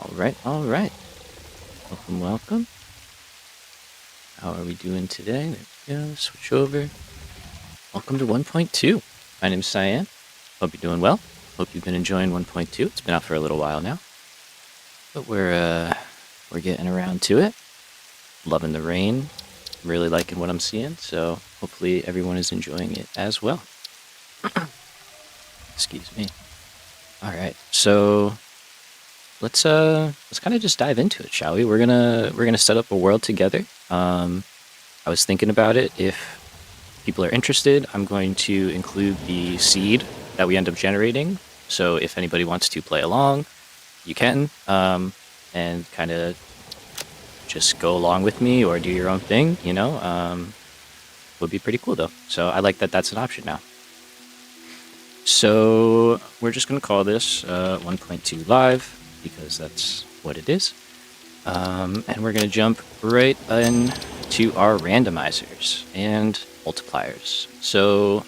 All right. Welcome, welcome. How are we doing today? There we go. Switch over. Welcome to 1.2. My name's Cyan. Hope you're doing well. Hope you've been enjoying 1.2. It's been out for a little while now, but we're getting around to it. Loving the rain. Really liking what I'm seeing. So hopefully everyone is enjoying it as well. Excuse me. All right. So let's kind of just dive into it, shall we? We're gonna set up a world together. I was thinking about it. If people are interested, I'm going to include the seed that we end up generating. So if anybody wants to play along, you can, and kind of just go along with me or do your own thing. Would be pretty cool though. So I like that that's an option now. So we're just going to call this 1.2 live because that's what it is. And we're going to jump right into our randomizers and multipliers. So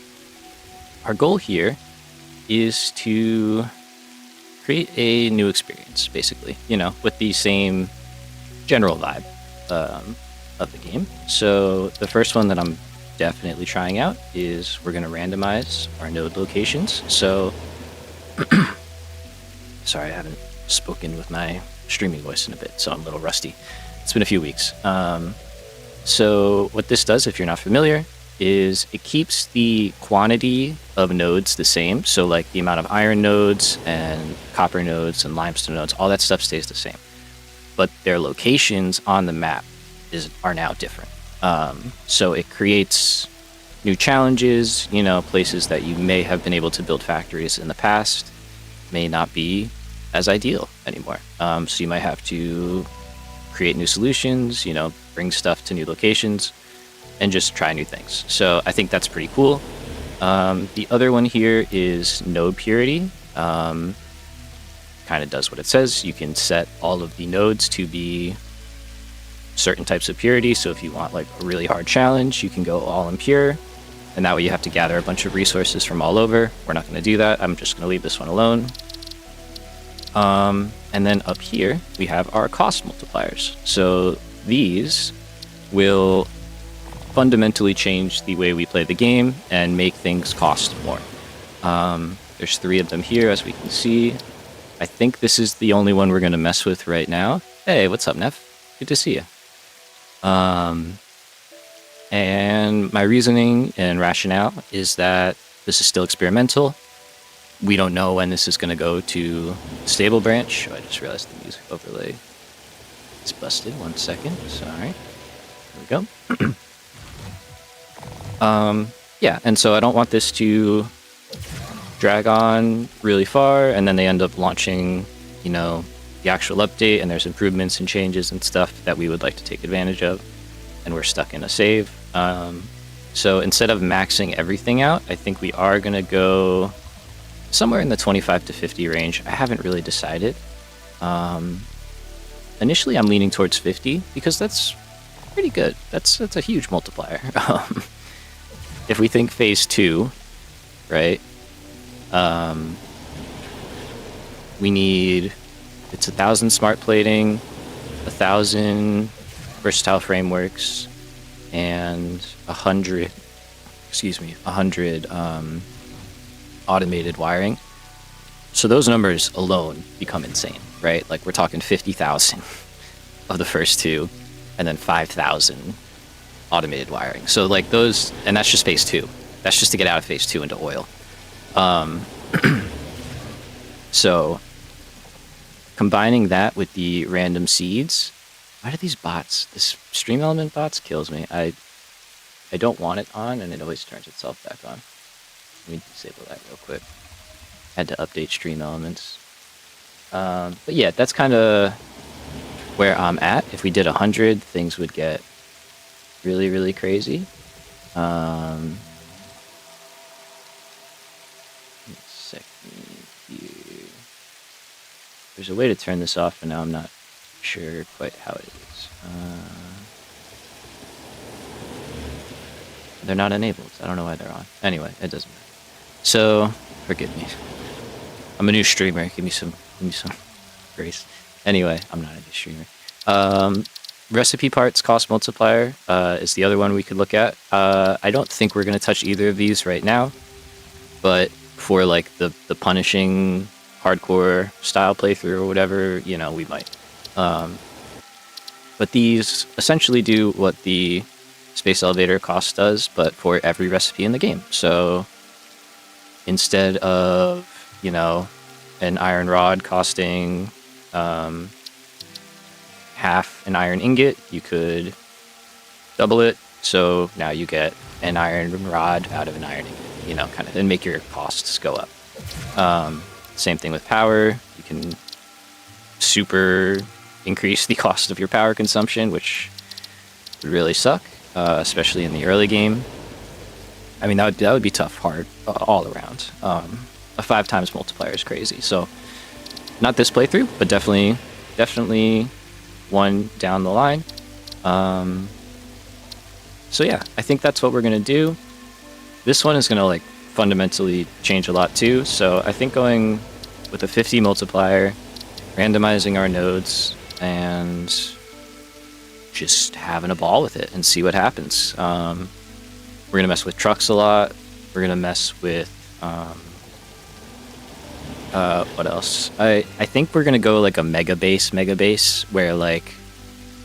our goal here is to create a new experience, basically, with the same general vibe of the game. So the first one that I'm definitely trying out is we're going to randomize our node locations. So, sorry, I haven't spoken with my streaming voice in a bit, so I'm a little rusty. It's been a few weeks. So what this does, if you're not familiar, is it keeps the quantity of nodes the same. So like the amount of iron nodes and copper nodes and limestone nodes, all that stuff stays the same. But their locations on the map are now different. So it creates new challenges, places that you may have been able to build factories in the past may not be as ideal anymore. So you might have to create new solutions, bring stuff to new locations, and just try new things. So I think that's pretty cool. The other one here is node purity. Kind of does what it says. You can set all of the nodes to be certain types of purity. So if you want like a really hard challenge, you can go all impure, and that way you have to gather a bunch of resources from all over. We're not going to do that. I'm just going to leave this one alone. And then up here we have our cost multipliers. So these will fundamentally change the way we play the game and make things cost more. There's 3 of them here, as we can see. I think this is the only one we're going to mess with right now. Hey, what's up, Neff? Good to see you. And my reasoning and rationale is that this is still experimental. We don't know when this is going to go to stable branch. I just realized the music overlay is busted. 1 second. Sorry. There we go. Yeah, and so I don't want this to drag on really far, and then they end up launching, the actual update, and there's improvements and changes and stuff that we would like to take advantage of, and we're stuck in a save. So instead of maxing everything out, I think we are going to go somewhere in the 25 to 50 range. I haven't really decided. Initially, I'm leaning towards 50 because that's pretty good. That's a huge multiplier. If we think phase 2, right? We need, it's 1,000 smart plating, 1,000 versatile frameworks, and 100 automated wiring. So those numbers alone become insane, right? Like we're talking 50,000 of the first 2, and then 5,000 automated wiring. So like those, and that's just phase 2. That's just to get out of phase 2 into oil. So combining that with the random seeds, why do these bots, this stream element bots kills me. I don't want it on, and it always turns itself back on. Let me disable that real quick. Had to update stream elements. But yeah, that's kind of where I'm at. If we did 100, things would get really, really crazy. There's a way to turn this off, and now I'm not sure quite how it is. They're not enabled. I don't know why they're on. Anyway, it doesn't matter. So, forgive me. I'm a new streamer. Give me some grace. Anyway, I'm not a new streamer. Recipe parts cost multiplier is the other one we could look at. I don't think we're going to touch either of these right now, but for like the punishing hardcore style playthrough or whatever, you know, we might. But these essentially do what the space elevator cost does, but for every recipe in the game. So instead of, you know, an iron rod costing half an iron ingot, you could double it. So now you get an iron rod out of an iron ingot, you know, kind of, and make your costs go up. Same thing with power. You can super increase the cost of your power consumption, which would really suck, especially in the early game. I mean, that would be tough, hard, all around. A 5 times multiplier is crazy. So not this playthrough, but definitely one down the line. So yeah, I think that's what we're gonna do. This one is gonna like fundamentally change a lot too. So I think going with a 50 multiplier, randomizing our nodes, and just having a ball with it and see what happens. We're gonna mess with trucks a lot. We're gonna mess with what else? I think we're gonna go like a mega base where like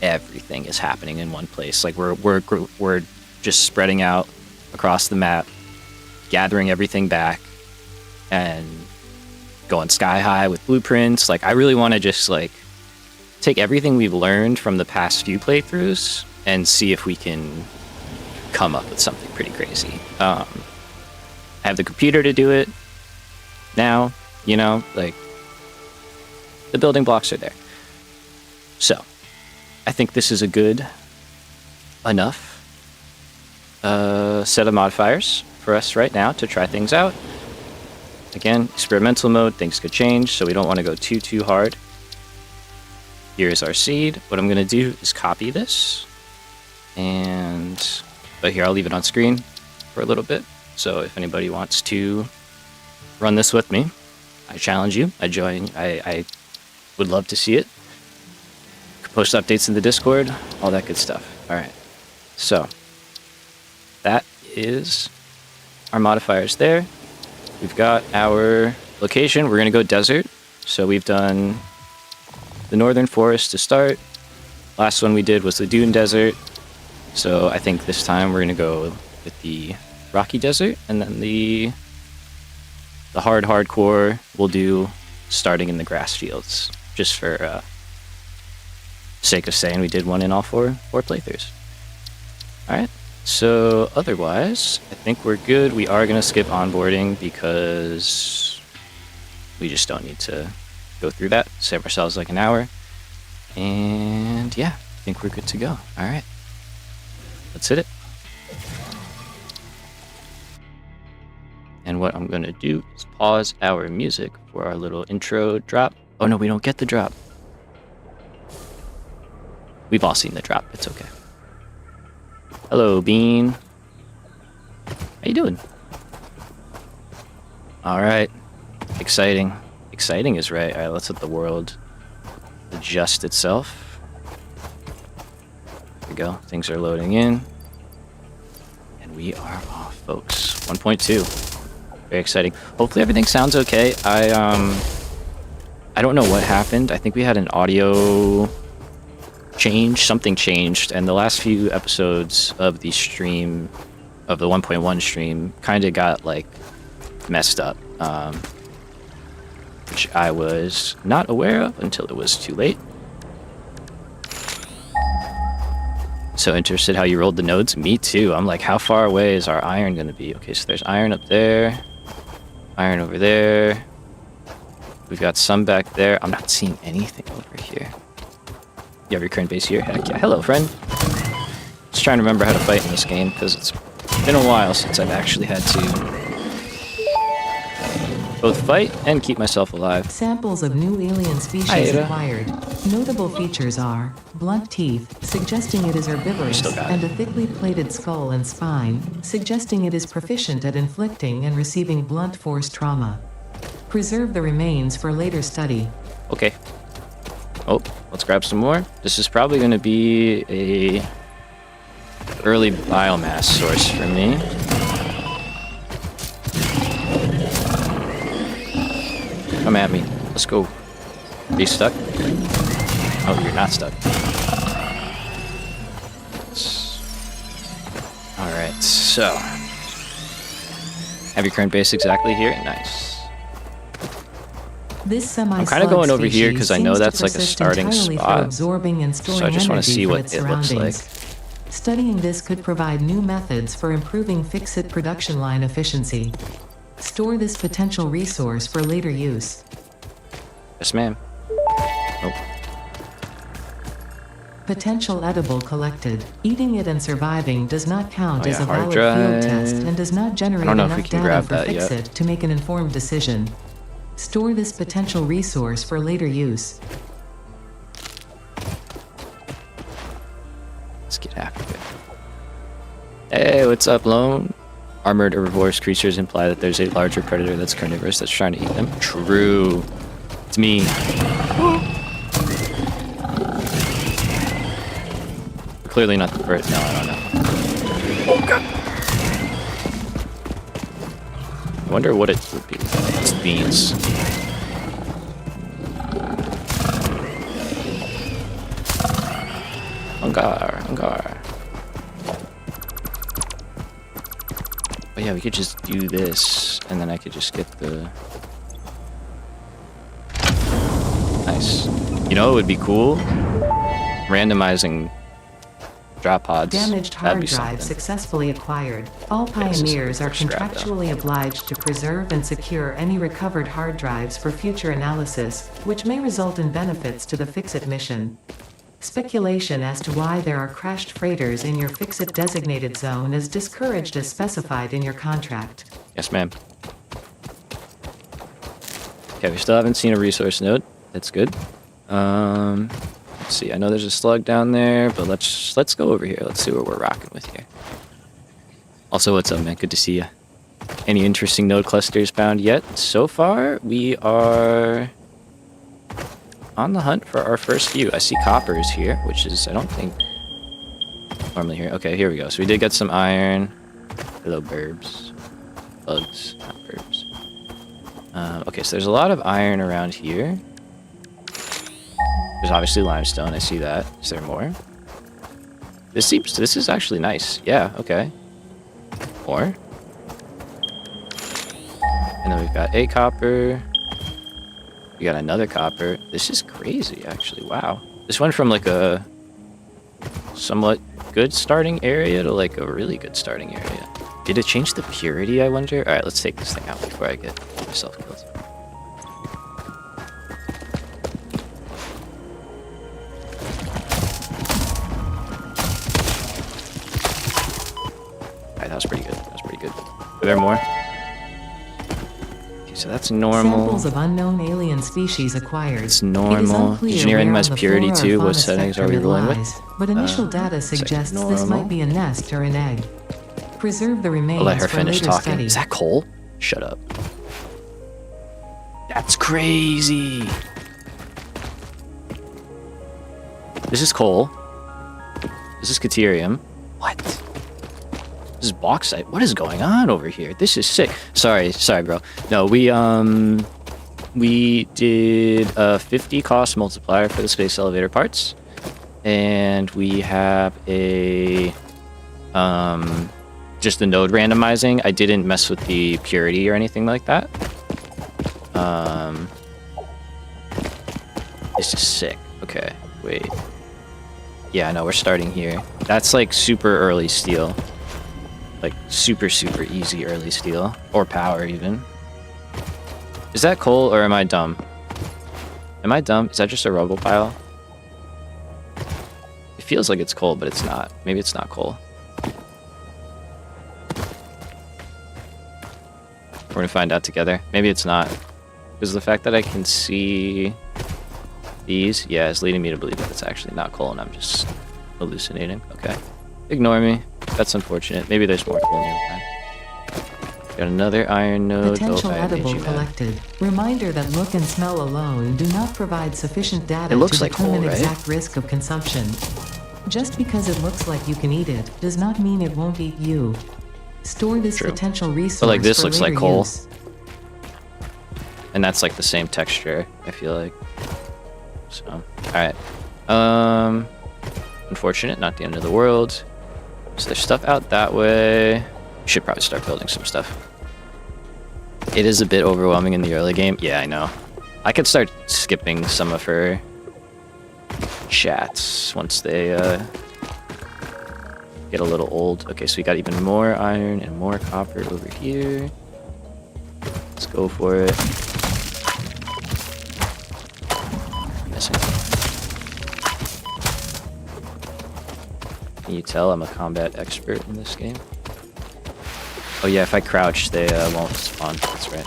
everything is happening in one place. Like we're just spreading out across the map, gathering everything back, and going sky high with blueprints. Like I really want to just like take everything we've learned from the past few playthroughs and see if we can come up with something pretty crazy. I have the computer to do it now, you know, like the building blocks are there. So I think this is a good enough set of modifiers for us right now to try things out. Again, experimental mode, things could change, so we don't want to go too hard. Here's our seed. What I'm going to do is copy this, but here, I'll leave it on screen for a little bit. So if anybody wants to run this with me, I challenge you. I would love to see it. Post updates in the Discord, all that good stuff. All right. So that is our modifiers there. We've got our location. We're going to go desert. So we've done the northern forest to start. Last one we did was the dune desert. So I think this time we're going to go with the rocky desert, and then the hardcore we'll do starting in the grass fields, just for sake of saying we did one in all four playthroughs. Alright, so otherwise, I think we're good. We are going to skip onboarding because we just don't need to go through that. Save ourselves like an hour. And yeah, I think we're good to go. Alright, let's hit it. And what I'm going to do is pause our music for our little intro drop. Oh no, we don't get the drop. We've all seen the drop. It's okay. Hello, Bean. How you doing? All right. Exciting. Exciting is right. All right, let's let the world adjust itself. There we go. Things are loading in. And we are off, folks. 1.2. Very exciting. Hopefully everything sounds okay. I don't know what happened. I think we had an audio change. Something changed, and the last few episodes of the stream, of the 1.1 stream, kind of got like messed up, which I was not aware of until it was too late. So interested how you rolled the nodes. Me too. I'm like, how far away is our iron going to be? Okay, so there's iron up there, iron over there. We've got some back there. I'm not seeing anything over here. You have your current base here? Heck yeah. Hello, friend. Just trying to remember how to fight in this game, because it's been a while since I've actually had to both fight and keep myself alive. Samples of new alien species acquired. Notable features are blunt teeth, suggesting it is herbivorous, and a thickly plated skull and spine, suggesting it is proficient at inflicting and receiving blunt force trauma. Preserve the remains for later study. Okay. Oh, let's grab some more. This is probably going to be a early biomass source for me. Come at me. Let's go. Are you stuck? Oh, you're not stuck. Alright, so. Have your current base exactly here? Nice. This I'm kind of going over here because I know that's like a starting spot. So I just want to see what it looks like. Studying this could provide new methods for improving fix-it production line efficiency. Store this potential resource for later use. Yes, ma'am. Nope. Potential edible collected. Eating it and surviving does not count as a hard valid drive. field test and does not generate I don't know if we enough can data grab for that fix-it yet. to make an informed decision. Store this potential resource for later use. Let's get after it. Hey, what's up, Lone? Armored herbivorous creatures imply that there's a larger predator that's carnivorous that's trying to eat them. True. It's me. Clearly not the first. No, I don't know. Oh, God. I wonder what it would be. It's beans. Hungar. But yeah, we could just do this, and then I could just get the... Nice. You know, it would be cool? Randomizing drop pods. Damaged That'd hard be drive something. successfully acquired. All this is pioneers are something for scrap, contractually obliged to preserve and secure any recovered hard drives for future analysis, which may result in benefits to the Fix-It mission. Speculation as to why there are crashed freighters in your Fix-It designated zone is discouraged as specified in your contract. Yes, ma'am. Okay, we still haven't seen a resource node. That's good. Let's see. I know there's a slug down there, but let's go over here. Let's see what we're rocking with here. Also, what's up, man? Good to see you. Any interesting node clusters found yet? So far, we are on the hunt for our first few. I see coppers here, which is, I don't think, normally here. Okay, here we go. So we did get some iron. Hello, burbs. Bugs, not burbs. Okay, so there's a lot of iron around here. There's obviously limestone. I see that. Is there more? This is actually nice. Yeah, okay. More. And then we've got a copper. We got another copper. This is crazy, actually. Wow. This went from like a somewhat good starting area to like a really good starting area. Did it change the purity, I wonder? Alright, let's take this thing out before I get myself killed. Alright, that was pretty good. That was pretty good. Are there more? Okay, so that's normal. Samples of unknown alien species acquired. It's normal. Engineering has purity too. What settings are we rolling with? But initial data suggests this might be a nest or an egg. Preserve the remains I'll let her for finish later talking. study. Is that coal? Shut up. That's crazy. This is coal. This is caterium. What? This is bauxite. What is going on over here? This is sick. Sorry, bro. No, we did a 50 cost multiplier for the space elevator parts, and we have a just the node randomizing. I didn't mess with the purity or anything like that. This is sick. Okay, wait. Yeah, no, we're starting here. That's like super early steel. Like super easy early steel. Or power even. Is that coal or am I dumb? Am I dumb? Is that just a rubble pile? It feels like it's coal, but it's not. Maybe it's not coal. We're gonna find out together. Maybe it's not. Because the fact that I can see these, yeah, is leading me to believe that it's actually not coal and I'm just hallucinating. Okay. Ignore me. That's unfortunate. Maybe there's more coal nearby. Got another iron node. Potential I made edible you mad. collected. Reminder that look and smell alone do not provide sufficient data It looks to like coal, determine right? exact risk of consumption. Just because it looks like you can eat it does not mean it won't eat you. Store this True. potential resource But like this for looks like later coal. use. And that's like the same texture, I feel like. So, alright. Unfortunate, not the end of the world. So there's stuff out that way. Should probably start building some stuff. It is a bit overwhelming in the early game. Yeah, I know. I could start skipping some of her chats once they get a little old. Okay, so we got even more iron and more copper over here. Let's go for it. Missing. Can you tell I'm a combat expert in this game? Oh yeah, if I crouch, they won't spawn. That's right.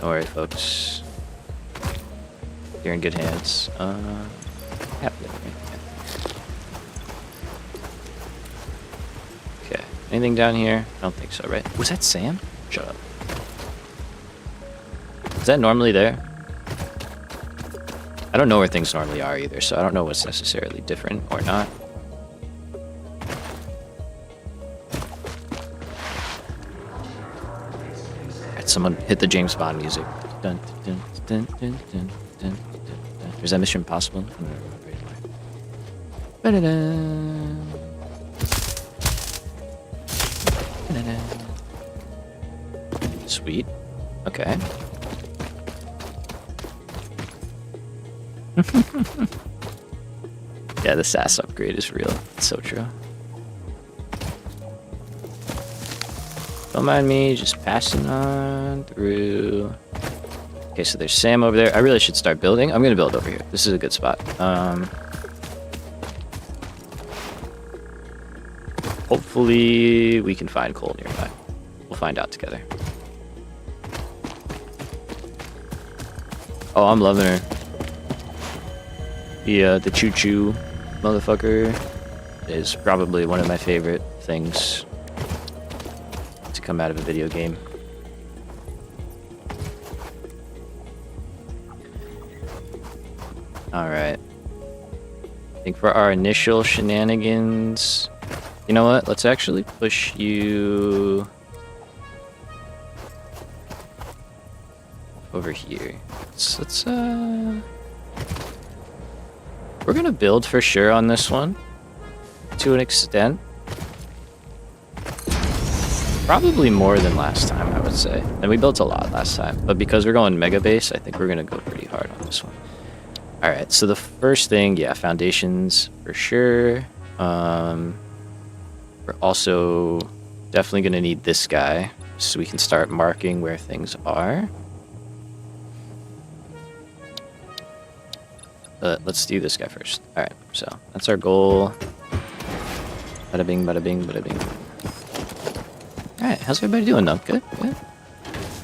Don't worry, folks. You're in good hands. Happy with me. Okay. Anything down here? I don't think so, right? Was that Sam? Shut up. Is that normally there? I don't know where things normally are either, so I don't know what's necessarily different or not. Alright, someone hit the James Bond music. Dun, dun, dun, dun, dun, dun, dun, dun. Is that Mission Impossible? Ba-da-da. Ba-da-da. Sweet. Okay. Yeah, the SAS upgrade is real. It's so true. Don't mind me, just passing on through. Okay, so there's Sam over there. I really should start building. I'm gonna build over here. This is a good spot. Hopefully we can find coal nearby. We'll find out together. Oh, I'm loving her. The choo-choo motherfucker is probably one of my favorite things to come out of a video game. Alright. I think for our initial shenanigans... You know what? Let's actually push you... over here. Let's we're gonna build for sure on this one, to an extent. Probably more than last time, I would say. And we built a lot last time, but because we're going mega base, I think we're gonna go pretty hard on this one. All right, so the first thing, yeah, foundations for sure. We're also definitely gonna need this guy so we can start marking where things are. But let's do this guy first. Alright, so that's our goal. Bada bing, bada bing, bada bing. Alright, how's everybody doing though? Good? Good?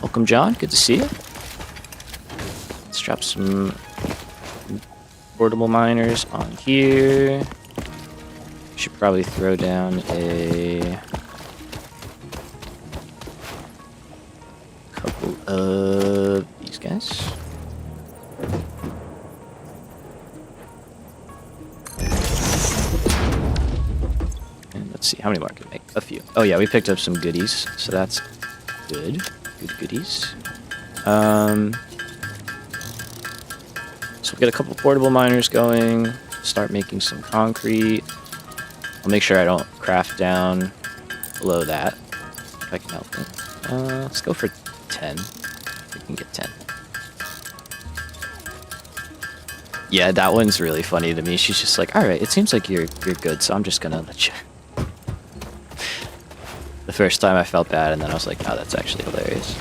Welcome, John. Good to see you. Let's drop some portable miners on here. Should probably throw down a couple of these guys. Let's see, how many more can we make? A few. Oh yeah, we picked up some goodies, so that's good. Good goodies. So we'll get a couple portable miners going, start making some concrete. I'll make sure I don't craft down below that, if I can help it. Let's go for 10. We can get 10. Yeah, that one's really funny to me. She's just like, alright, it seems like you're good, so I'm just gonna let you... The first time I felt bad, and then I was like, oh, that's actually hilarious.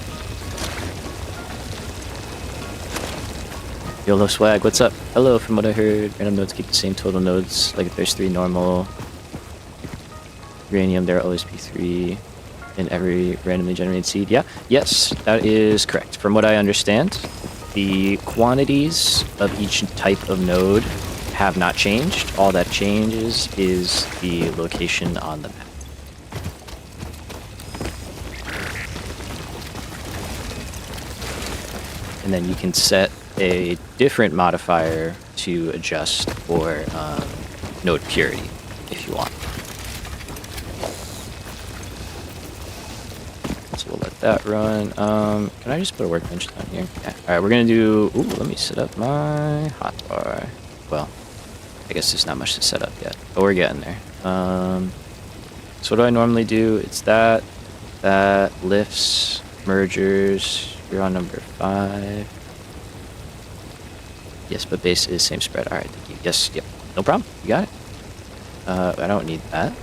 YOLO swag, what's up? Hello, from what I heard, random nodes keep the same total nodes. Like if there's 3 normal uranium, there will always be 3 in every randomly generated seed. Yeah, yes, that is correct. From what I understand, the quantities of each type of node have not changed. All that changes is the location on the map. And then you can set a different modifier to adjust for node purity if you want. So we'll let that run. Can I just put a workbench down here? Yeah. All right, we're gonna do. Ooh, let me set up my hotbar. Well, I guess there's not much to set up yet, but we're getting there. So what do I normally do? It's that lifts, mergers. You're on number 5. Yes, but base is same spread. All right, thank you. Yes, yep, no problem. You got it. I don't need that.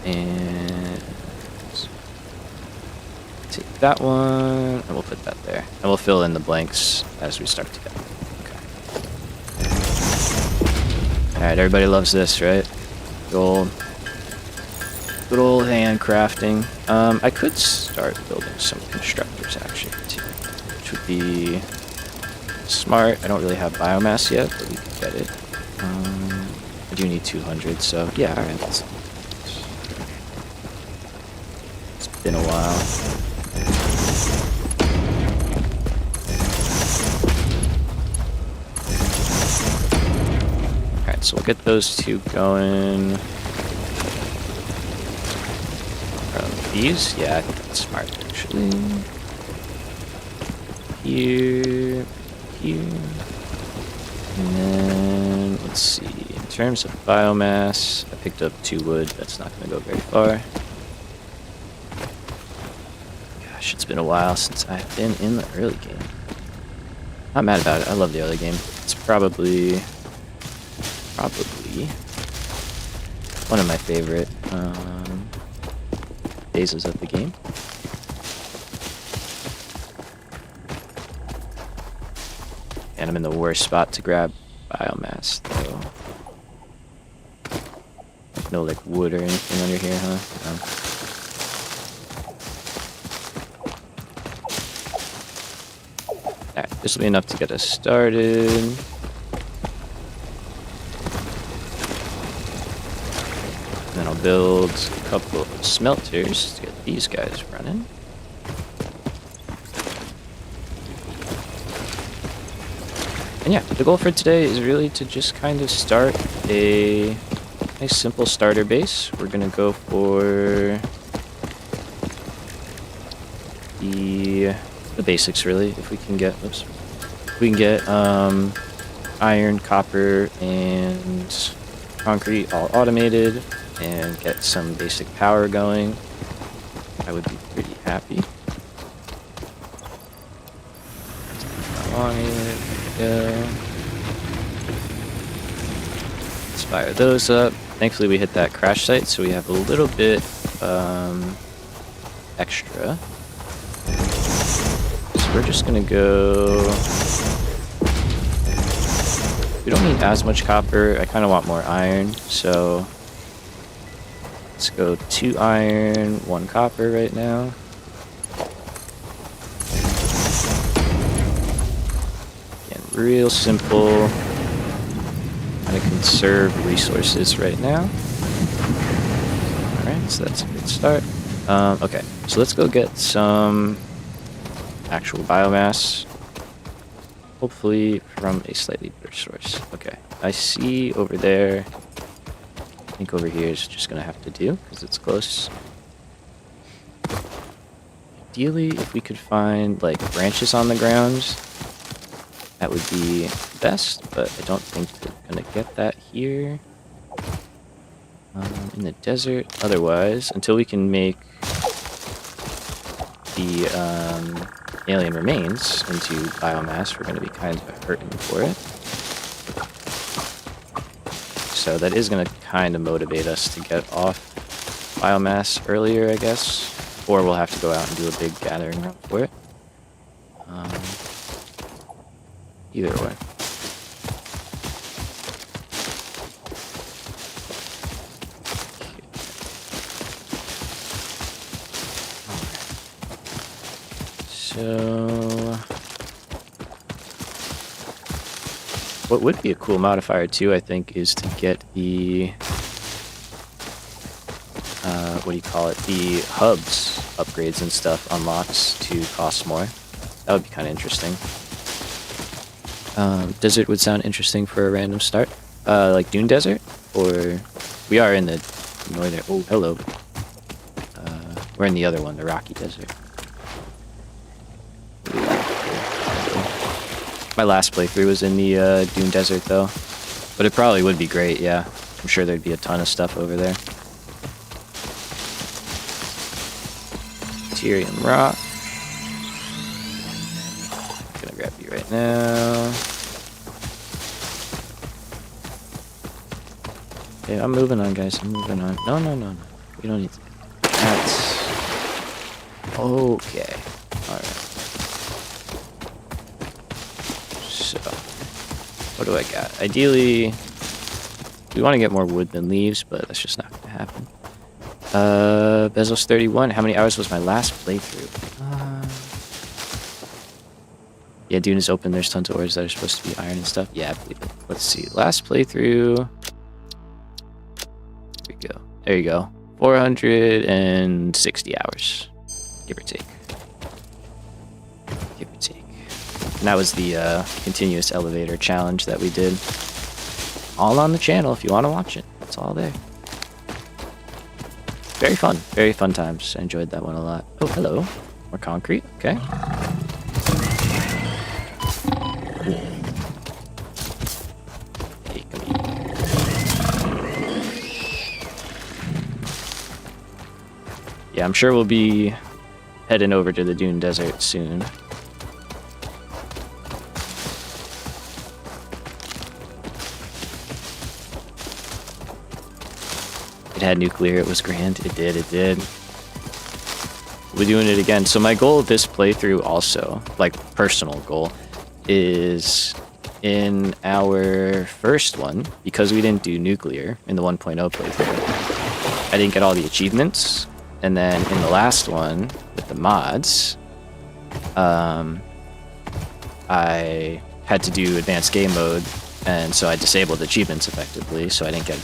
And take that one, and we'll put that there. And we'll fill in the blanks as we start to go. Okay. All right, everybody loves this, right? Good old handcrafting. I could start building some constructors actually too, which would be smart. I don't really have biomass yet, but we could get it. I do need 200, so yeah, alright. It's been a while. Alright, so we'll get those 2 going. These? Yeah, I think that's smart actually. Here. And then, let's see, in terms of biomass, I picked up 2 wood. That's not going to go very far. Gosh, it's been a while since I've been in the early game. Not mad about it. I love the early game. It's probably one of my favorite phases of the game. And I'm in the worst spot to grab biomass, though. No, like, wood or anything under here, huh? No. Alright, this will be enough to get us started. And then I'll build a couple of smelters to get these guys running. And yeah, the goal for today is really to just kind of start a nice simple starter base. We're gonna go for the basics really. If we can get, iron, copper, and concrete all automated, and get some basic power going, I would be pretty happy. On it. Let's fire those up. Thankfully we hit that crash site, so we have a little bit extra. So we're just gonna go... We don't need as much copper. I kind of want more iron, so let's go 2 iron, 1 copper right now. Real simple, kind of conserve resources right now. Alright, so that's a good start. Okay, so let's go get some actual biomass. Hopefully from a slightly better source. Okay, I see over there. I think over here is just going to have to do, because it's close. Ideally, if we could find, like, branches on the ground, that would be best, but I don't think we're gonna get that here in the desert. Otherwise, until we can make the alien remains into biomass, we're gonna be kind of hurting for it. So that is gonna kind of motivate us to get off biomass earlier, I guess, or we'll have to go out and do a big gathering run for it. Either way. So What would be a cool modifier too, I think, is to get the what do you call it? The hubs upgrades and stuff unlocks to cost more. That would be kind of interesting. Desert would sound interesting for a random start. Like Dune Desert, or we are in the northern. Oh, hello. We're in the other one, the Rocky Desert. My last playthrough was in the Dune Desert, though. But it probably would be great, yeah. I'm sure there'd be a ton of stuff over there. Tyrium Rock. Gonna grab you right now. Okay, I'm moving on, guys. I'm moving on. No, no, no, no. We don't need to. That's... okay. Alright. So, what do I got? Ideally, we want to get more wood than leaves, but that's just not going to happen. Bezos 31. How many hours was my last playthrough? Yeah, Dune is open. There's tons of ores that are supposed to be iron and stuff. Yeah, I believe it. Let's see. Last playthrough. There we go. There you go. 460 hours. Give or take. Give or take. And that was the continuous elevator challenge that we did. All on the channel if you want to watch it. It's all there. Very fun. Very fun times. I enjoyed that one a lot. Oh, hello. More concrete. Okay. Hey, come here. Yeah, I'm sure we'll be heading over to the Dune Desert soon. It had nuclear, it was grand. It did, it did. We're doing it again. So my goal of this playthrough also, like personal goal, is in our first one, because we didn't do nuclear in the 1.0 playthrough, I didn't get all the achievements. And then in the last one, with the mods, I had to do advanced game mode, and so I disabled achievements effectively, so I didn't get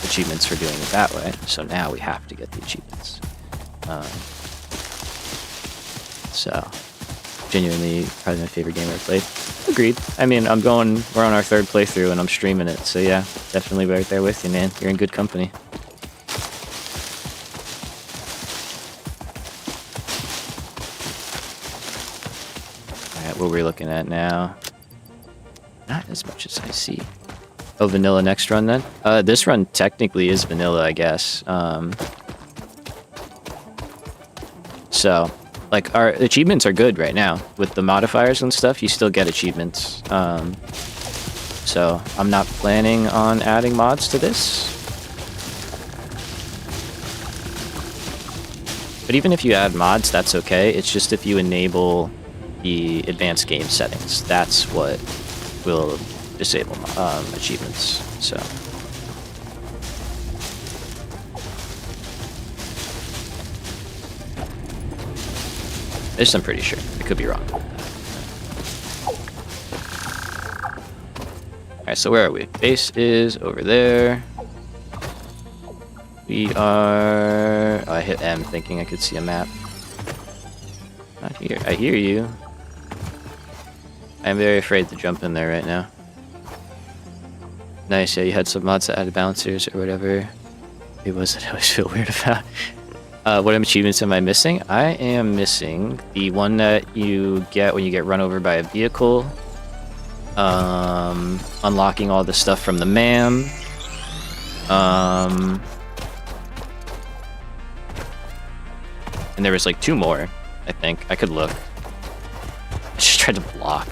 achievements for doing it that way. So now we have to get the achievements. So, genuinely, probably my favorite game I've played. Agreed. I mean, we're on our third playthrough, and I'm streaming it, so yeah, definitely right there with you, man. You're in good company. What we're looking at now. Not as much as I see. Oh, vanilla next run then? This run technically is vanilla, I guess. So, like, our achievements are good right now. With the modifiers and stuff, you still get achievements. So, I'm not planning on adding mods to this. But even if you add mods, that's okay. It's just if you enable the advanced game settings, that's what will disable achievements. So this I'm pretty sure. I could be wrong. Alright, so where are we? Base is over there. We are... oh, I hit M thinking I could see a map. Not here. I hear you. I'm very afraid to jump in there right now. Nice, yeah, you had some mods that added balancers or whatever it was that I always feel weird about. What achievements am I missing? I am missing the one that you get when you get run over by a vehicle. Unlocking all the stuff from the MAM. And there was like 2 more, I think. I could look. I just tried to block.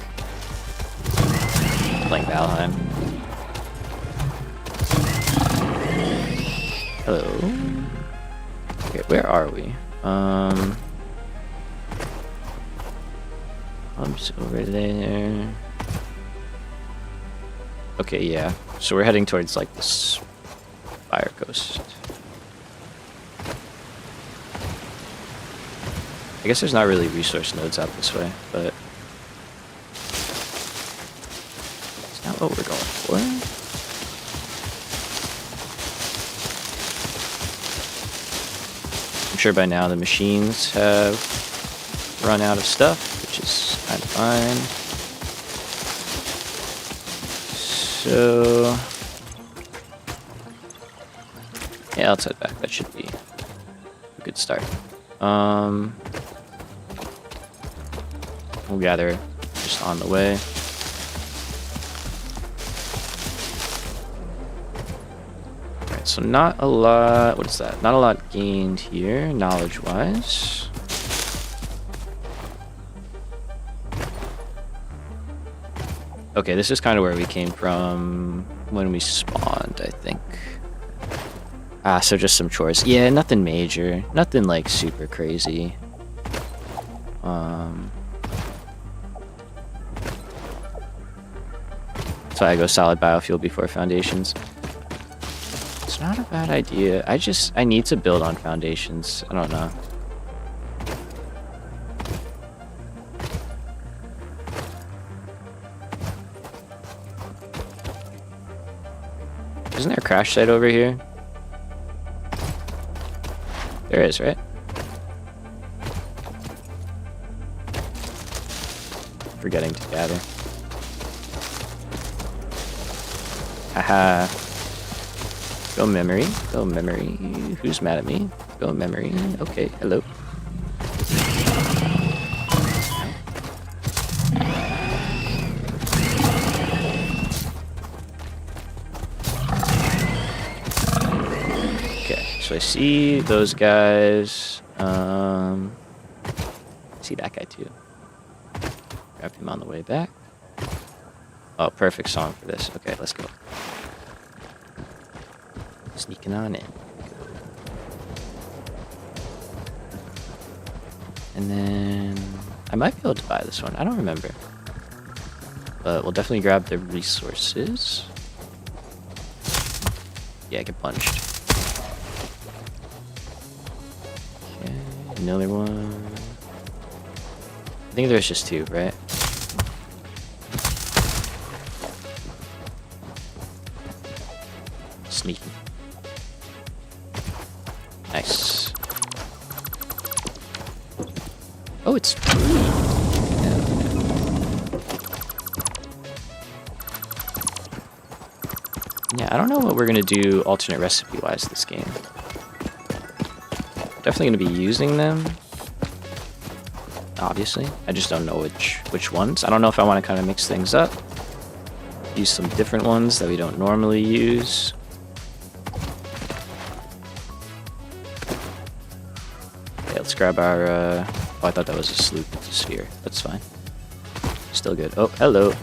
Playing Valheim. Hello. Okay, where are we? Pumps over there. Okay, yeah. So we're heading towards like this Fire Coast. I guess there's not really resource nodes out this way, but it's not what we're going for. I'm sure by now the machines have run out of stuff, which is kind of fine. So, yeah, let's head back. That should be a good start. We'll gather just on the way. Alright, so not a lot. What is that? Not a lot gained here, knowledge-wise. Okay, this is kind of where we came from when we spawned, I think. Ah, so just some chores. Yeah, nothing major. Nothing, like, super crazy. So I go solid biofuel before foundations. It's not a bad idea. I need to build on foundations. I don't know. Isn't there a crash site over here? There is, right? Forgetting to gather. Haha. Go memory. Go memory. Who's mad at me? Go memory. Okay, hello. Okay, so I see those guys. See that guy too. Grab him on the way back. Oh, perfect song for this. Okay, let's go. Sneaking on in. And then I might be able to buy this one. I don't remember. But we'll definitely grab the resources. Yeah, get punched. Okay, another one. I think there's just two, right? Sneaky. Nice. Oh, it's free. Yeah, I don't know what we're gonna do alternate recipe-wise this game. Definitely gonna be using them. Obviously. I just don't know which ones. I don't know if I want to kind of mix things up. Use some different ones that we don't normally use. Okay, let's grab our, oh, I thought that was a sloop. It's a sphere. That's fine. Still good. Oh, hello.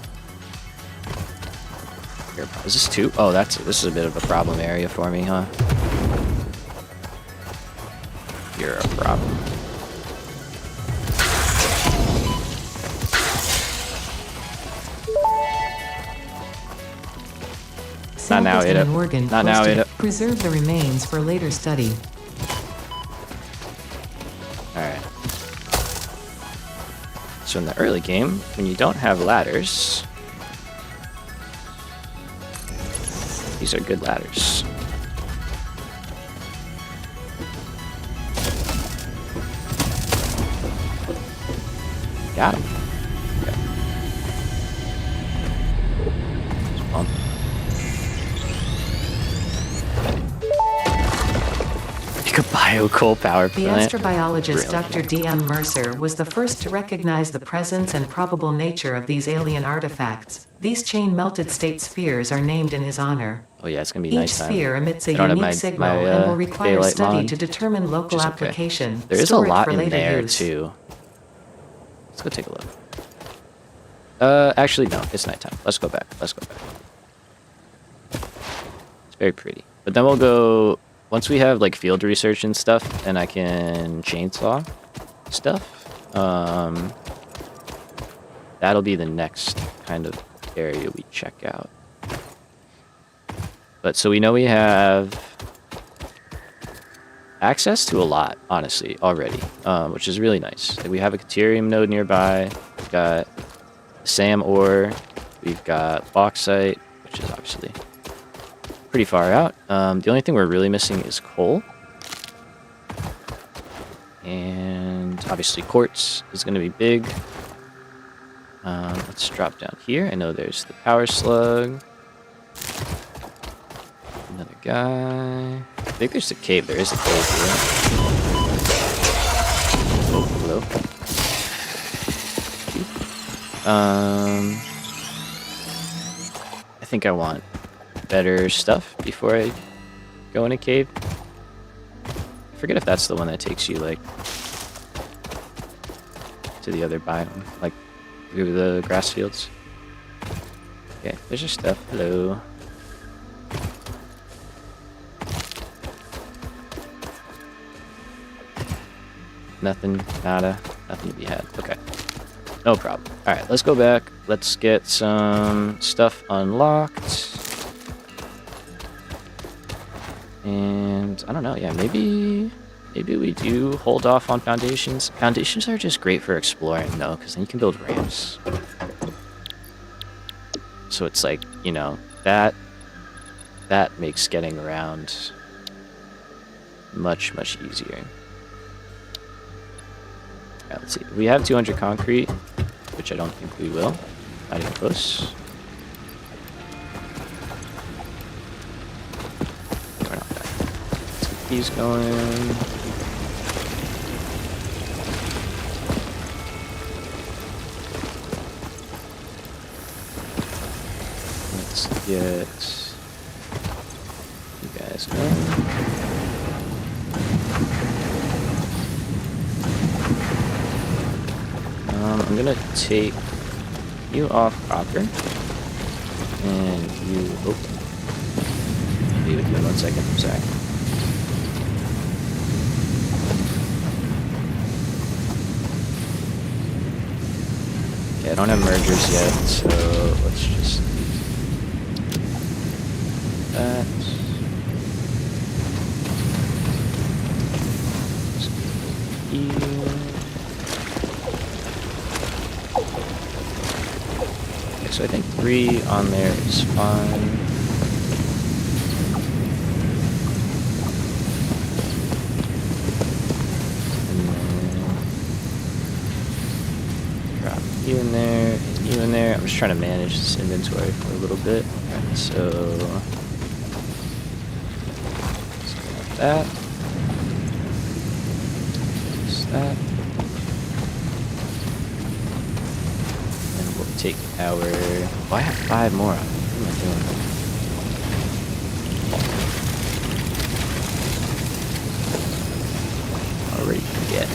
Here, is this two? Oh, this is a bit of a problem area for me, huh? You're a problem. Not now, Ada. Not now, Ada. Preserve the remains for later study. Alright. So in the early game, when you don't have ladders, these are good ladders. Got him. Okay. Just bump. Bio-coal power plant. The astrobiologist Dr. D.M. Mercer was the first to recognize the presence and probable nature of these alien artifacts. These chain-melted state spheres are named in his honor. Oh yeah, it's gonna be Each nice time. sphere emits a unique signal and will require study to determine local application. There is a lot in there too. Let's go take a look. Actually no, it's nighttime. Let's go back. Let's go back. It's very pretty. But then we'll go. Once we have like field research and stuff, and I can chainsaw stuff, that'll be the next kind of area we check out. But so we know we have access to a lot, honestly, already, which is really nice. Like, we have a Caterium node nearby. We've got SAM ore. We've got bauxite, which is obviously pretty far out. The only thing we're really missing is coal. And obviously quartz is going to be big. Let's drop down here. I know there's the power slug. Another guy. I think there's a cave. There is a cave here. Oh, hello. I think I want better stuff before I go in a cave. I forget if that's the one that takes you, like, to the other biome, like, through the grass fields. Okay, there's your stuff. Hello. Nothing, nada, nothing to be had. Okay. No problem. Alright, let's go back. Let's get some stuff unlocked. And I don't know, yeah, maybe we do hold off on foundations. Foundations are just great for exploring though, because then you can build ramps. So it's like, you know, that makes getting around much, much easier. Alright, let's see. We have 200 concrete, which I don't think we will. Not even close. We're not done. Let's get these going. Let's get you guys going. I'm gonna take you off copper, and you. Oh, be with you in 1 second. I'm sorry. Okay, I don't have mergers yet, so let's just do that. So I think 3 on there is fine. And then drop you in there and you in there. I'm just trying to manage this inventory for a little bit. Alright, so let's go like that. Just that. Take our... Oh, I have 5 more. What am I doing? Already forget.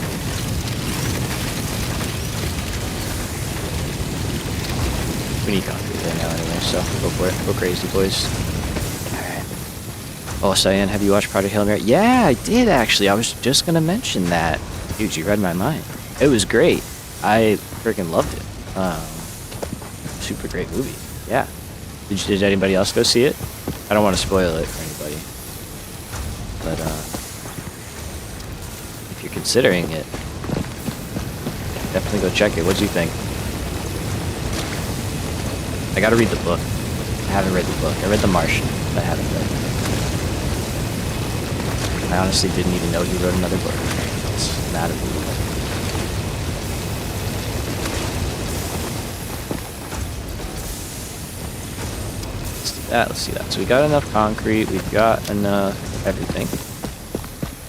We need concrete right now anyway, so go for it. Go crazy, boys. Alright. Oh, Cyan, have you watched Project Hail Mary? Yeah, I did, actually. I was just gonna mention that. Dude, you read my mind. It was great. I freaking loved it. Super great movie. Yeah. Did anybody else go see it? I don't want to spoil it for anybody. But, if you're considering it, definitely go check it. What do you think? I gotta read the book. I haven't read the book. I read The Martian, but I haven't read it. I honestly didn't even know he wrote another book. It's not a movie. Let's see that. So we got enough concrete, we've got enough everything.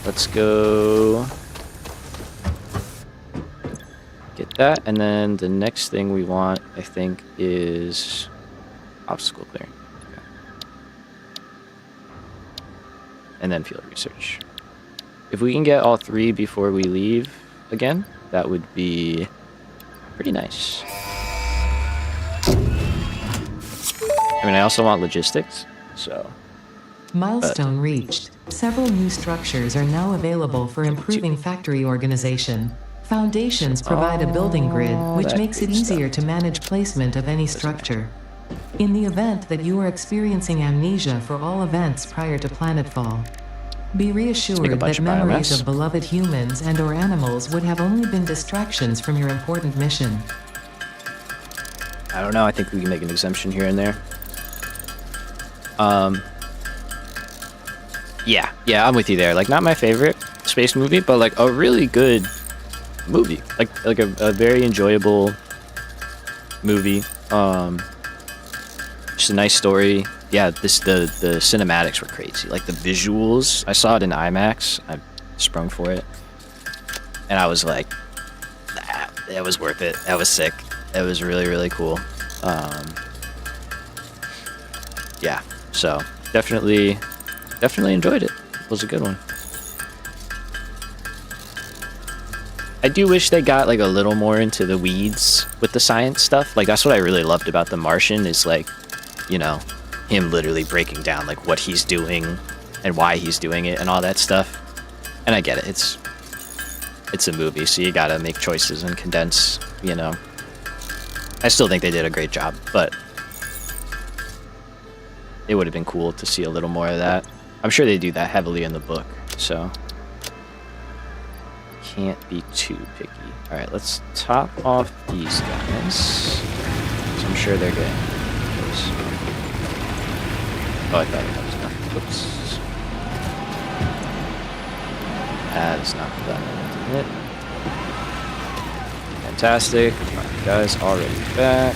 Let's go get that, and then the next thing we want, I think, is obstacle clearing. Okay. And then field research. If we can get all 3 before we leave again, that would be pretty nice. I mean, I also want logistics, so... Milestone reached. Several new structures are now available for improving factory organization. Foundations provide a building grid, which makes it easier to manage placement of any structure. In the event that you are experiencing amnesia for all events prior to planetfall, be reassured that memories of beloved humans and/or animals would have only been distractions from your important mission. I don't know. I think we can make an exemption here and there. Yeah, I'm with you there. Like, not my favorite space movie, but like a really good movie. Like a very enjoyable movie. Just a nice story. Yeah, the cinematics were crazy. Like the visuals. I saw it in IMAX. I sprung for it, and I was like, that was worth it. That was sick. That was really, really cool. Yeah, so definitely enjoyed it. It was a good one. I do wish they got like a little more into the weeds with the science stuff. Like that's what I really loved about The Martian is like, you know, him literally breaking down like what he's doing and why he's doing it and all that stuff. And I get it. It's a movie, so you gotta make choices and condense, you know. I still think they did a great job, but it would have been cool to see a little more of that. I'm sure they do that heavily in the book, so can't be too picky. All right, let's top off these guys. So I'm sure they're getting those. Oh, I thought that was done. Whoops. That is not done. It. Fantastic. All right, guys, already back.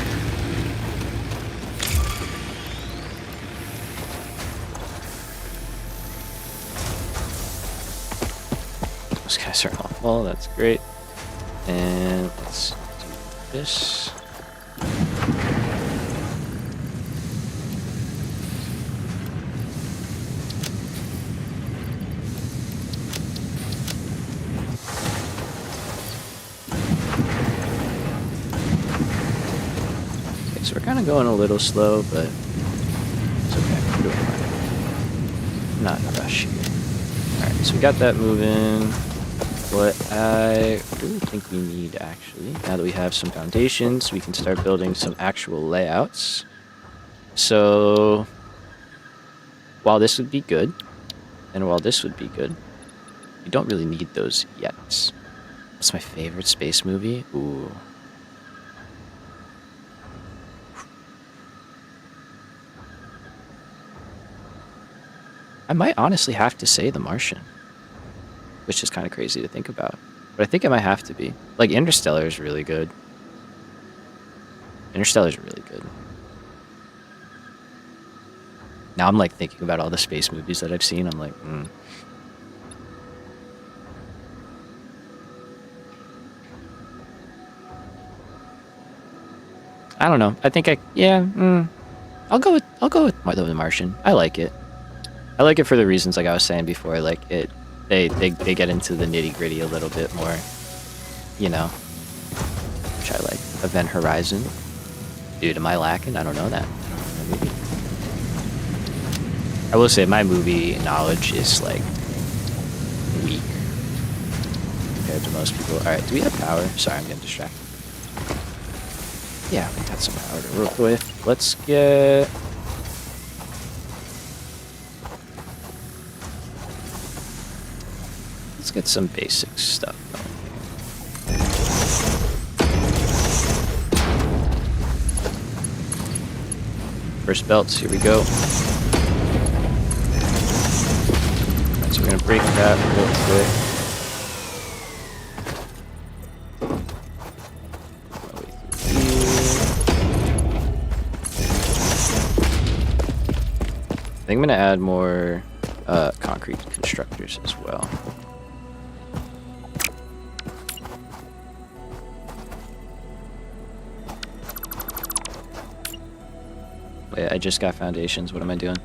Those guys are off wall. That's great. And let's do this. So we're kind of going a little slow, but it's okay. We're doing fine. Not in a rush here. Alright, so we got that moving. What I really think we need, actually, now that we have some foundations, we can start building some actual layouts. So, while this would be good, and while this would be good, we don't really need those yet. What's my favorite space movie? Ooh. I might honestly have to say The Martian, which is kind of crazy to think about. But I think it might have to be. Like, Interstellar is really good. Interstellar is really good. Now I'm, like, thinking about all the space movies that I've seen. I'm like, I don't know. I think I'll go with The Martian. I like it. I like it for the reasons like I was saying before. Like they get into the nitty gritty a little bit more, you know, which I like. Event Horizon. Dude, am I lacking? I don't know that. I will say my movie knowledge is like weak compared to most people. All right, do we have power? Sorry, I'm getting distracted. Yeah, we got some power to work with. Let's get. Let's get some basic stuff going here. First belts, here we go. Alright, so we're gonna break that real quick. I think I'm gonna add more concrete constructors as well. Wait, I just got foundations. What am I doing?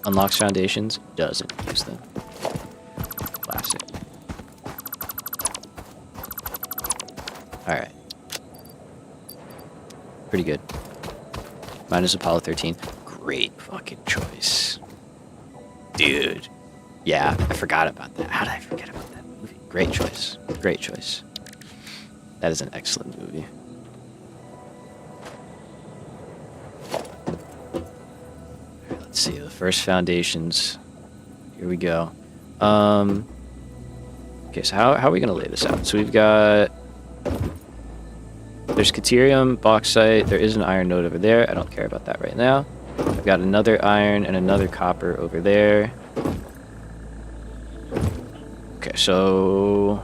Unlocks foundations, doesn't use them. Classic. Alright. Pretty good. Mine is Apollo 13. Great fucking choice. Dude. Yeah, I forgot about that. How did I forget about that movie? Great choice. Great choice. That is an excellent movie. Alright, let's see. The first foundations. Here we go. Okay, so how are we gonna lay this out? So we've got, there's Caterium, bauxite, there is an iron node over there. I don't care about that right now. I've got another iron and another copper over there. Okay, so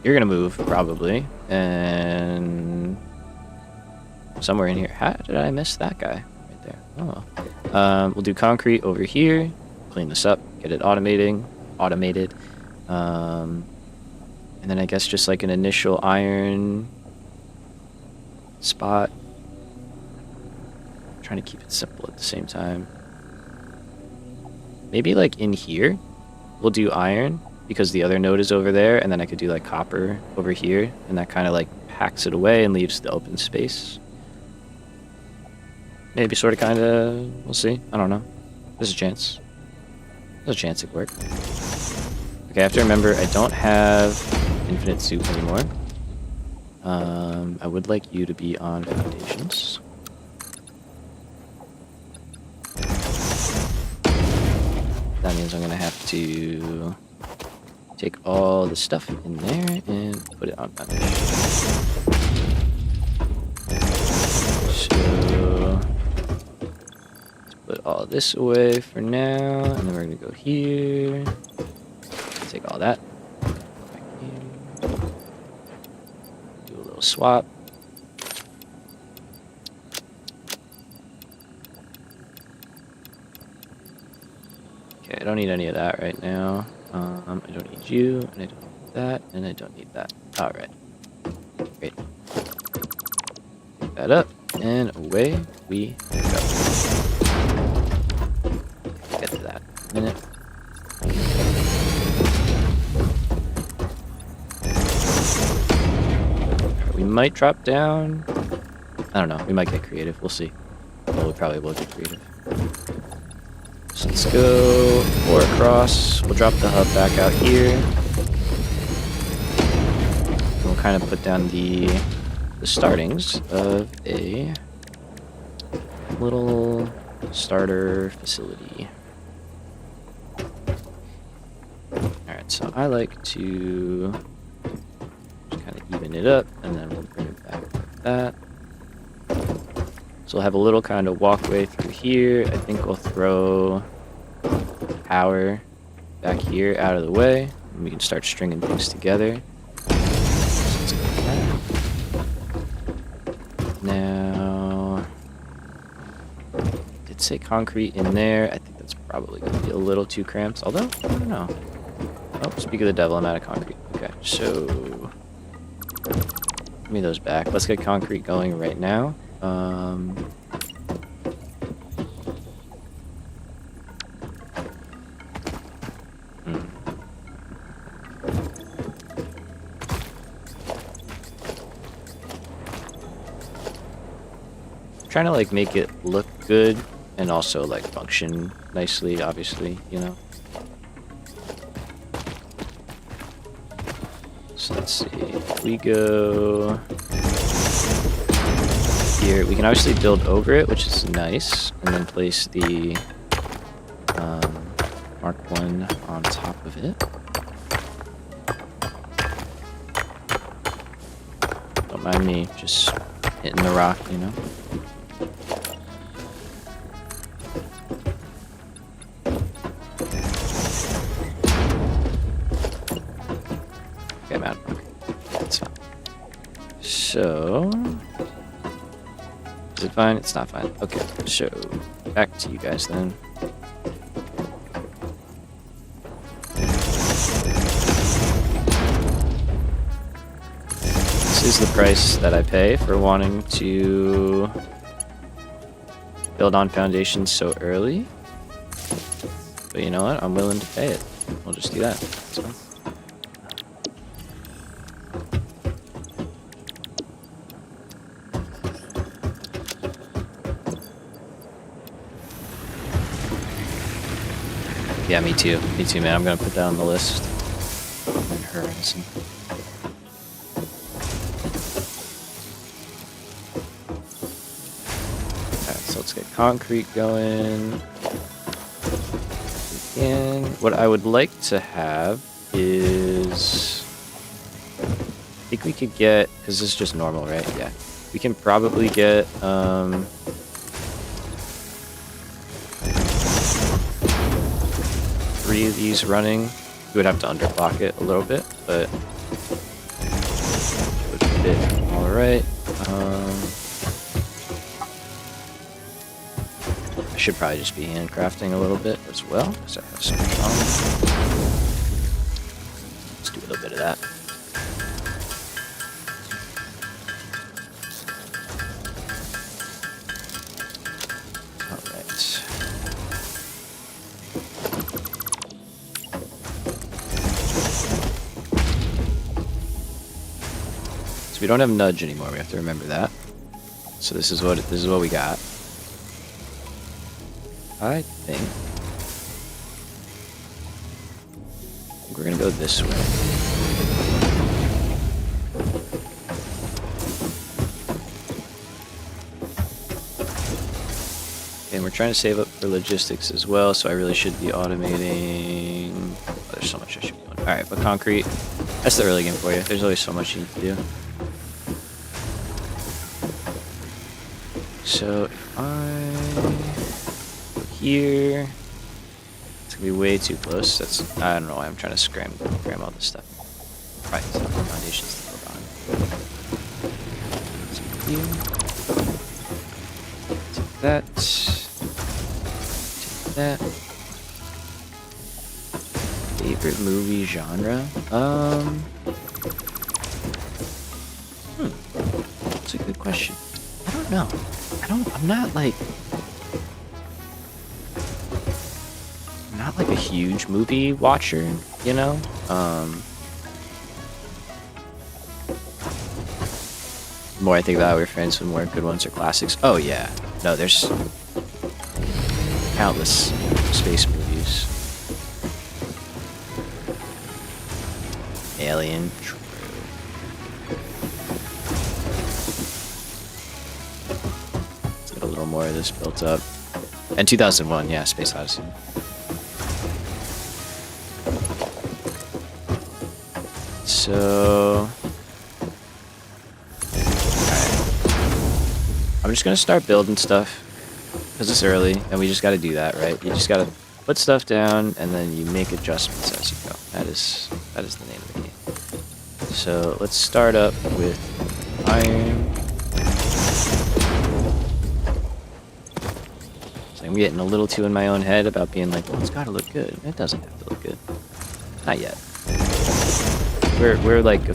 you're gonna move, probably. And somewhere in here. How did I miss that guy? Right there. Oh well. We'll do concrete over here. Clean this up. Get it automated. And then I guess just like an initial iron spot. I'm trying to keep it simple at the same time. Maybe like in here, we'll do iron because the other node is over there, and then I could do like copper over here, and that kind of like packs it away and leaves the open space. Maybe sort of kind of, we'll see. I don't know. There's a chance. There's a chance it worked. Okay, I have to remember I don't have infinite soup anymore. I would like you to be on foundations. That means I'm gonna have to take all the stuff in there and put it on foundations. So let's put all this away for now, and then we're gonna go here. Take all that. Back here. Do a little swap. Okay, I don't need any of that right now. I don't need you, and I don't need that, and I don't need that. Alright. Great. Pick that up, and away we go. Get to that in a minute. We might drop down. I don't know. We might get creative. We'll see. Well, we probably will get creative. So let's go 4 across. We'll drop the hub back out here. And we'll kind of put down the startings of a little starter facility. Alright, so I like to just kind of even it up, and then we'll bring it back like that. So we'll have a little kind of walkway through here. I think we'll throw power back here out of the way, and we can start stringing things together. So let's go with that. Now, did say concrete in there. I think that's probably going to be a little too cramped, although, I don't know. Oh, speak of the devil, I'm out of concrete. Okay, so give me those back. Let's get concrete going right now. Trying to like make it look good and also like function nicely, obviously, you know. So let's see, if we go here, we can obviously build over it, which is nice, and then place the Mark 1 on top of it. Don't mind me just hitting the rock, you know. Okay, I'm out. That's fine. So, is it fine? It's not fine. Okay, so back to you guys then. This is the price that I pay for wanting to build on foundations so early. But you know what? I'm willing to pay it. We'll just do that. That's fine. Yeah, me too. Me too, man. I'm gonna put that on the list. And horizon. Alright, so let's get concrete going. Again, what I would like to have is... I think we could get... Because this is just normal, right? Yeah. We can probably get... 3 of these running. We would have to underclock it a little bit, but... it would fit alright. I should probably just be handcrafting a little bit as well, because I have so much on. Let's do a little bit of that. Alright. So we don't have nudge anymore, we have to remember that. So this is what we got. I think we're gonna go this way. And we're trying to save up for logistics as well, so I really should be automating. Oh, there's so much I should be doing. Alright, but concrete, that's the early game for you. There's always so much you need to do. So if I go here, it's gonna be way too close. I don't know why I'm trying to cram all this stuff. Right, so foundations to build on. So here, take that, take that. Favorite movie genre? That's a good question. I don't know. I'm not like a huge movie watcher, you know? The more I think about it, we're friends with more good ones or classics. Oh yeah. No, there's countless space movies. Alien. True. Let's get a little more of this built up. And 2001, yeah, Space Odyssey. So, alright. I'm just gonna start building stuff because it's early, and we just got to do that, right? You just got to put stuff down, and then you make adjustments as you go. That is the name of the game. So let's start up with iron. So I'm getting a little too in my own head about being like, well, it's got to look good. It doesn't have to look good. Not yet. We're like a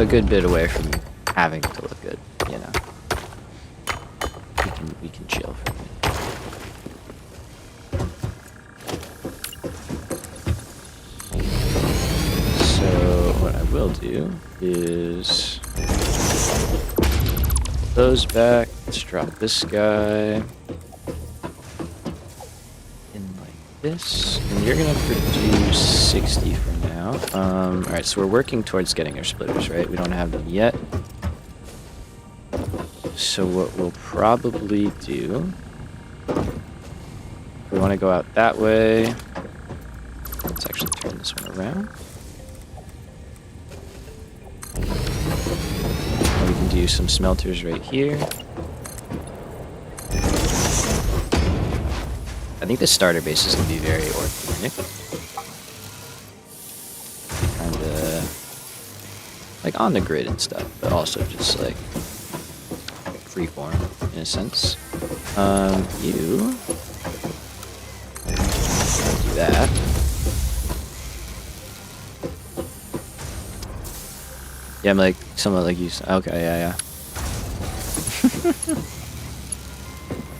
good bit away from having to look good, you know. We can chill for a minute. So what I will do is put those back. Let's drop this guy in like this, and you're gonna produce 60 for now. All right, so we're working towards getting our splitters, right? We don't have them yet. So what we'll probably do, if we want to go out that way, let's actually turn this one around. And we can do some smelters right here. I think the starter base is going to be very organic. Kind of like on the grid and stuff, but also just like freeform in a sense. You do that. Yeah, I'm like somewhat like you. Okay, yeah.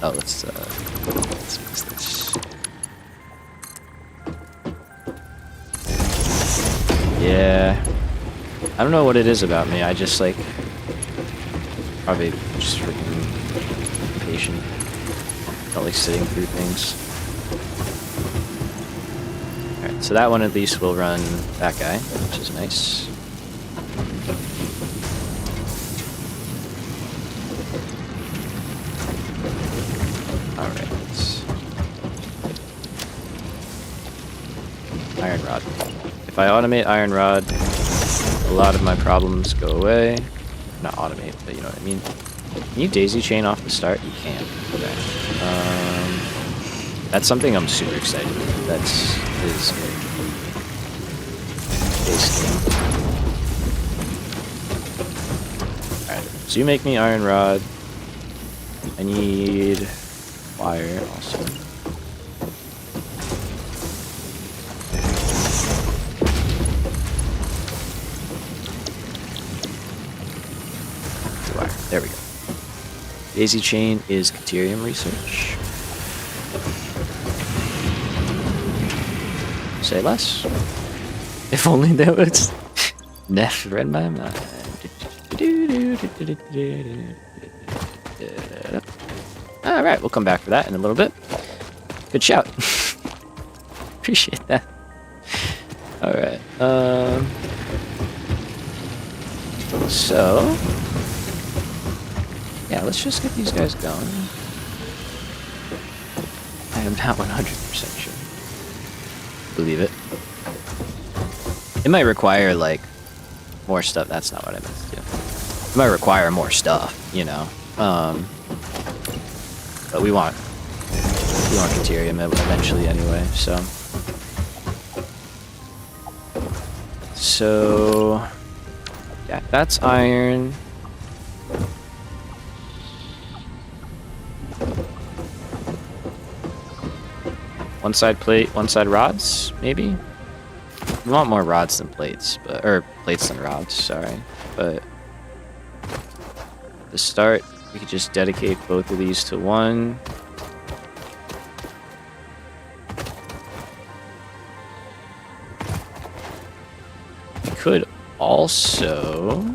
Oh, let's fix this. Yeah, I don't know what it is about me. I just like. Probably just freaking impatient. Don't like sitting through things. Alright, so that one at least will run that guy, which is nice. Alright. iron rod. If I automate iron rod, a lot of my problems go away. Not automate, but you know what I mean. Can you daisy chain off the start? You can. Okay. That's something I'm super excited about. That's his base game. Alright, so you make me iron rod. I need wire also. Wire. There we go. Daisy chain is Caterium research. Say less. If only there was Neff read my mind. Alright, we'll come back for that in a little bit. Good shout. Appreciate that. Alright, so yeah, let's just get these guys going. I am not 100% sure. Believe it. It might require, like, more stuff. That's not what I meant to do. It might require more stuff, you know. But we want Caterium eventually anyway, so. So, yeah, that's iron. One side plate, one side rods, maybe? We want more rods than plates, but or plates than rods, sorry. But to start, we could just dedicate both of these to one. We could also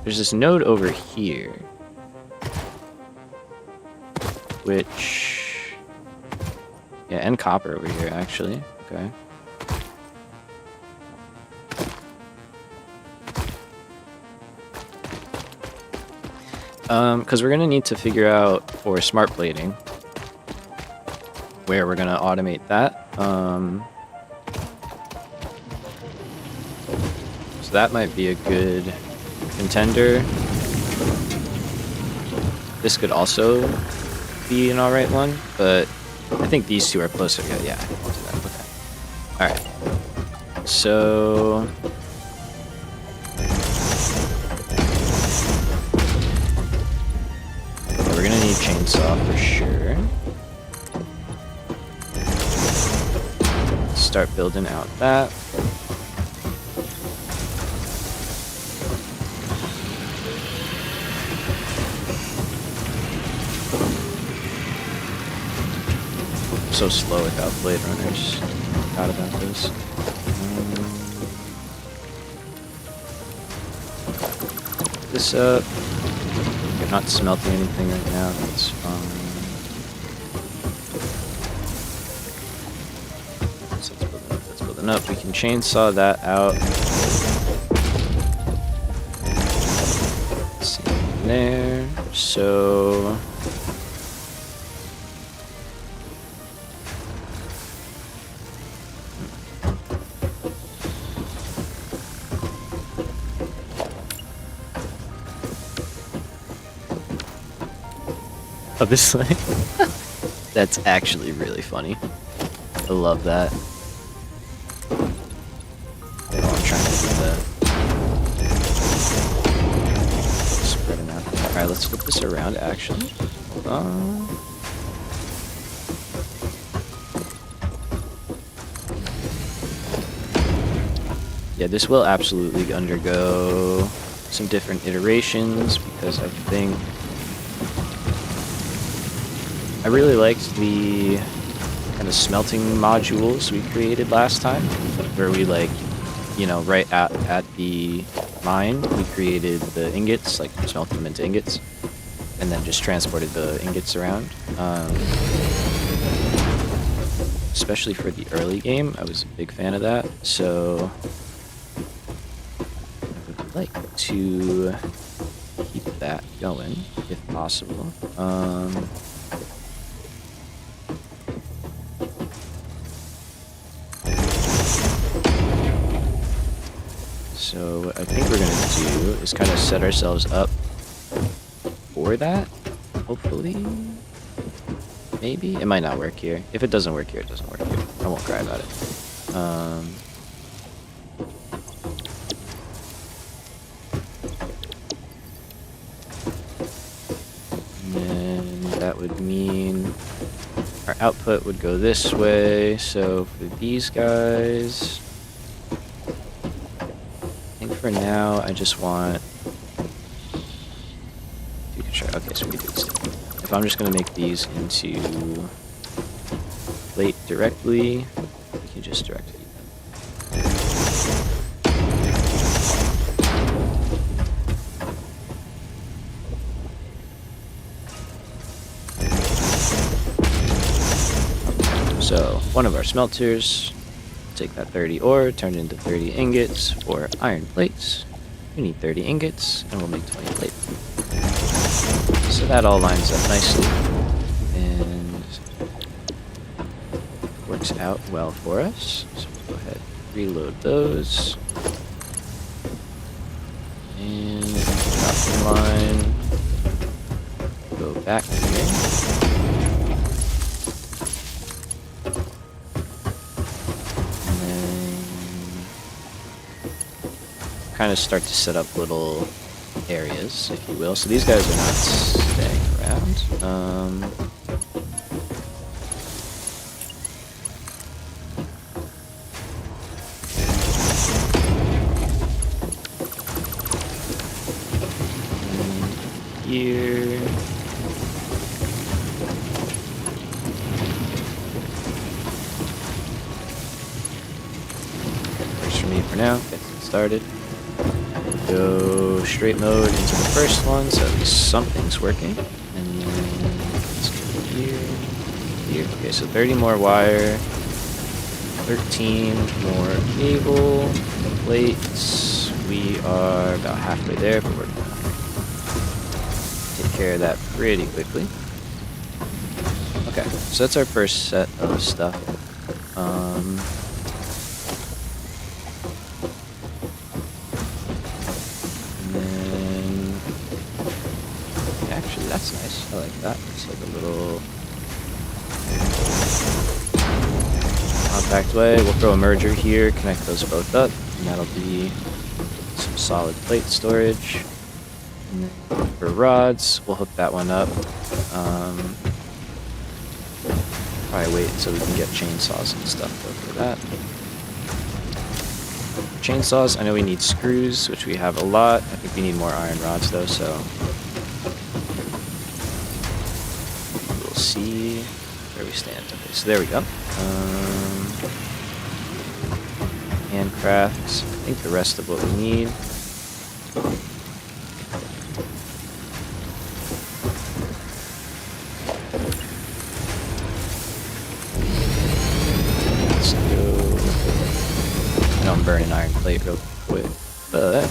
there's this node over here, which, yeah, and copper over here, actually. Okay. Because we're going to need to figure out for smart plating where we're going to automate that. So that might be a good contender. This could also be an alright one, but I think these two are closer. Yeah, I'll do that. Okay. Alright. So we're gonna need chainsaw for sure. Start building out that. So slow without Blade Runners. Forgot about this. This up. You're not smelting anything right now, that's fine. So let's build it up. We can chainsaw that out. Same there. So this way. That's actually really funny. I love that. Oh, I'm trying to do that. Spreading out. Alright, let's flip this around actually. Hold on. Yeah, this will absolutely undergo some different iterations because I think I really liked the kind of smelting modules we created last time, where we, like, you know, right at the mine, we created the ingots, like smelted them into ingots, and then just transported the ingots around. Especially for the early game, I was a big fan of that, so I would like to keep that going, if possible. is kind of set ourselves up for that. Hopefully. Maybe. It might not work here. If it doesn't work here, it doesn't work here. I won't cry about it. And then that would mean our output would go this way. So for these guys, I think for now I just want. Okay, so we do this. If I'm just gonna make these into plate directly, we can just direct feed them. So one of our smelters, take that 30 ore, turn it into 30 ingots for iron plates. We need 30 ingots, and we'll make 20 plates. So that all lines up nicely, and works out well for us. So we'll go ahead, reload those, and drop in line, go back here. Kind of start to set up little areas, if you will. So these guys are not staying around. Here. Works for me for now. Get it started. Go straight mode into the first one, so at least something's working. And then let's go here. Okay, so 30 more wire, 13 more cable, plates. We are about halfway there, but we're gonna take care of that pretty quickly. Okay, so that's our first set of stuff. That's nice. I like that. It's like a little compact way. We'll throw a merger here, connect those both up, and that'll be some solid plate storage. And then for rods, we'll hook that one up. Probably wait until we can get chainsaws and stuff for that. Chainsaws, I know we need screws, which we have a lot. I think we need more iron rods though, so see where we stand. Okay, so there we go. Handcrafts. I think the rest of what we need. Let's go. I know I'm burning iron plate real quick, but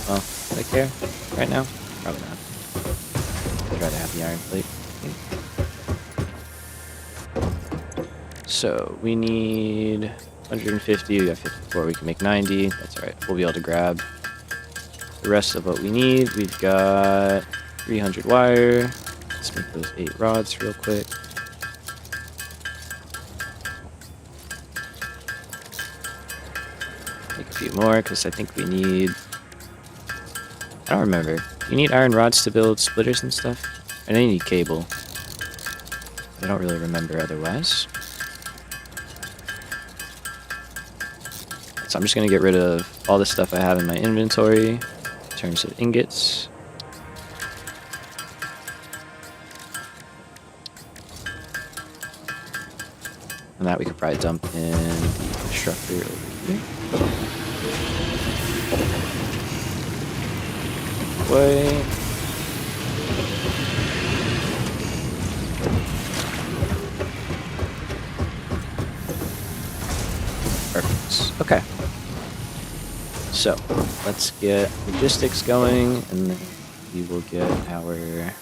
well, do I care? Right now? Probably not. I'd rather have the iron plate. So we need 150, we got 54, we can make 90. That's alright, we'll be able to grab the rest of what we need. We've got 300 wire. Let's make those 8 rods real quick. Make a few more, because I think we need... I don't remember. You need iron rods to build splitters and stuff? I know you need cable. I don't really remember otherwise. So I'm just going to get rid of all the stuff I have in my inventory in terms of ingots. And that we could probably dump in the constructor over here. Way. Perfect. Okay. So let's get logistics going, and then we will get our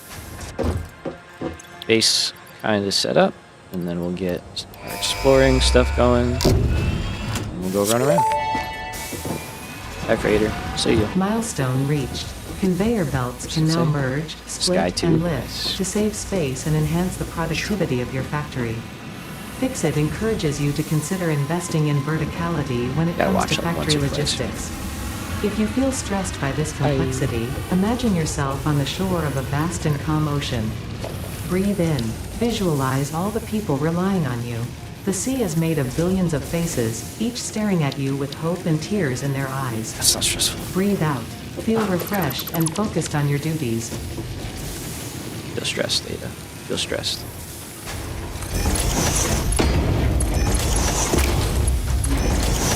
base kind of set up, and then we'll get our exploring stuff going, and we'll go run around. Hi, Freighter. See you. Milestone reached. Conveyor belts can now merge, split, and lift to save space and enhance the productivity of your factory. Fix-It encourages you to consider investing in verticality when it comes to factory logistics. If you feel stressed by this complexity, imagine yourself on the shore of a vast and calm ocean. Breathe in. Visualize all the people relying on you. The sea is made of billions of faces, each staring at you with hope and tears in their eyes. That's not stressful. Breathe out. Feel refreshed and focused on your duties. Feel stressed, Ada. Feel stressed.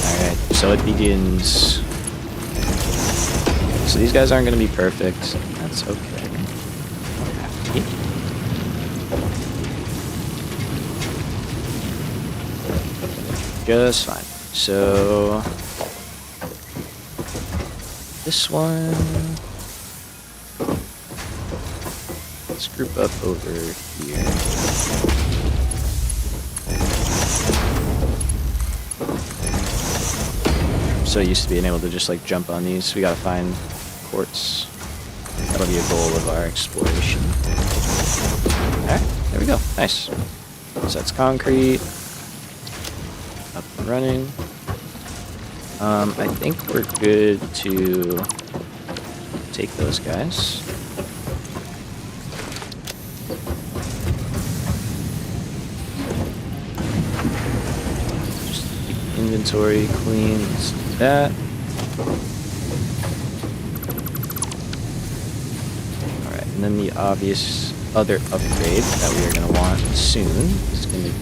Alright, so it begins. So these guys aren't going to be perfect. That's okay. Just fine. So this one, let's group up over here. I'm so used to being able to just like jump on these. We gotta find quartz. That'll be a goal of our exploration. Alright, there we go. Nice. So that's concrete. Up and running. I think we're good to take those guys. Just keep inventory clean. Let's do that. Alright, and then the obvious other upgrade that we are going to want soon is going to be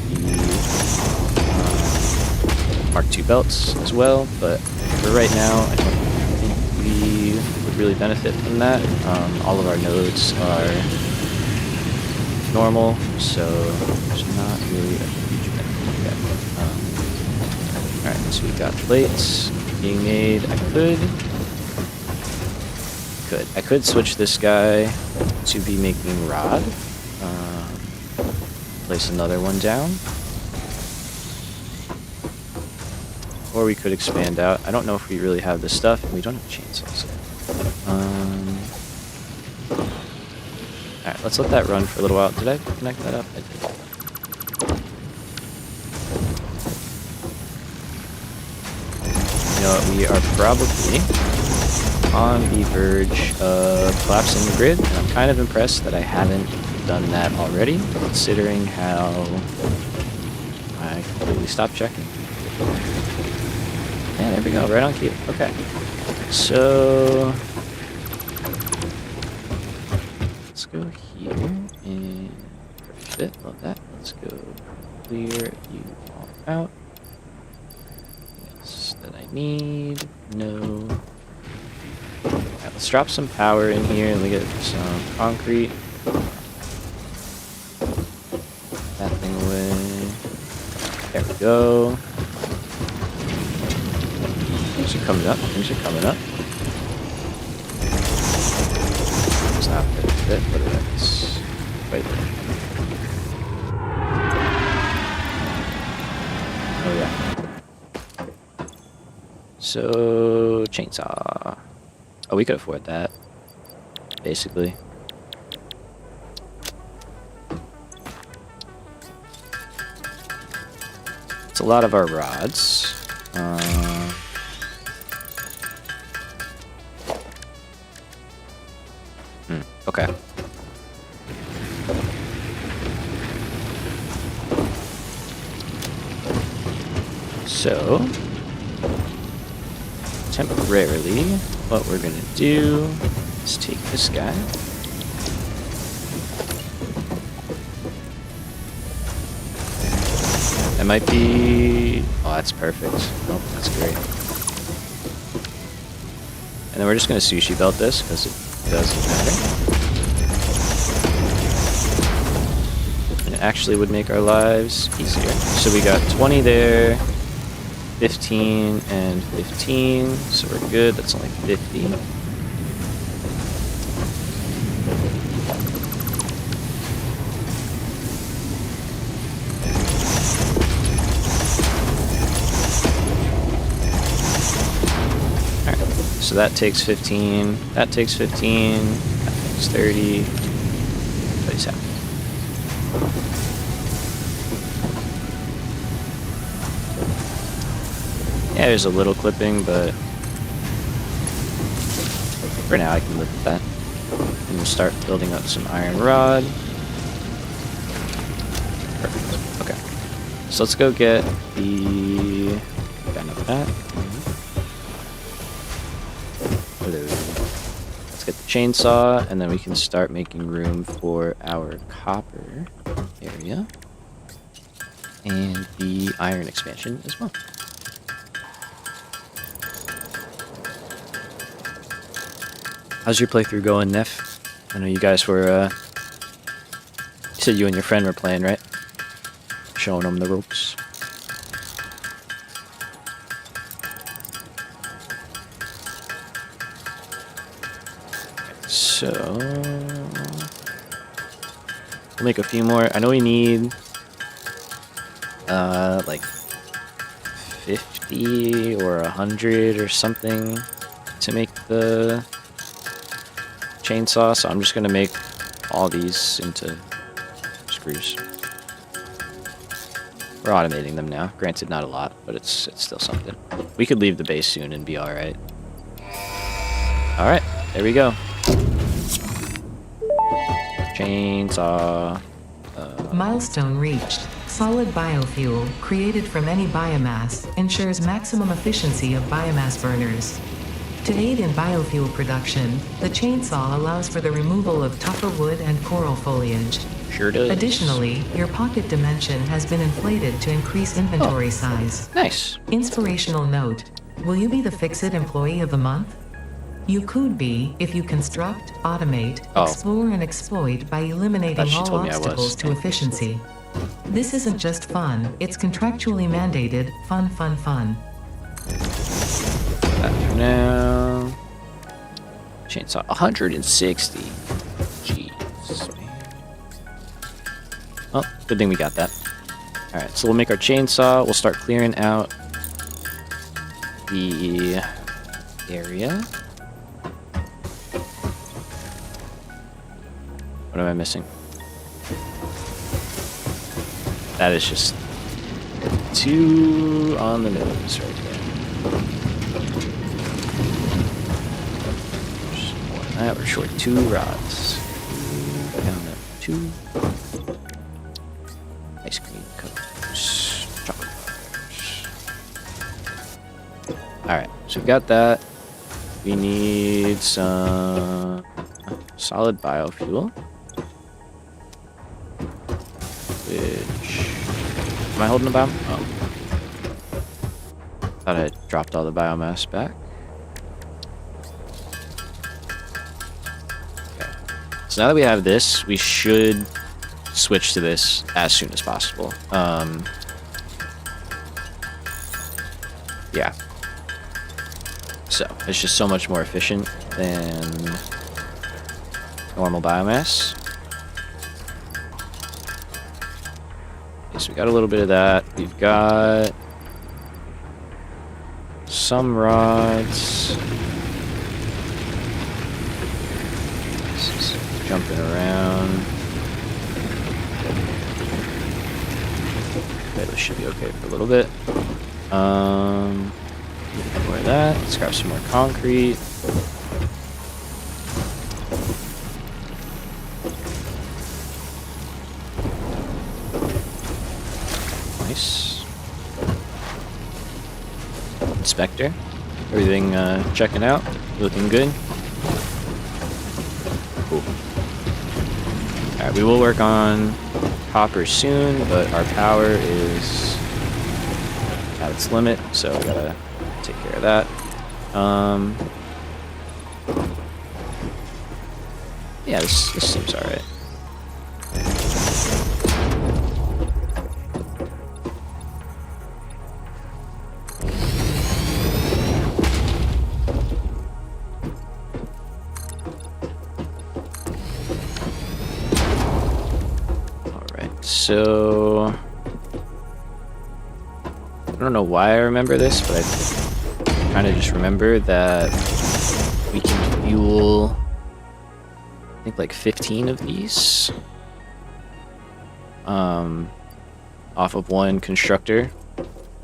Mark II belts as well, but for right now, I don't think we would really benefit from that. All of our nodes are normal, so there's not really a huge benefit yet. Alright, so we got plates being made. I could switch this guy to be making rod. Place another one down. Or we could expand out. I don't know if we really have this stuff, and we don't have chainsaws. Alright, let's let that run for a little while. Did I connect that up? I did. You know what, we are probably on the verge of collapsing the grid, and I'm kind of impressed that I haven't done that already, considering how I completely stopped checking. Yeah, there we go, right on cue. Okay. So let's go here and perfect. Love that. Let's go clear you all out. Yes, that I need. No. Alright, let's drop some power in here and we get some concrete. That thing away. There we go. Things are coming up. Things are coming up. It's not fit, but it's right there. Oh yeah. So chainsaw. Oh, we could afford that. Basically. It's a lot of our rods. Okay. So, temporarily, what we're gonna do is take this guy. That might be... Oh, that's perfect. Oh, that's great. And then we're just gonna sushi belt this, because it doesn't matter. And it actually would make our lives easier. So we got 20 there, 15 and 15, so we're good. That's only 50. So that takes 15. That takes 15. That takes 30. Everybody's happy. Yeah, there's a little clipping, but for now I can live with that. And we'll start building up some iron rod. Perfect. Okay. So let's go get the... Got enough of that. Hello. Let's get the chainsaw, and then we can start making room for our copper area. And the iron expansion as well. How's your playthrough going, Neff? I know you guys were, you said you and your friend were playing, right? Showing them the ropes. So... we'll make a few more. I know we need... like 50 or 100 or something to make the chainsaw, so I'm just gonna make all these into screws. We're automating them now. Granted, not a lot, but it's still something. We could leave the base soon and be all right. All right, there we go. Chainsaw. Milestone reached. Solid biofuel, created from any biomass, ensures maximum efficiency of biomass burners. To aid in biofuel production, the chainsaw allows for the removal of tougher wood and coral foliage. Sure does. Additionally, your pocket dimension has been inflated to increase inventory size. Nice. Inspirational note: will you be the Fix-It Employee of the Month? You could be if you construct, automate, explore, and exploit by eliminating all obstacles to efficiency. This isn't just fun, it's contractually mandated fun, fun, fun. That for now. Chainsaw 160. Jeez, man. Oh, good thing we got that. Alright, so we'll make our chainsaw. We'll start clearing out the area. What am I missing? That is just too on the nose right there. More than that, we're short 2 rods. Down that 2. Ice cream cones. Chocolate bars. Alright, so we've got that. We need some solid biofuel. Am I holding the bomb? Oh. Thought I dropped all the biomass back. Okay. So now that we have this, we should switch to this as soon as possible. Yeah. So, it's just so much more efficient than normal biomass. So we got a little bit of that. We've got some rods. This is jumping around. Okay, this should be okay for a little bit. More of that. Let's grab some more concrete. Inspector. Everything checking out. Looking good. Cool. Alright, we will work on copper soon, but our power is at its limit, so we gotta take care of that. Yeah, this seems alright. So I don't know why I remember this, but kind of just remember that we can fuel, I think, like 15 of these off of one constructor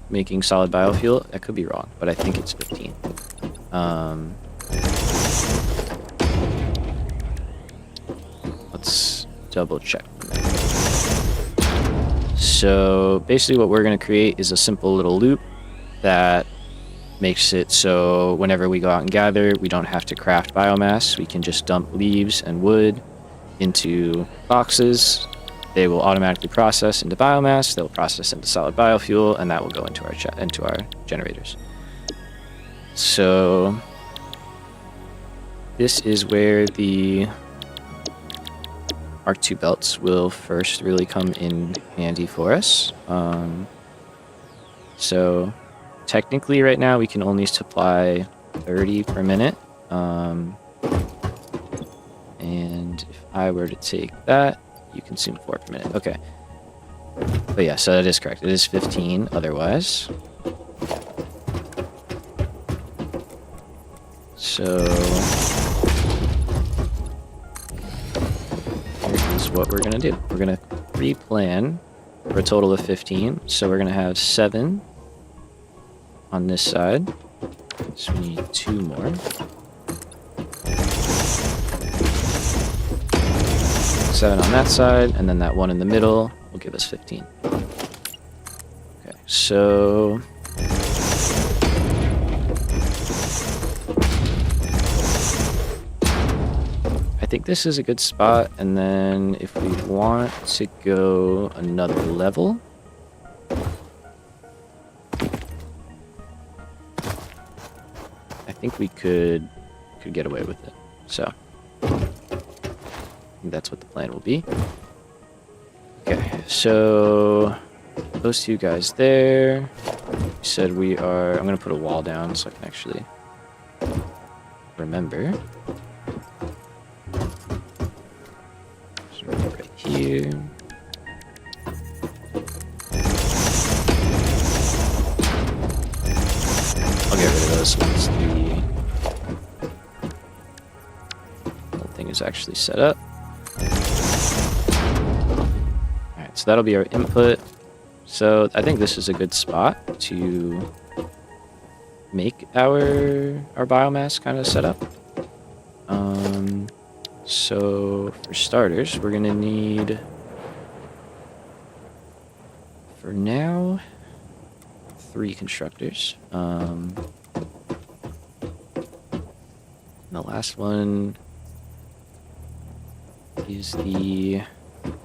making solid biofuel. That could be wrong, but I think it's 15. Let's double check. So basically what we're going to create is a simple little loop that makes it so whenever we go out and gather, we don't have to craft biomass. We can just dump leaves and wood into boxes. They will automatically process into biomass. They'll process into solid biofuel, and that will go into our generators. So this is where the Mark II belts will first really come in handy for us. So technically right now we can only supply 30 per minute. And if I were to take that, you consume 4 per minute. Okay. But yeah, so that is correct. It is 15 otherwise. So here's what we're going to do. We're going to pre-plan for a total of 15. So we're going to have 7 on this side. So we need 2 more. 7 on that side, and then that one in the middle will give us 15. Okay, so I think this is a good spot, and then if we want to go another level, I think we could get away with it. So that's what the plan will be. Okay, so those 2 guys there. We said we are... I'm going to put a wall down so I can actually remember. So right here. I'll get rid of those once the whole thing is actually set up. Alright, so that'll be our input. So I think this is a good spot to make our biomass kind of set up. So for starters, we're gonna need, for now, 3 constructors. And the last one is the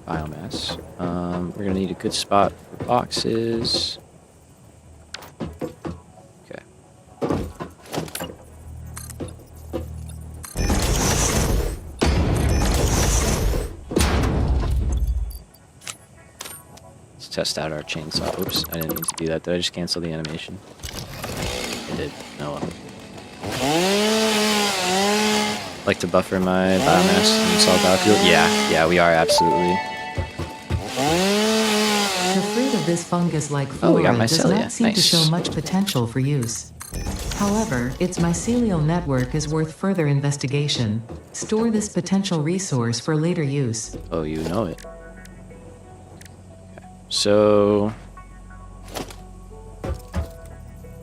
biomass. We're gonna need a good spot for boxes. Okay. Let's test out our chainsaw. Oops, I didn't mean to do that. Did I just cancel the animation? I did. No. Like to buffer my biomass and solid biofuel? Yeah, we are absolutely. The fruit of this fungus-like flora does not seem to show much potential for use. However, its mycelial network is worth further investigation. Store this potential resource for later use. Oh, you know it. Okay. So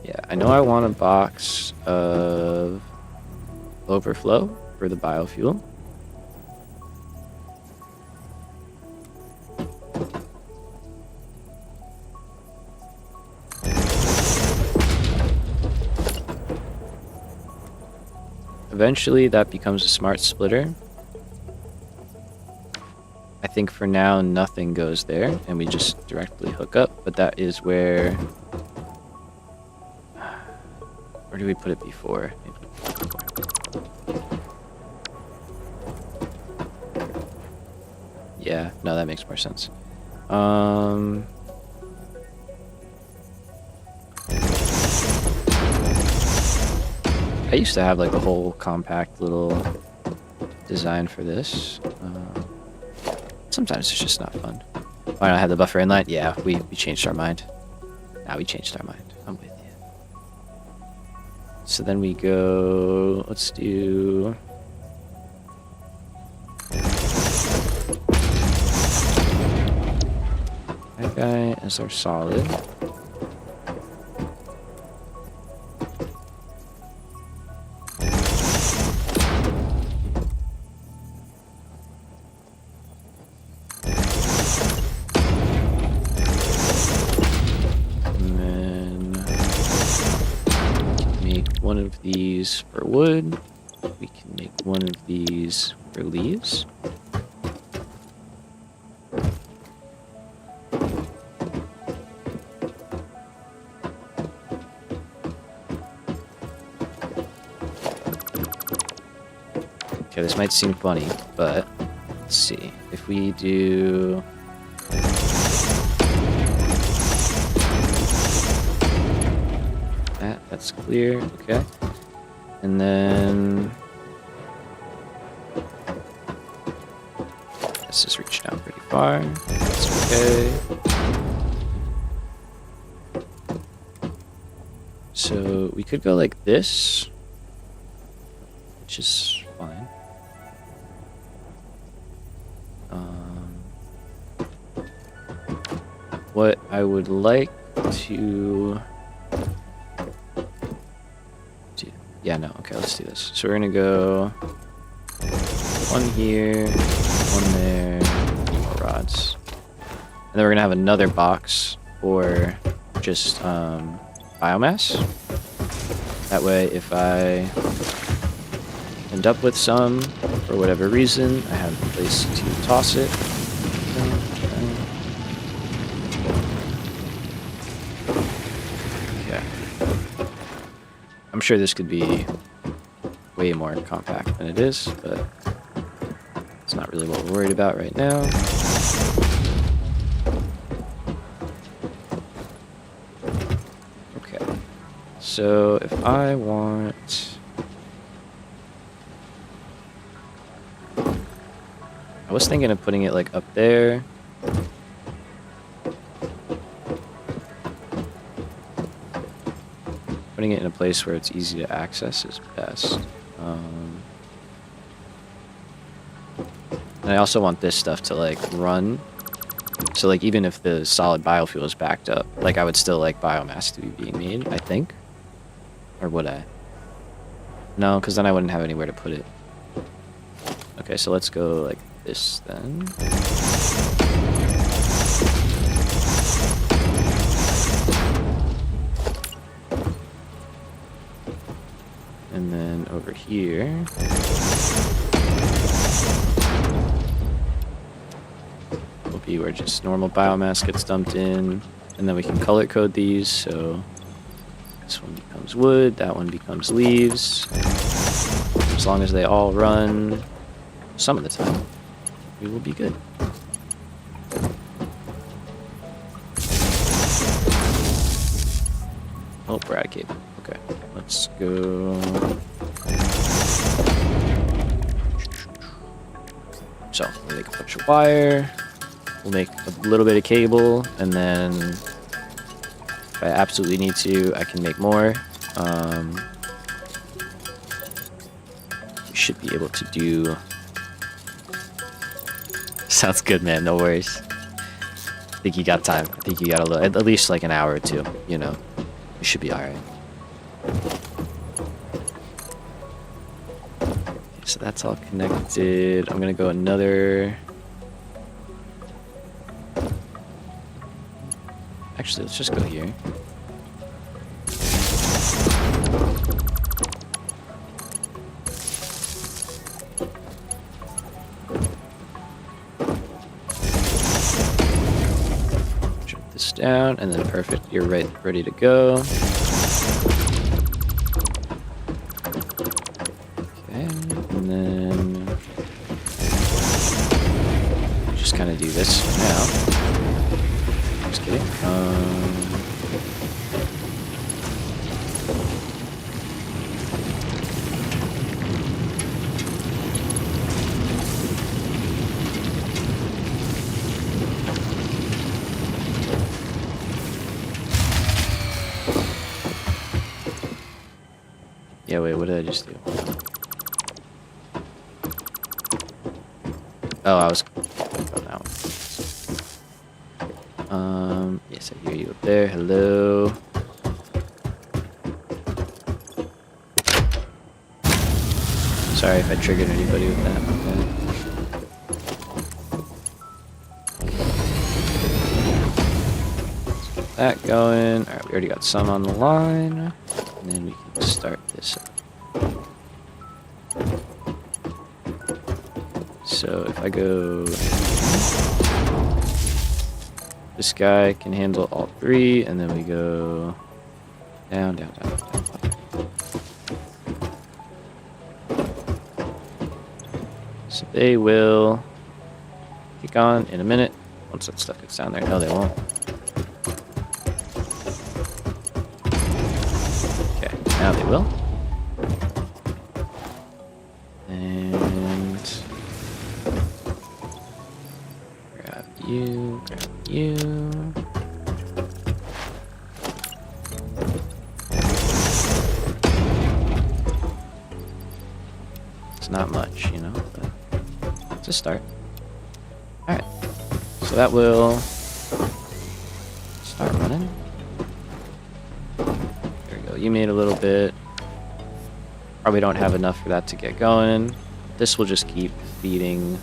yeah, I know I want a box of overflow for the biofuel. Eventually that becomes a smart splitter. I think for now nothing goes there and we just directly hook up, but that is where do we put it before? Yeah, no, that makes more sense. I used to have like a whole compact little design for this. Sometimes it's just not fun. Why not have the buffer inline? Yeah, we changed our mind. Now we changed our mind. I'm with you. So then we go, let's do... that guy as our solid. One of these for wood. We can make one of these for leaves. Okay, this might seem funny, but let's see. If we do... that's clear, okay. And then... this is reached down pretty far. That's okay. So we could go like this, which is fine. What I would like to... yeah, no, okay, let's do this. So we're gonna go one here, one there, more rods. And then we're gonna have another box for just biomass. That way, if I end up with some, for whatever reason, I have a place to toss it. Okay. I'm sure this could be way more compact than it is, but it's not really what we're worried about right now. Okay, so if I want... I was thinking of putting it like up there. Putting it in a place where it's easy to access is best. And I also want this stuff to like run. So like even if the solid biofuel is backed up, like I would still like biomass to be being made, I think. Or would I? No, because then I wouldn't have anywhere to put it. Okay, so let's go like this then. And then over here, will be where just normal biomass gets dumped in, and then we can color code these, so this one becomes wood, that one becomes leaves. As long as they all run some of the time, we will be good. Oh, we're out of cable. Okay, let's go. So, we'll make a bunch of wire. We'll make a little bit of cable, and then if I absolutely need to, I can make more. We should be able to do... Sounds good, man. No worries. I think you got time. I think you got a little, at least like an hour or two, you know. You should be alright. Okay, so that's all connected. I'm gonna go another... Actually, let's just go here. Jump this down, and then perfect. You're ready to go. Okay, and then just kind of do this for now. Just kidding. Okay, wait, what did I just do? Oh, I was on that one. Yes, I hear you up there. Hello. Sorry if I triggered anybody with that. Let's get that going. Alright, we already got some on the line. And then we can start this up. So if I go... This guy can handle all three, and then we go down, down, down, down, up. So they will kick on in a minute once that stuff gets down there. No, they won't. Okay, now they will. And grab you, grab you. It's not much, you know, but it's a start. Alright, so that will start running. There we go, you made a little bit. Probably don't have enough for that to get going. This will just keep feeding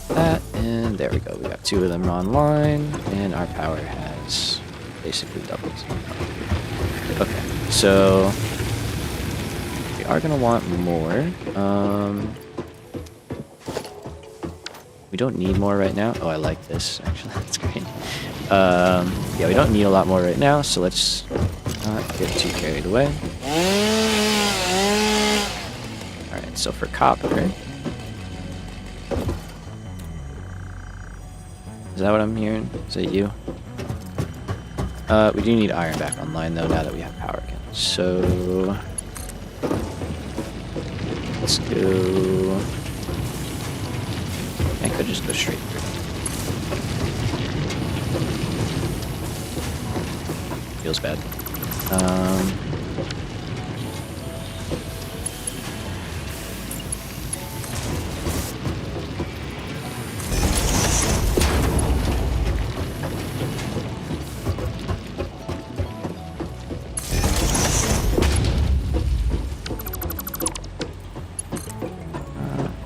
that, and there we go. We got 2 of them online, and our power has basically doubled. Okay, so we are gonna want more. We don't need more right now. Oh, I like this, actually. That's great. Yeah, we don't need a lot more right now, so let's not get too carried away. Alright, so for copper... Is that what I'm hearing? Is it you? We do need iron back online, though, now that we have power again. So... Let's go... I could just go straight through. Feels bad.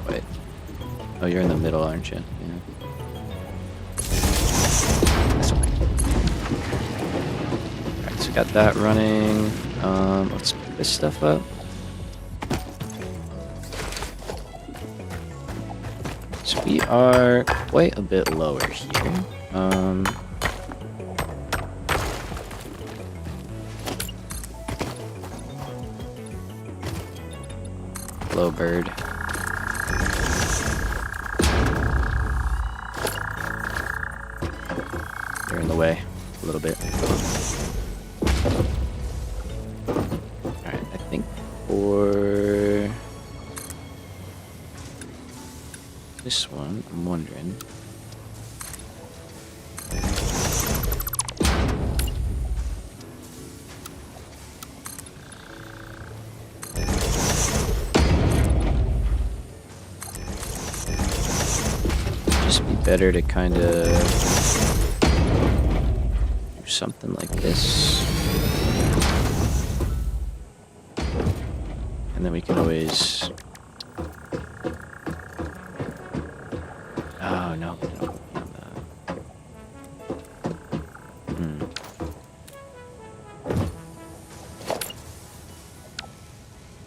Wait. Oh, you're in the middle, aren't you? Yeah. That's okay. Alright, so we got that running. Let's pick this stuff up. So we are quite a bit lower here. Hello, bird. You're in the way a little bit. Alright, I think for this one, I'm wondering. Just be better to kind of do something like this. And then we can always... Oh, no.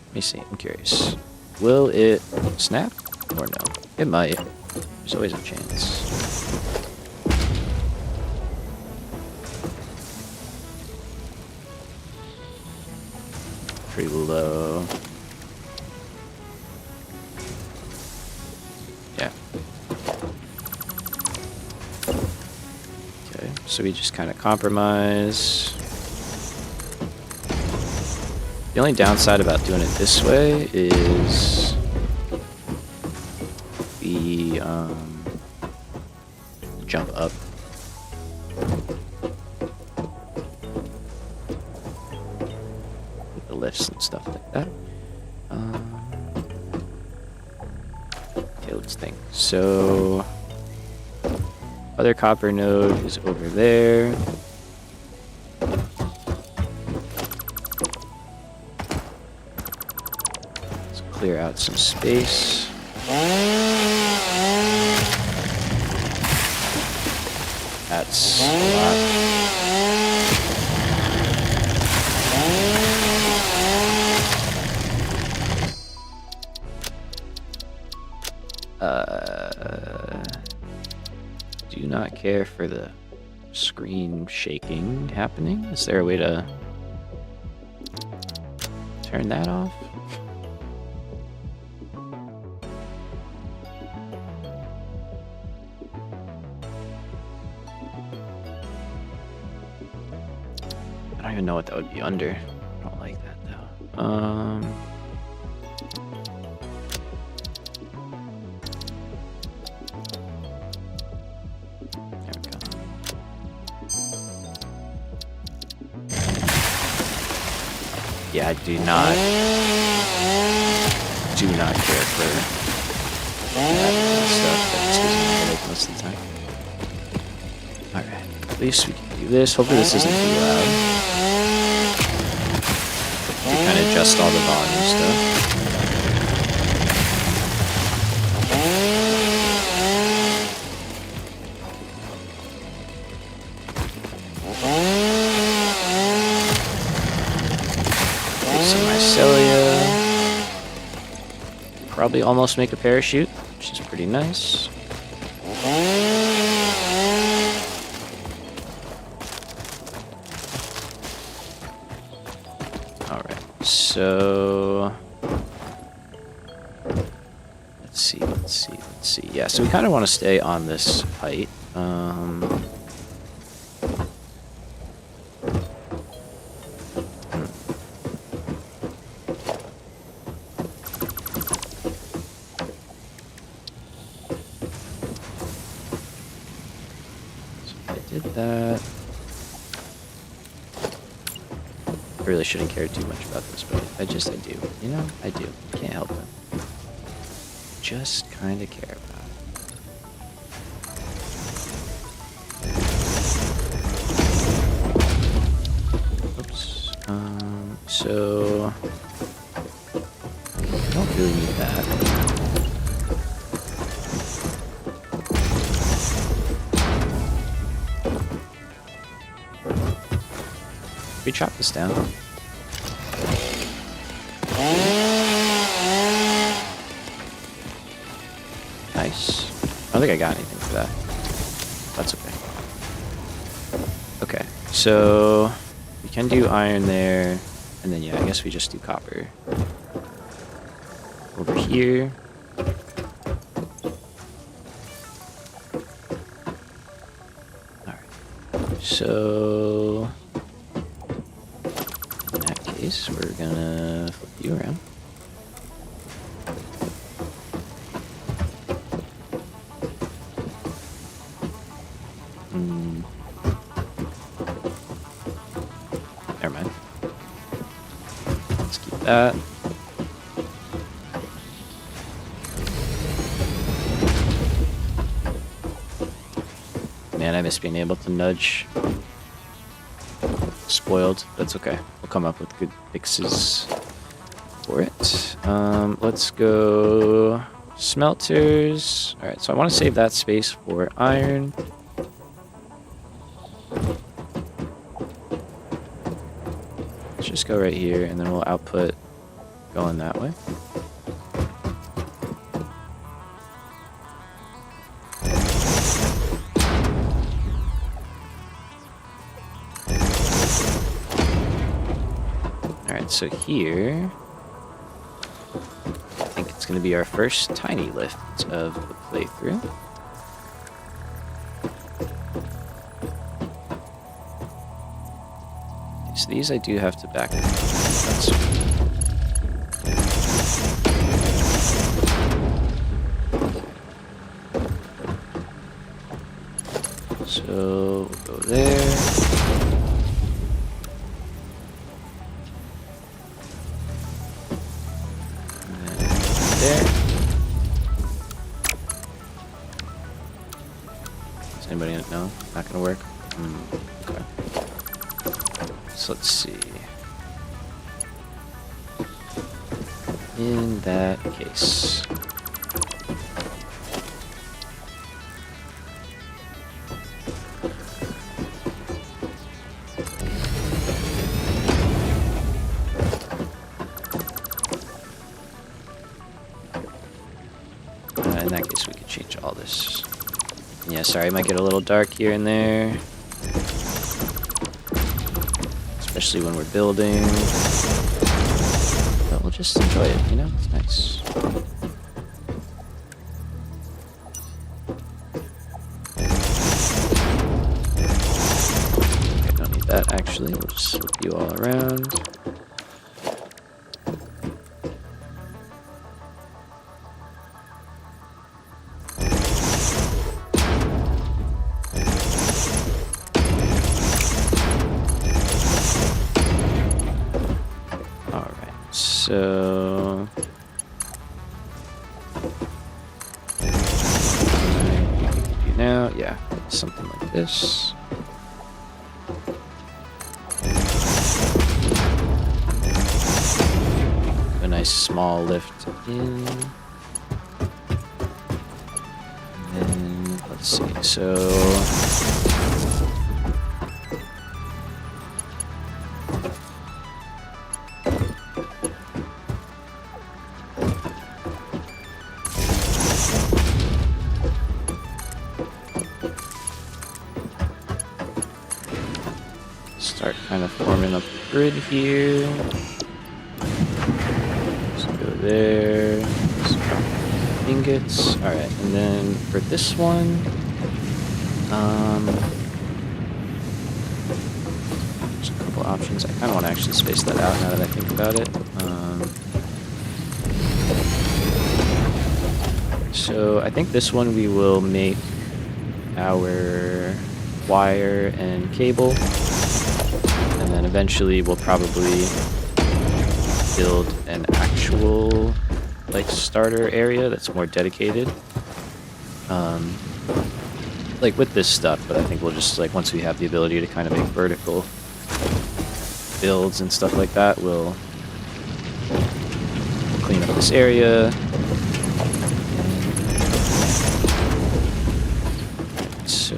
Let me see. I'm curious. Will it snap or no? It might. There's always a chance. Pretty low. Yeah. Okay, so we just kind of compromise. The only downside about doing it this way is the jump up. A lifts and stuff like that. Okay, let's think. So, other copper node is over there. Let's clear out some space. That's a lot. Do not care for the screen shaking happening. Is there a way to turn that off? I don't even know what that would be under. I don't like that though. There we go. Yeah, I do not care for that stuff. That just gives me a headache most of the time. Alright, at least we can do this. Hopefully this isn't too loud. To kind of adjust all the volume stuff. Take some mycelia. Probably almost make a parachute, which is pretty nice. So let's see. Yeah, so we kind of want to stay on this height. So I did that. I really shouldn't care too much about this, but I do. You know, I do. Can't help it. Just kind of care about it. Oops. So I don't really need that. We chop this down. Nice. I don't think I got anything for that. That's okay. Okay, so we can do iron there, and then yeah, I guess we just do copper over here. Alright, so in that case, we're gonna flip you around. Never mind. Let's keep that. Man, I miss being able to nudge. Spoiled. That's okay. We'll come up with good fixes for it. Let's go smelters. All right, so I want to save that space for iron. Let's just go right here, and then we'll output going that way. Alright, so here, I think it's going to be our first tiny lift of the playthrough. So these I do have to back up. So we'll go there. there. Does anybody know? Not gonna work? Okay. So let's see. In that case. In that case, we could change all this. Yeah, sorry, it might get a little dark here and there. Especially when we're building. But we'll just enjoy it, you know? It's nice. Okay, don't need that, actually. We'll just flip you all around. So now, yeah, something like this. A nice small lift in. And then let's see. So start kind of forming a grid here. Just go there. Some ingots. Alright, and then for this one, there's a couple options. I kind of want to actually space that out now that I think about it. So I think this one we will make our wire and cable. And then eventually we'll probably build an actual like starter area that's more dedicated. Like with this stuff, but I think we'll just like once we have the ability to kind of make vertical builds and stuff like that, we'll clean up this area. So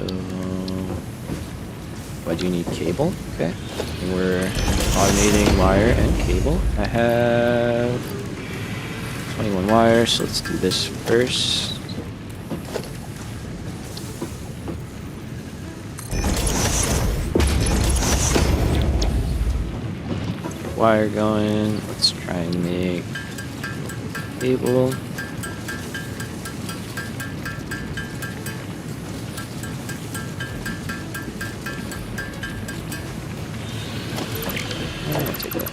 I do need cable. Okay. And we're automating wire and cable. I have 21 wire, so let's do this first. Wire going. Let's try and make cable. I'll take that.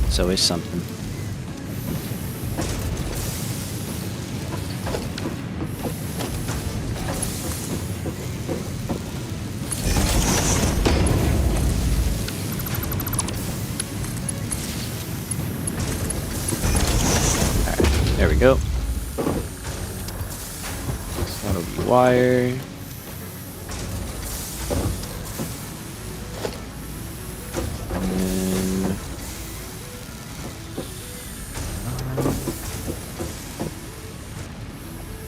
It's always something. There we go. So that'll be wire. And then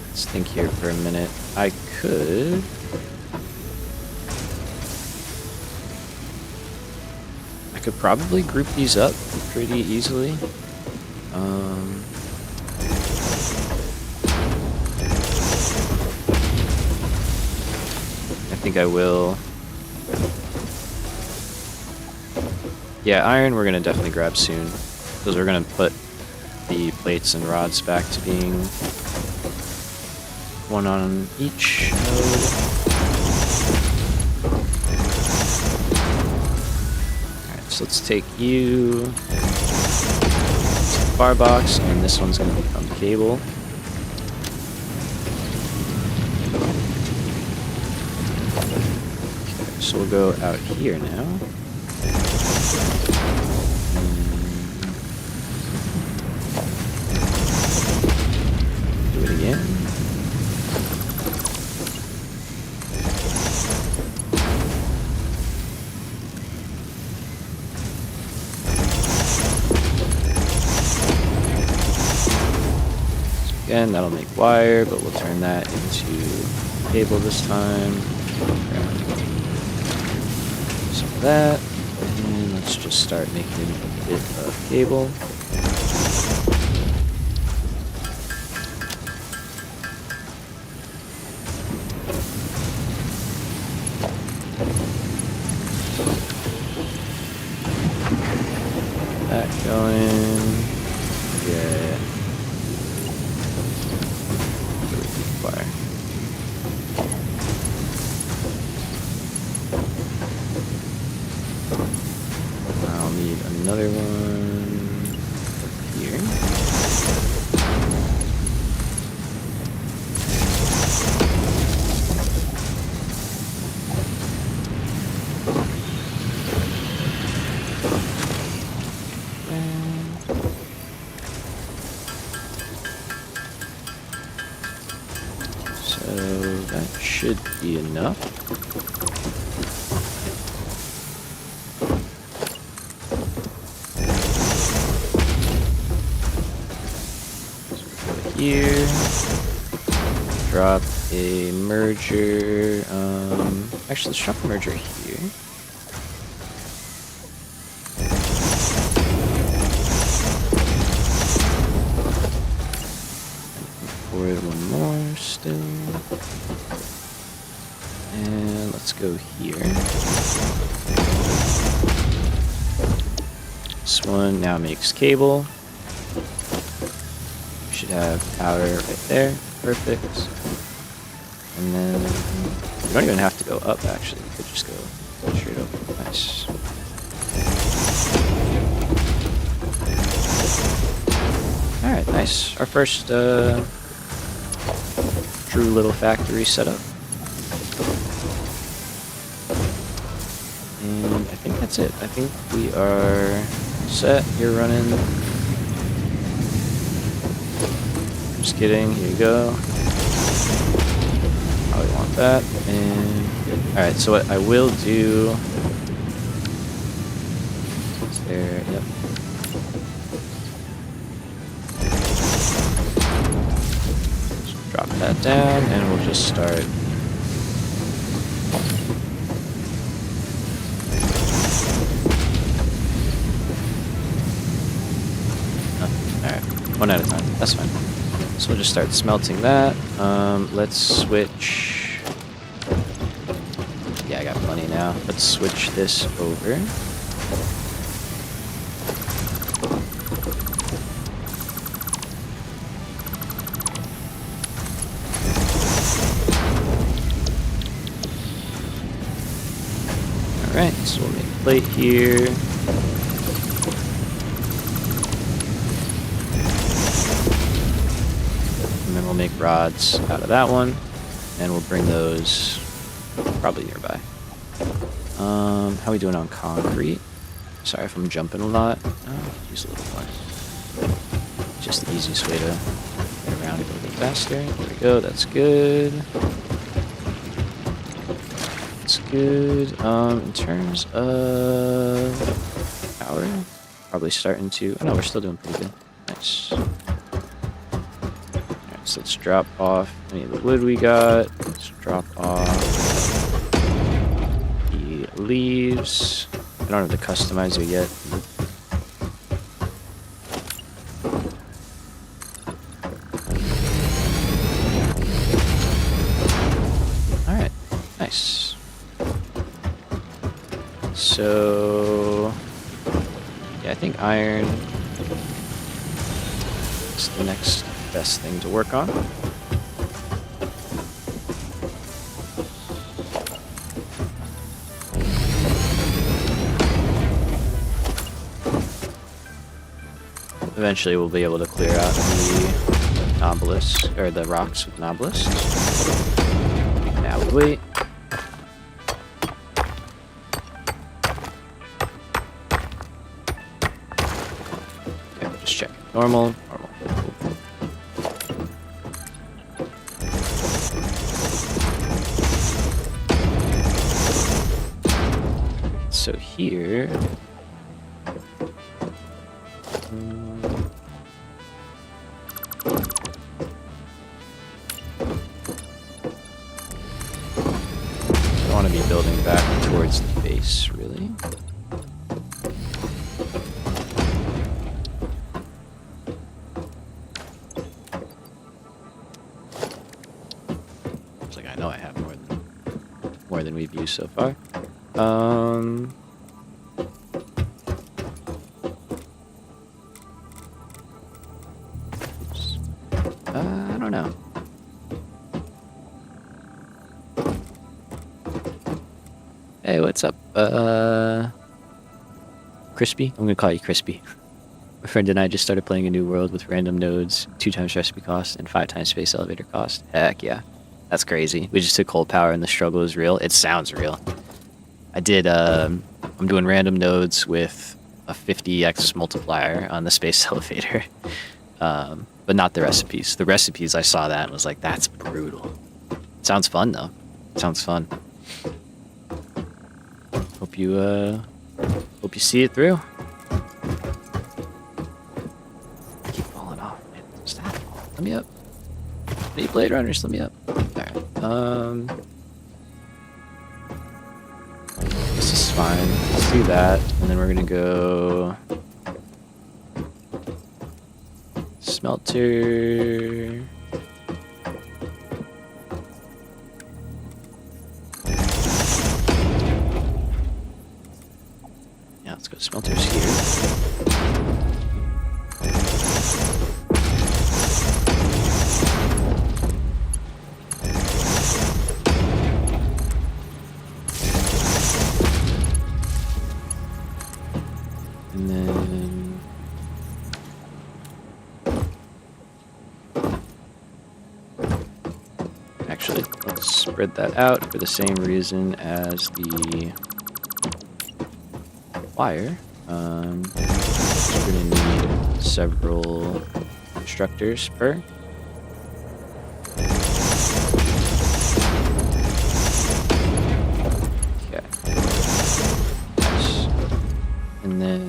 let's think here for a minute. I could probably group these up pretty easily. I think I will. Yeah, iron we're gonna definitely grab soon, because we're gonna put the plates and rods back to being one on each node. Alright, so let's take you. firebox, and this one's going to become cable. Okay, so we'll go out here now. Do it again. Again, that'll make wire, but we'll turn that into cable this time. Grab some of that, and let's just start making a bit of cable. That going. Yeah. Fire. I'll need another one here. So that should be enough. So go here. Drop a merger. Actually, let's drop a merger here. Forward one more still. And let's go here. This one now makes cable. We should have power right there. Perfect. And then we don't even have to go up actually. We could just go straight up. Nice. Alright, nice. Our first true little factory setup. And I think that's it. I think we are set. You're running. Just kidding. Here you go. Probably want that. And good. Alright, so what I will do is there. Yep. Drop that down, and we'll just start. Alright, one at a time. That's fine. So we'll just start smelting that. Let's switch. Yeah, I got plenty now. Let's switch this over. Alright, so we'll make a plate here. And then we'll make rods out of that one. And we'll bring those probably nearby. How are we doing on concrete? Sorry if I'm jumping a lot. I could use a little more. Just the easiest way to get around it a little bit faster. There we go, that's good. Good. In terms of power, probably starting to. Oh no, we're still doing pretty good. Nice. Alright, so let's drop off any of the wood we got. Let's drop off the leaves. I don't have the customizer yet. Alright, nice. So, yeah, I think iron is the next best thing to work on. Eventually we'll be able to clear out the obelisk, or the rocks with an obelisk. Now we wait. Okay, just check. Normal. So here... I want to be building back towards the base, really. Looks like I know I have more than we've used so far. Oops. I don't know. Hey, what's up? Crispy? I'm gonna call you Crispy. My friend and I just started playing a new world with random nodes, 2 times recipe cost, and 5 times space elevator cost. Heck yeah. That's crazy. We just took cold power and the struggle is real. It sounds real. I did, I'm doing random nodes with a 50x multiplier on the space elevator. But not the recipes. The recipes, I saw that and was like, that's brutal. Sounds fun, though. Sounds fun. Hope you see it through. I keep falling off, man. Stop. Let me up. Hey, Blade Runners, let me up. Alright, this is fine. Let's do that, and then we're gonna go... Smelter... Yeah, let's go smelters here. And then... Actually, let's spread that out for the same reason as the wire. We're gonna need several constructors per. Okay. Nice. And then,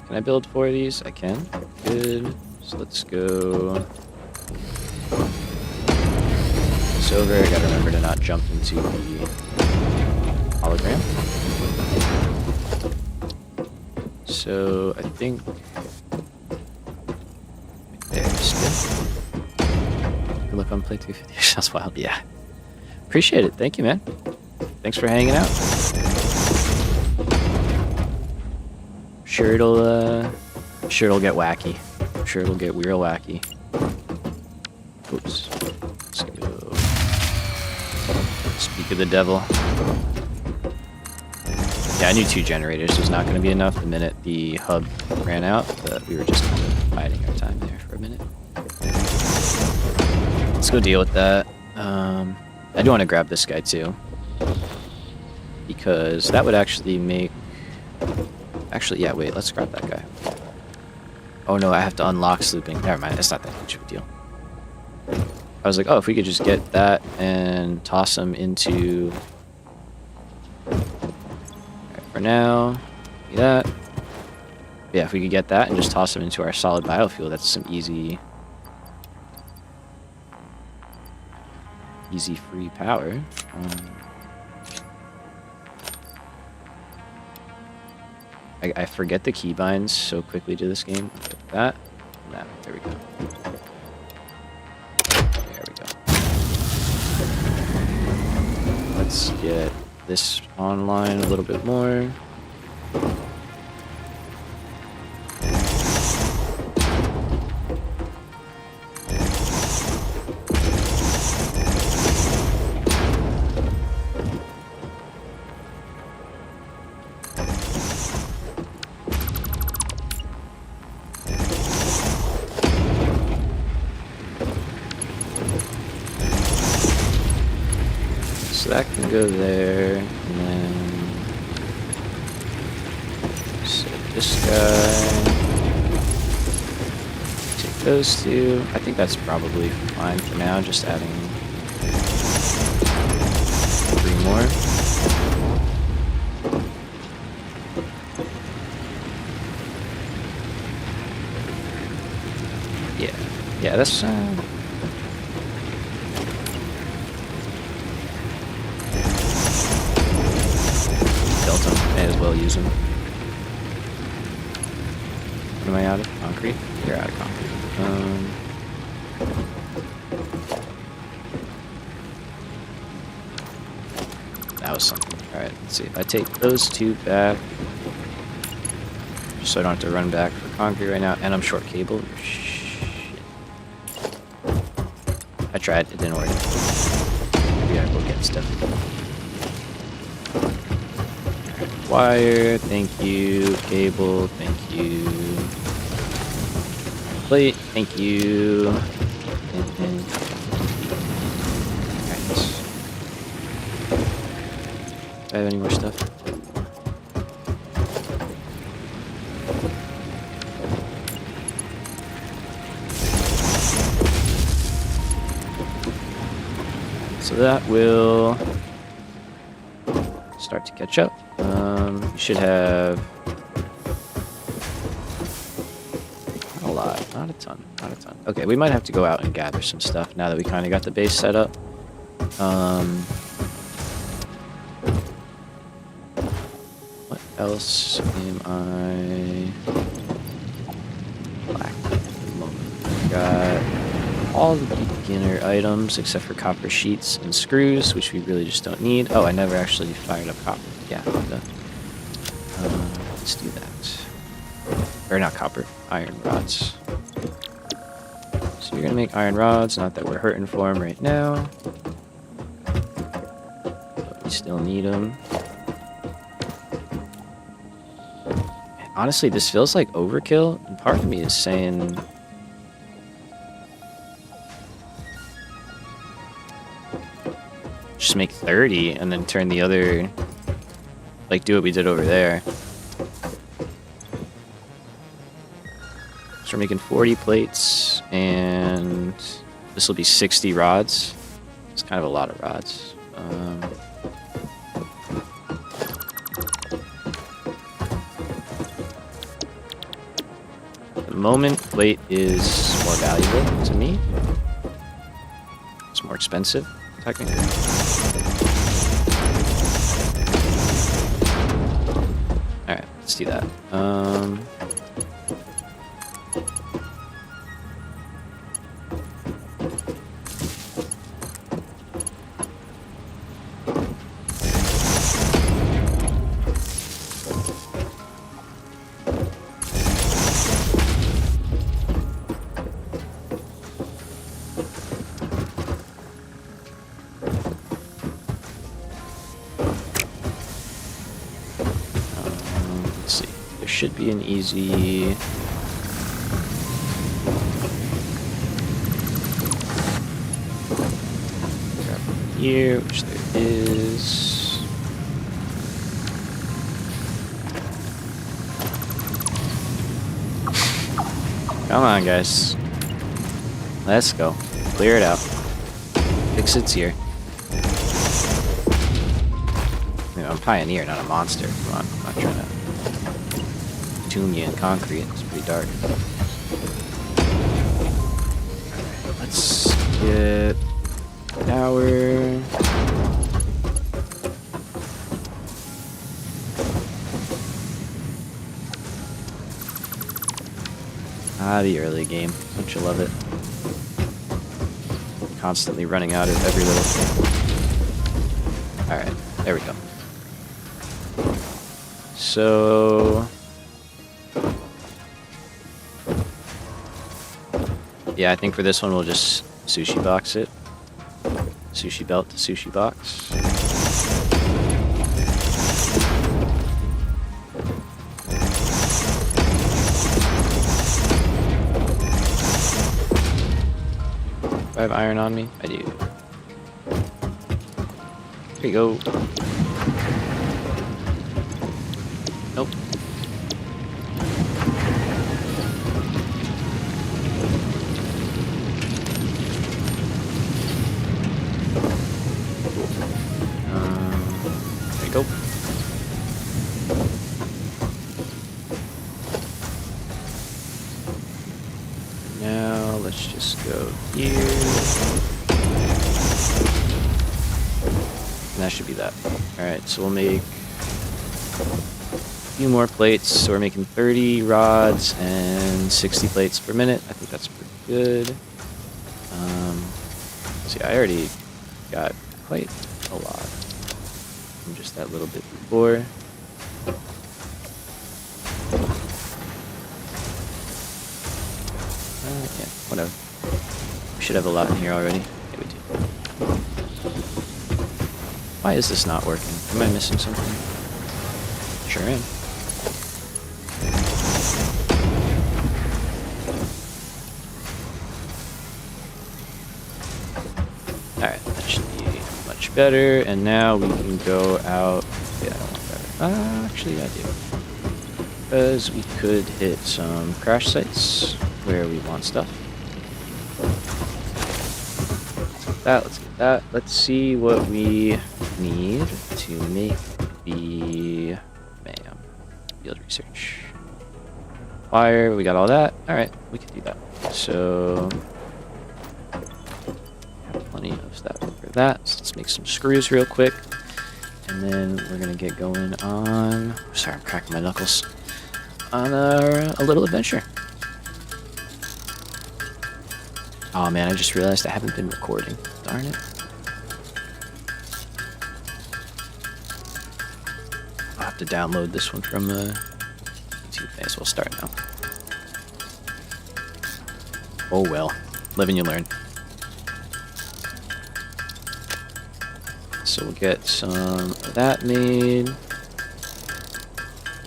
can I build 4 of these? I can. Good. So let's go. Over. I gotta remember to not jump into the hologram. So I think there's good luck on play 250. Sounds wild. Yeah. Appreciate it. Thank you, man. Thanks for hanging out. Sure it'll get wacky. I'm sure it'll get real wacky. Oops. Let's go. Speak of the devil. Yeah, I knew 2 generators was not going to be enough the minute the hub ran out, but we were just kind of biding our time there for a minute. Let's go deal with that. I do want to grab this guy too, because that would actually make... Actually, yeah, wait, let's grab that guy. Oh no, I have to unlock slooping. Never mind, that's not that much of a deal. I was like, oh, if we could just get that and toss them into... Alright, for now, do that. Yeah, if we could get that and just toss them into our solid biofuel, that's some easy free power. I forget the keybinds so quickly to this game. Like that, and that. There we go. There we go. Let's get this online a little bit more. So that can go there, and then set this guy. Take those two. I think that's probably fine for now, just adding 3 more. Yeah, that's Delta. May as well use them. What am I out of? Concrete? You're out of concrete. That was something. Alright, let's see. If I take those 2 back, just so I don't have to run back for concrete right now, and I'm short cable. I tried, it didn't work. We gotta go get stuff. Wire, thank you. Cable, thank you. Plate, thank you. Alright. Do I have any more stuff? So that will start to catch up. You should have not a lot, not a ton. Okay, we might have to go out and gather some stuff now that we kind of got the base set up. What else am I lacking at the moment? Got all the beginner items except for copper sheets and screws, which we really just don't need. Oh, I never actually fired up copper. Yeah, let's do that. Or not copper, iron rods. So you're gonna make iron rods, not that we're hurting for them right now. But we still need them. And honestly, this feels like overkill, and part of me is saying just make 30 and then turn the other, like do what we did over there. So we're making 40 plates and this will be 60 rods. It's kind of a lot of rods. At the moment, plate is more valuable to me. It's more expensive, technically. Alright, let's do that. Should be an easy grab here, which there is. Come on, guys. Let's go. Clear it out. Fix it's here. You know, I'm Pioneer, not a monster. Come on, I'm not trying to tomb you in concrete. It's pretty dark. Let's get tower. Ah, the early game. Don't you love it? Constantly running out of every little thing. Alright, there we go. So yeah, I think for this one we'll just sushi box it. Sushi belt to sushi box. 5 iron on me? I do. There you go. Nope. There you go. Now let's just go here. And that should be that. Alright, so we'll make a few more plates. So we're making 30 rods and 60 plates per minute. I think that's pretty good. See, I already got quite a lot from just that little bit before. Yeah, whatever. We should have a lot in here already. Yeah, we do. Why is this not working? Am I missing something? Sure am. Alright, that should be much better. And now we can go out. Yeah, I don't want that. Actually, I do. Because we could hit some crash sites where we want stuff. Let's get that. Let's see what we need to make the field research. Wire, we got all that. Alright, we can do that. So have plenty of stuff for that. So let's make some screws real quick. And then we're gonna get going on, sorry, I'm cracking my knuckles, on a little adventure. Oh man, I just realized I haven't been recording. Darn it. I'll have to download this one from YouTube. May as well start now. Oh well. Live and you learn. So we'll get some of that made.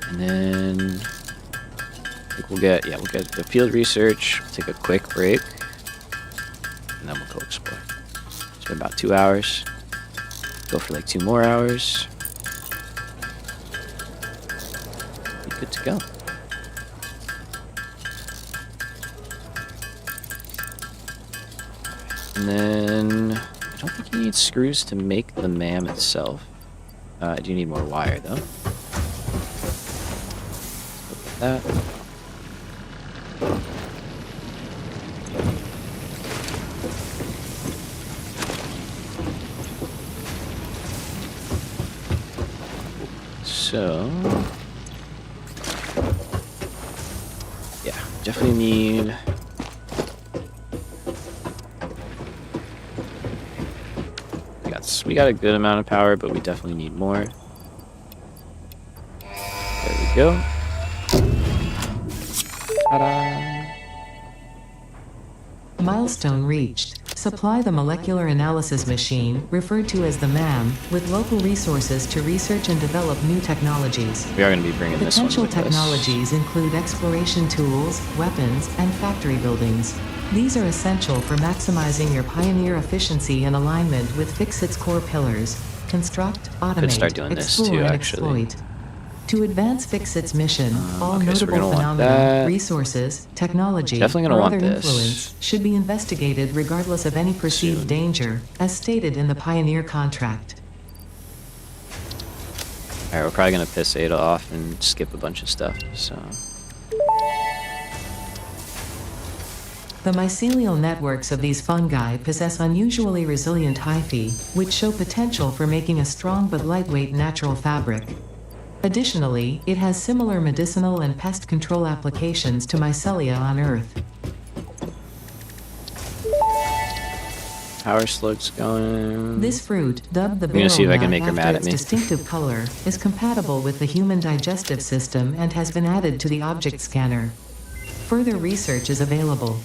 And then I think we'll get the field research, take a quick break. And then we'll go explore. It's been about 2 hours. Go for like 2 more hours. Be good to go. And then I don't think you need screws to make the MAM itself. I do need more wire though. Look at that. So, yeah, definitely need we got a good amount of power, but we definitely need more. There we go. Ta-da! Milestone reached. Supply the molecular analysis machine, referred to as the MAM, with local resources to research and develop new technologies. We are going to be bringing this one with us. Potential technologies include exploration tools, weapons, and factory buildings. These are essential for maximizing your Pioneer efficiency in alignment with Fixit's core pillars: construct, automate, explore, and exploit. To advance Fixit's mission, all notable phenomena, resources, technology, or other influence should be investigated regardless of any perceived danger, as stated in the Pioneer contract. Alright, we're probably going to piss Ada off and skip a bunch of stuff, so... The mycelial networks of these fungi possess unusually resilient hyphae, which show potential for making a strong but lightweight natural fabric. Additionally, it has similar medicinal and pest control applications to mycelia on Earth. Power slug's going. This fruit, dubbed the I'm gonna see if I can make her after mad at its me. distinctive color, is compatible with the human digestive system and has been added to the object scanner. Further research is available.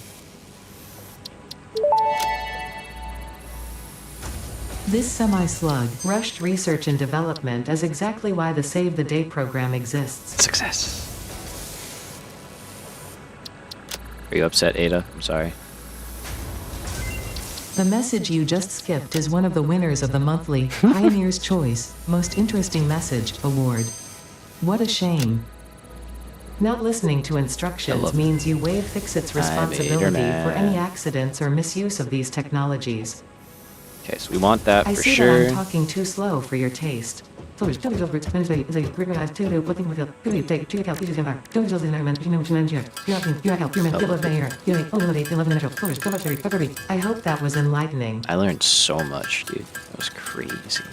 This semi-slug rushed research and development is exactly why the Save the Day program exists. Success. Are you upset, Ada? I'm sorry. The message you just skipped is one of the winners of the monthly Pioneer's Choice Most Interesting Message Award. What a shame. Not listening to instructions means you waive Fixit's responsibility for any accidents or misuse of these technologies. Okay, so we want that I for see sure. that I'm talking too slow for your taste. I hope that was enlightening. I learned so much, dude. That was crazy.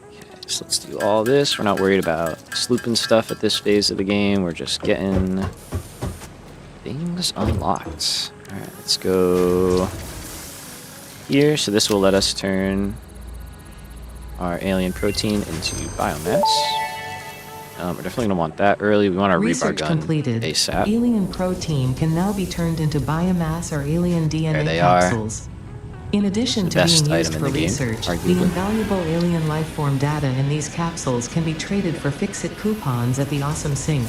Okay, so let's do all this. We're not worried about slooping stuff at this phase of the game. We're just getting things unlocked. Alright, let's go here. So this will let us turn our alien protein into biomass. We're definitely going to want that early. We want our rebar gun completed. ASAP. Alien protein can now be turned into biomass or alien DNA capsules. In addition to being used for research, the invaluable alien lifeform data in these capsules can be traded for Fixit coupons at the Awesome Sync.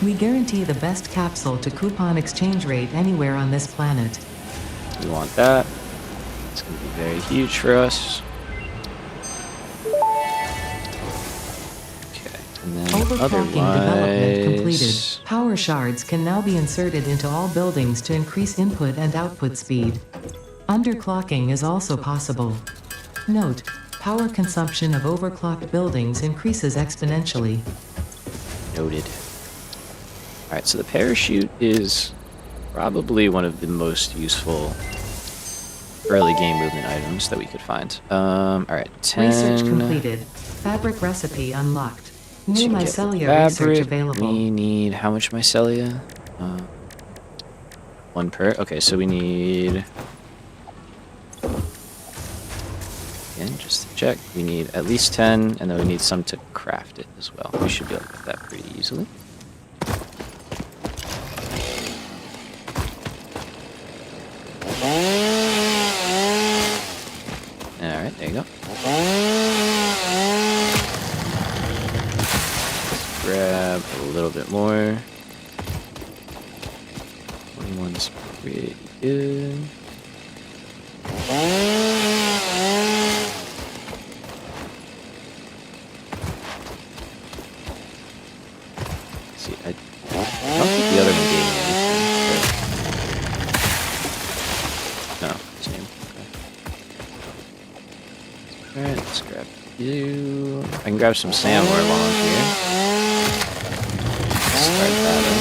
We guarantee the best capsule to coupon exchange rate anywhere on this planet. We want that. It's going to be very huge for us. Okay, and then Overclocking development completed. Power shards can now be inserted into all buildings to increase input and output speed. Underclocking is also possible. Note, power consumption of overclocked buildings increases exponentially. Noted. Alright, so the parachute is probably one of the most useful early game movement items that we could find. Alright, 10. Research completed. Fabric recipe unlocked. New mycelia research available. We need how much mycelia? 1 per. Okay, so we need... Again, just to check, we need at least 10, and then we need some to craft it as well. We should be able to get that pretty easily. Alright, there you go. Let's grab a little bit more. 21's pretty good. See, I don't think the other one gave me anything. No, same. Okay. Alright, let's grab you. I can grab some sand while I'm here. Start that up.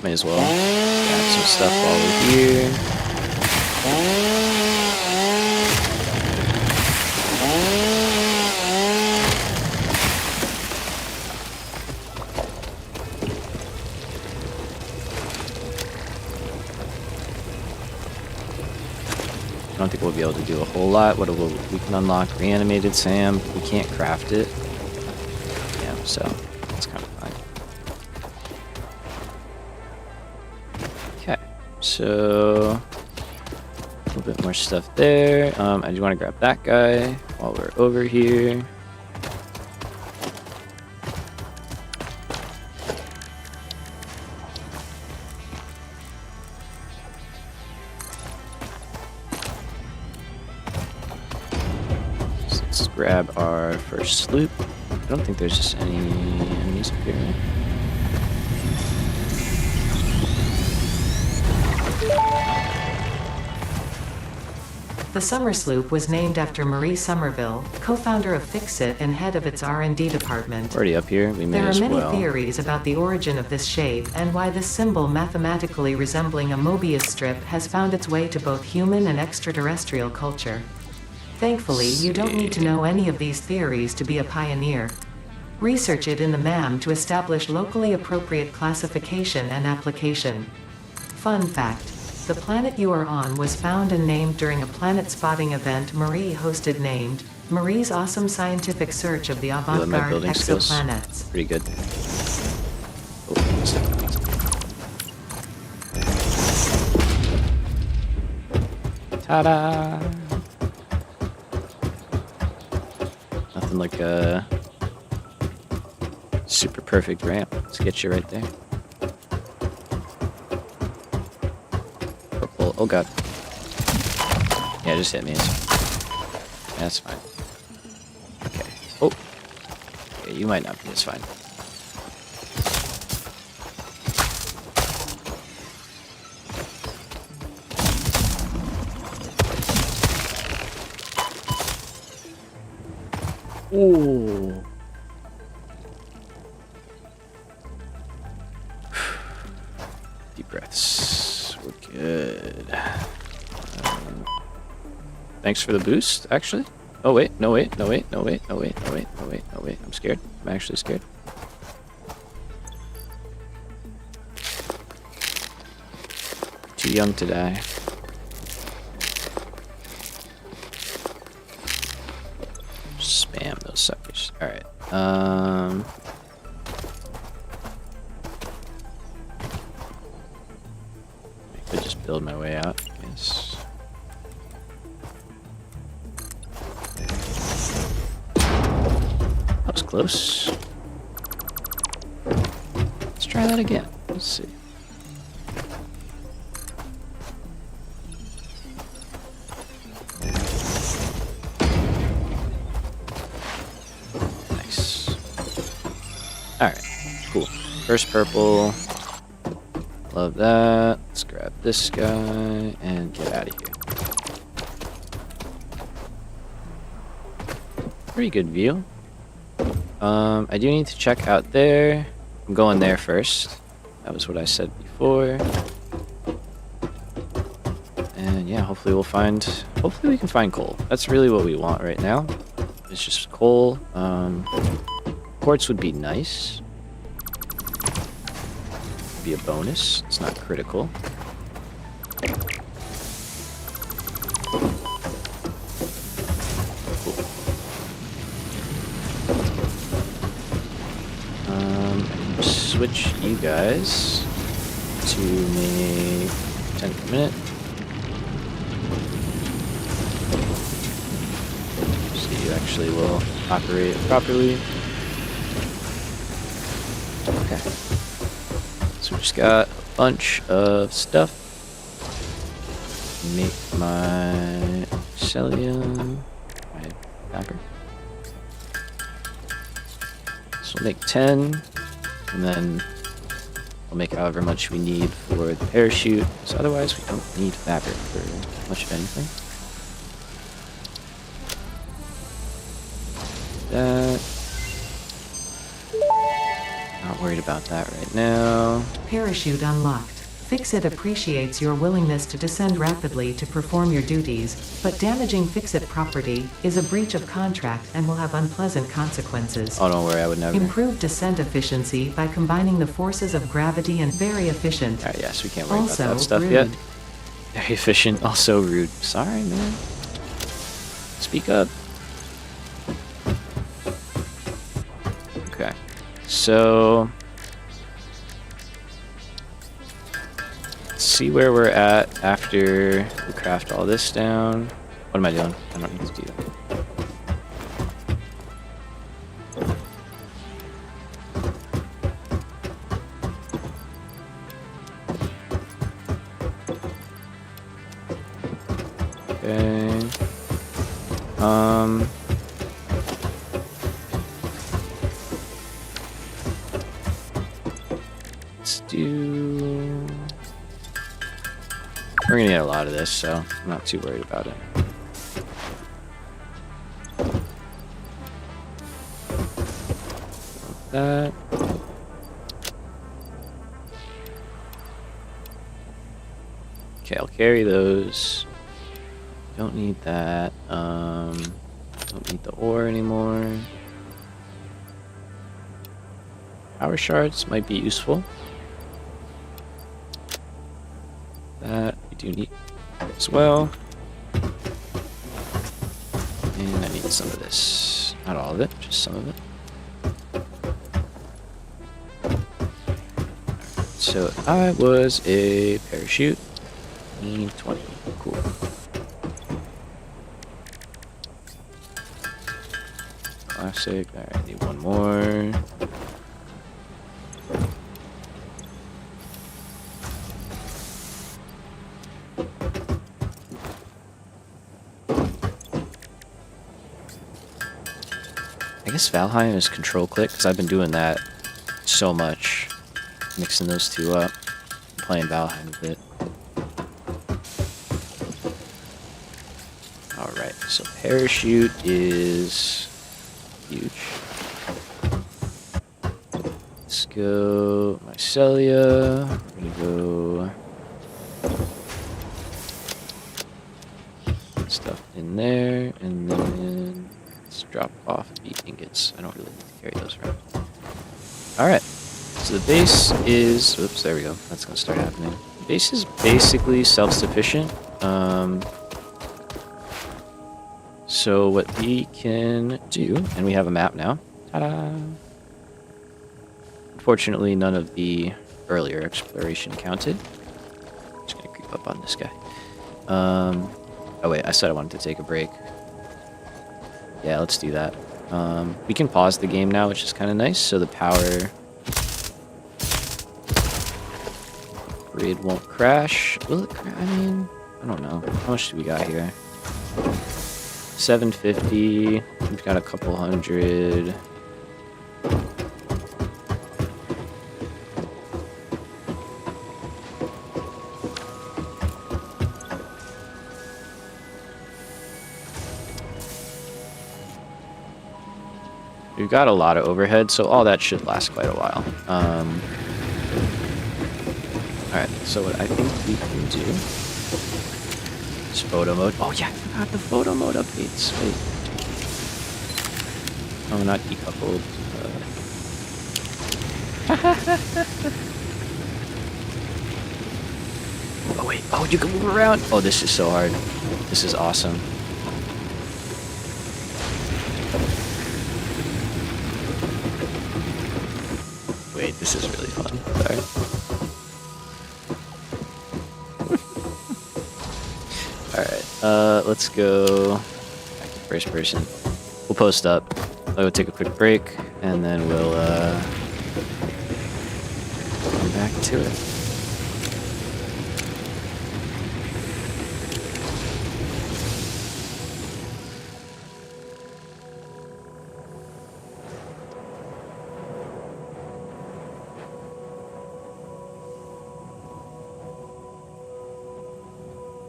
May as well grab some stuff while we're here. I don't think we'll be able to do a whole lot. We can unlock reanimated Sam. We can't craft it. Yeah, so it's kind of fine. Okay, so a little bit more stuff there. I do want to grab that guy while we're over here. So let's grab our first sloop. I don't think there's just any enemies up here, right? The Summer Sloop was named after Marie Somerville, co-founder of Fixit and head of its R&D department. Already up here, we may as well. There are many theories about the origin of this shape and why this symbol mathematically resembling a Mobius strip has found its way to both human and extraterrestrial culture. Thankfully, you don't need to know any of these theories to be a pioneer. Research it in the MAM to establish locally appropriate classification and application. Fun fact. The planet you are on was found and named during a planet spotting event Marie hosted named Marie's Awesome Scientific Search of the Avant-Garde Exoplanets. Pretty good. Oh, Ta-da! Nothing like a super perfect ramp. Let's get you right there. Purple. Oh god. Yeah, just hit me. Yeah, that's fine. Okay. Oh. Okay, you might not be as fine. Ooh. Deep breaths. We're good. Thanks for the boost, actually. Oh, wait. No, wait. No, wait. No, wait. No, wait. No, wait. No, wait. No, wait. I'm scared. I'm actually scared. Too young to die. Spam those suckers. Alright. I could just build my way out, I guess. That was close. Let's try that again. Let's see. Nice. Alright, cool. First purple. Love that. Let's grab this guy and get out of here. Pretty good view. I do need to check out there. I'm going there first. That was what I said before. And yeah, hopefully we can find coal. That's really what we want right now. It's just coal. Quartz would be nice. Be a bonus. It's not critical. Switch you guys to make 10 per minute. So you actually will operate properly. Okay. So we just got a bunch of stuff. Make my psyllium, my copper. So we'll make 10. And then we'll make however much we need for the parachute. So otherwise, we don't need fabric for much of anything. That. Not worried about that right now. Parachute unlocked. Fix-It appreciates your willingness to descend rapidly to perform your duties, but damaging Fix-It property is a breach of contract and will have unpleasant consequences. Oh, don't worry, I would never. Improve descent efficiency by combining the forces of gravity and very efficient. Alright, yes, we can't worry Also about that stuff rude. yet. Very efficient, also rude. Sorry, man. Speak up. Okay. So see where we're at after we craft all this down. What am I doing? I don't need to do that. Okay. Let's do. We're gonna get a lot of this, so I'm not too worried about it. That. Okay, I'll carry those. Don't need that. Don't need the ore anymore. Power shards might be useful. That we do need as well. And I need some of this. Not all of it, just some of it. So I was a parachute. Need 20. Cool. Classic. Alright, I need one more. I guess Valheim is control click, because I've been doing that so much. Mixing those two up. Playing Valheim a bit. Alright, so parachute is huge. Let's go Mycelia. We're gonna go stuff in there, and then let's drop off the ingots. I don't really need to carry those around. Alright, so the base is... Oops, there we go. That's gonna start happening. The base is basically self-sufficient. So what we can do, and we have a map now. Ta-da! Unfortunately, none of the earlier exploration counted. Just gonna creep up on this guy. Oh wait, I said I wanted to take a break. Yeah, let's do that. We can pause the game now, which is kind of nice, so the power grid won't crash. Will it crash? I mean, I don't know. How much do we got here? 750. We've got a couple hundred. We've got a lot of overhead, so all that should last quite a while. Alright, so what I think we can do is photo mode. Oh yeah, I forgot the photo mode updates. Wait. Oh, not decoupled. Oh wait, oh, you can move around. Oh, this is so hard. This is awesome. Wait, this is really fun. Sorry. Alright, let's go back to first person. We'll post up. I'll go take a quick break, and then we'll come back to it.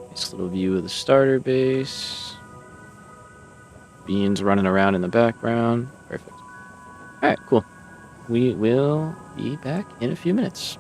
Nice little view of the starter base. Beans running around in the background. Perfect. Alright, cool. We will be back in a few minutes.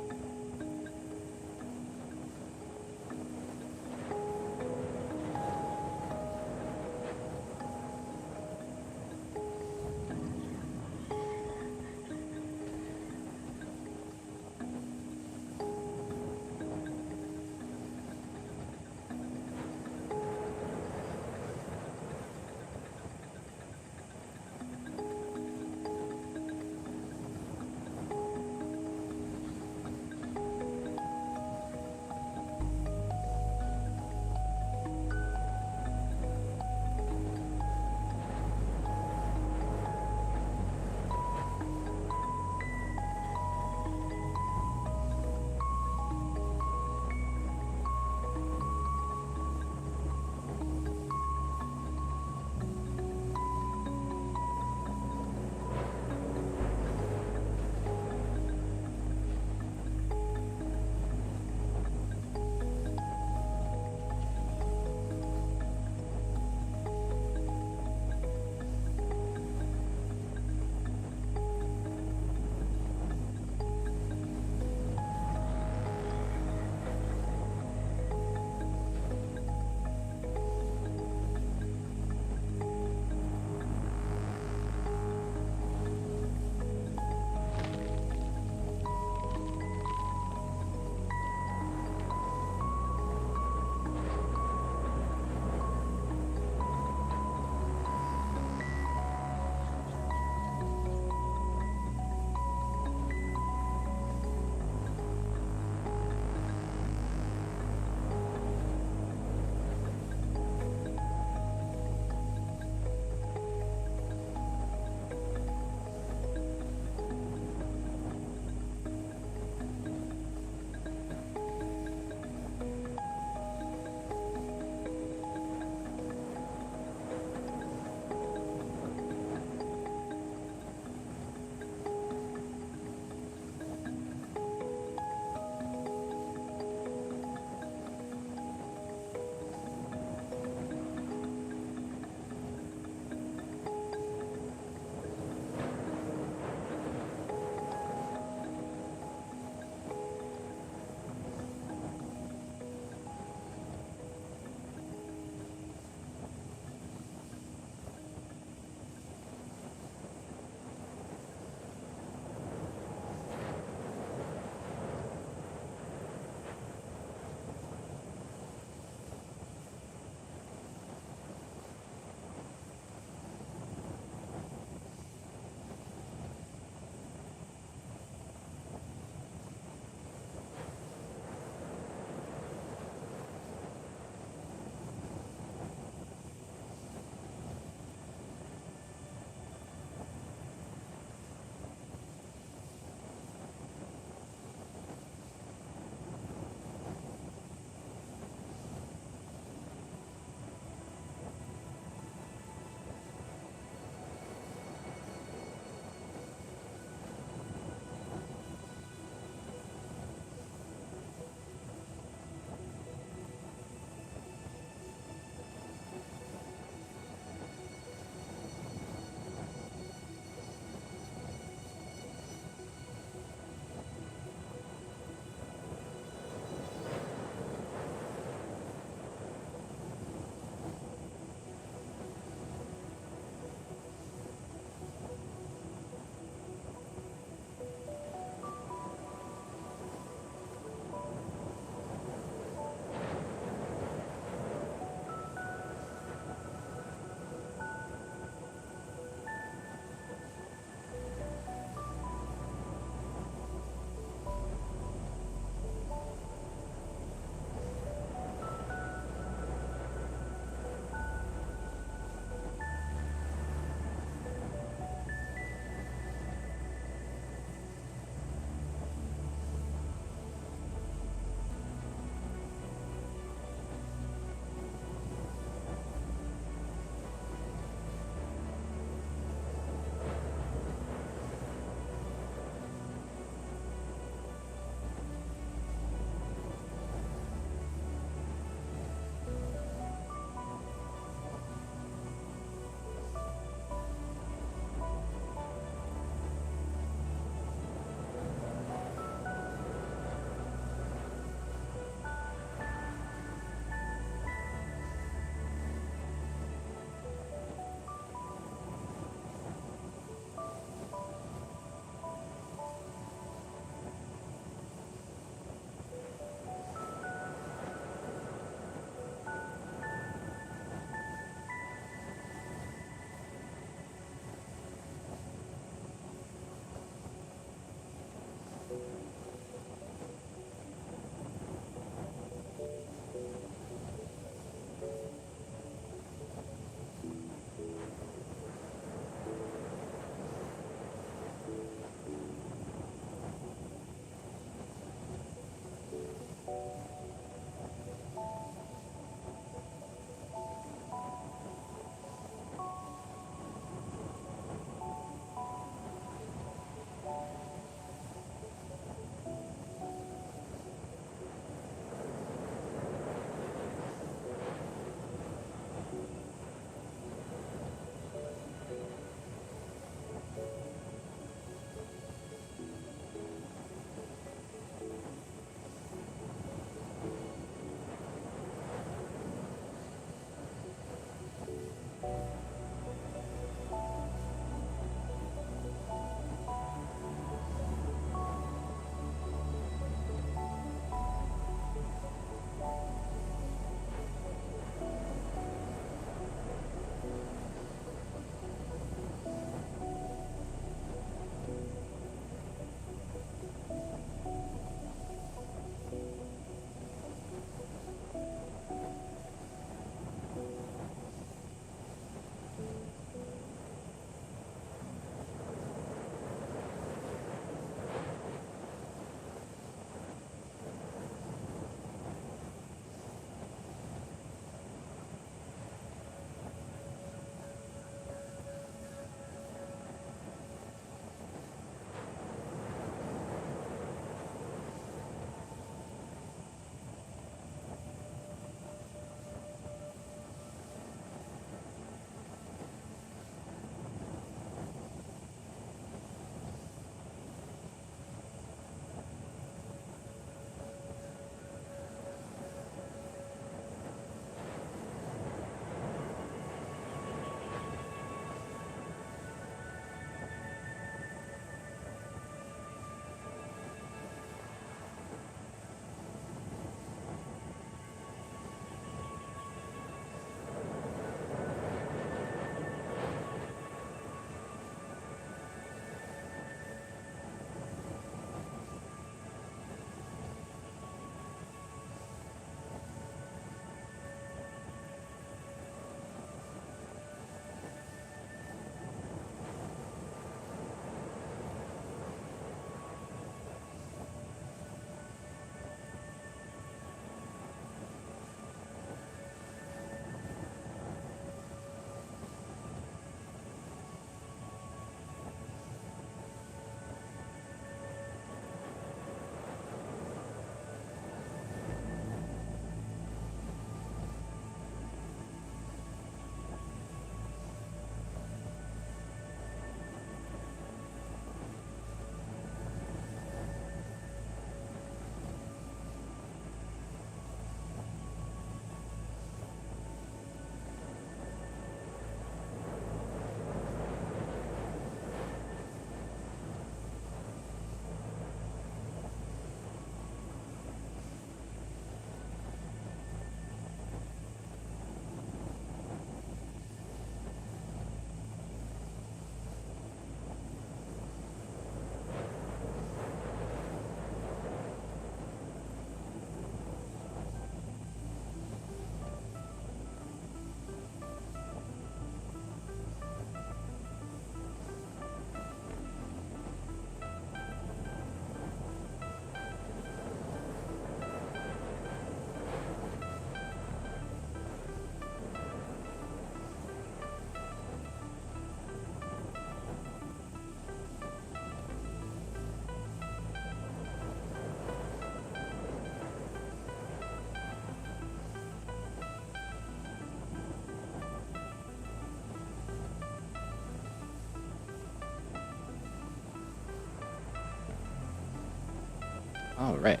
All right,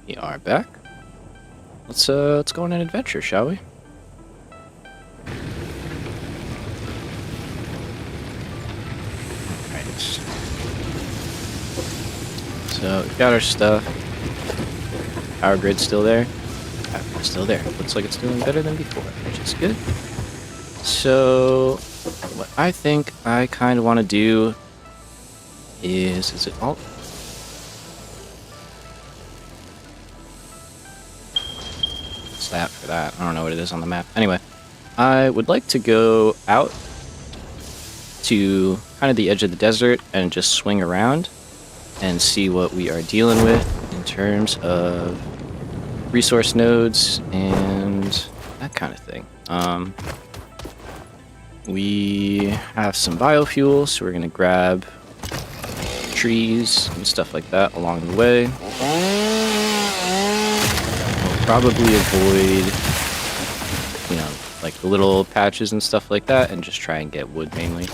we are back. Let's go on an adventure, shall we? All right. So we've got our stuff. Power grid's still there. Power grid's still there. Looks like it's doing better than before, which is good. So what I think I kind of want to do is it alt? What's that for that? I don't know what it is on the map. Anyway, I would like to go out to kind of the edge of the desert and just swing around and see what we are dealing with in terms of resource nodes and that kind of thing. We have some biofuel, so we're going to grab trees and stuff like that along the way. We'll probably avoid, like the little patches and stuff like that, and just try and get wood mainly.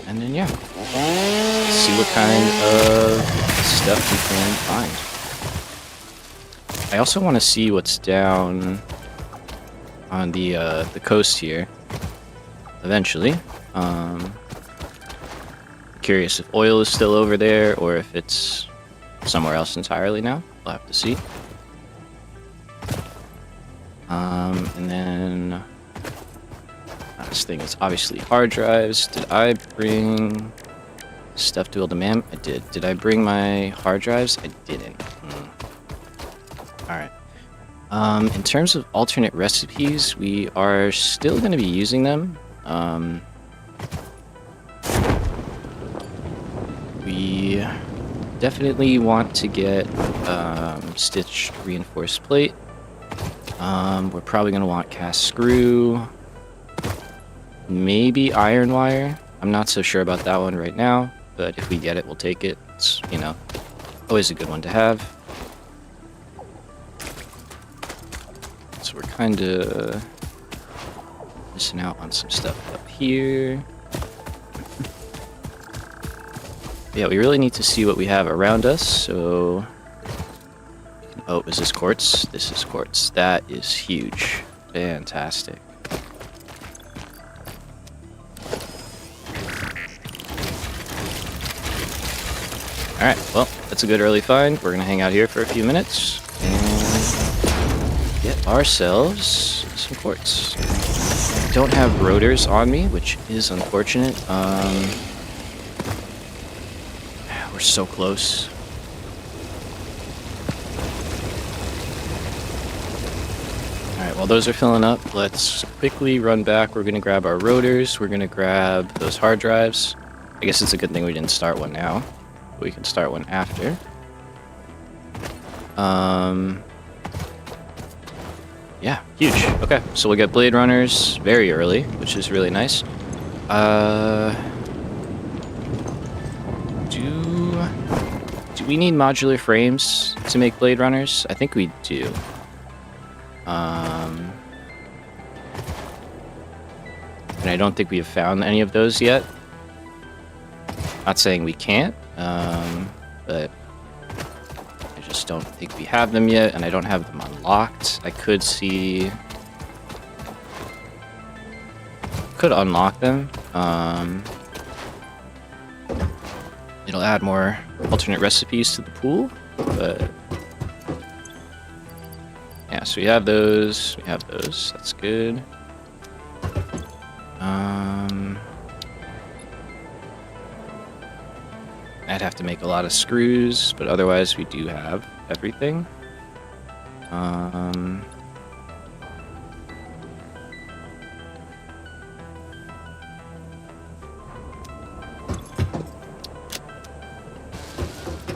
And then, yeah, see what kind of stuff we can find. I also want to see what's down on the coast here. Eventually, curious if oil is still over there or if it's somewhere else entirely now. We'll have to see. And then last thing is obviously hard drives. Did I bring stuff to build a MAM? I did. Did I bring my hard drives? I didn't. Alright. In terms of alternate recipes, we are still going to be using them. We definitely want to get stitched reinforced plate. We're probably going to want cast screw. Maybe iron wire. I'm not so sure about that one right now, but if we get it, we'll take it. It's, always a good one to have. So we're kind of missing out on some stuff up here. Yeah, we really need to see what we have around us, so... Oh, is this quartz? This is quartz. That is huge. Fantastic. Alright, well, that's a good early find. We're going to hang out here for a few minutes and get ourselves some quartz. I don't have rotors on me, which is unfortunate. We're so close. Alright, while those are filling up, let's quickly run back. We're going to grab our rotors. We're going to grab those hard drives. I guess it's a good thing we didn't start one now. We can start one after. Yeah, huge. Okay, so we'll get blade runners very early, which is really nice. Do we need modular frames to make blade runners? I think we do. And I don't think we have found any of those yet. Not saying we can't, but I just don't think we have them yet, and I don't have them unlocked. I could see... Could unlock them. It'll add more alternate recipes to the pool, but... Yeah, so we have those. We have those. That's good. I'd have to make a lot of screws, but otherwise we do have everything.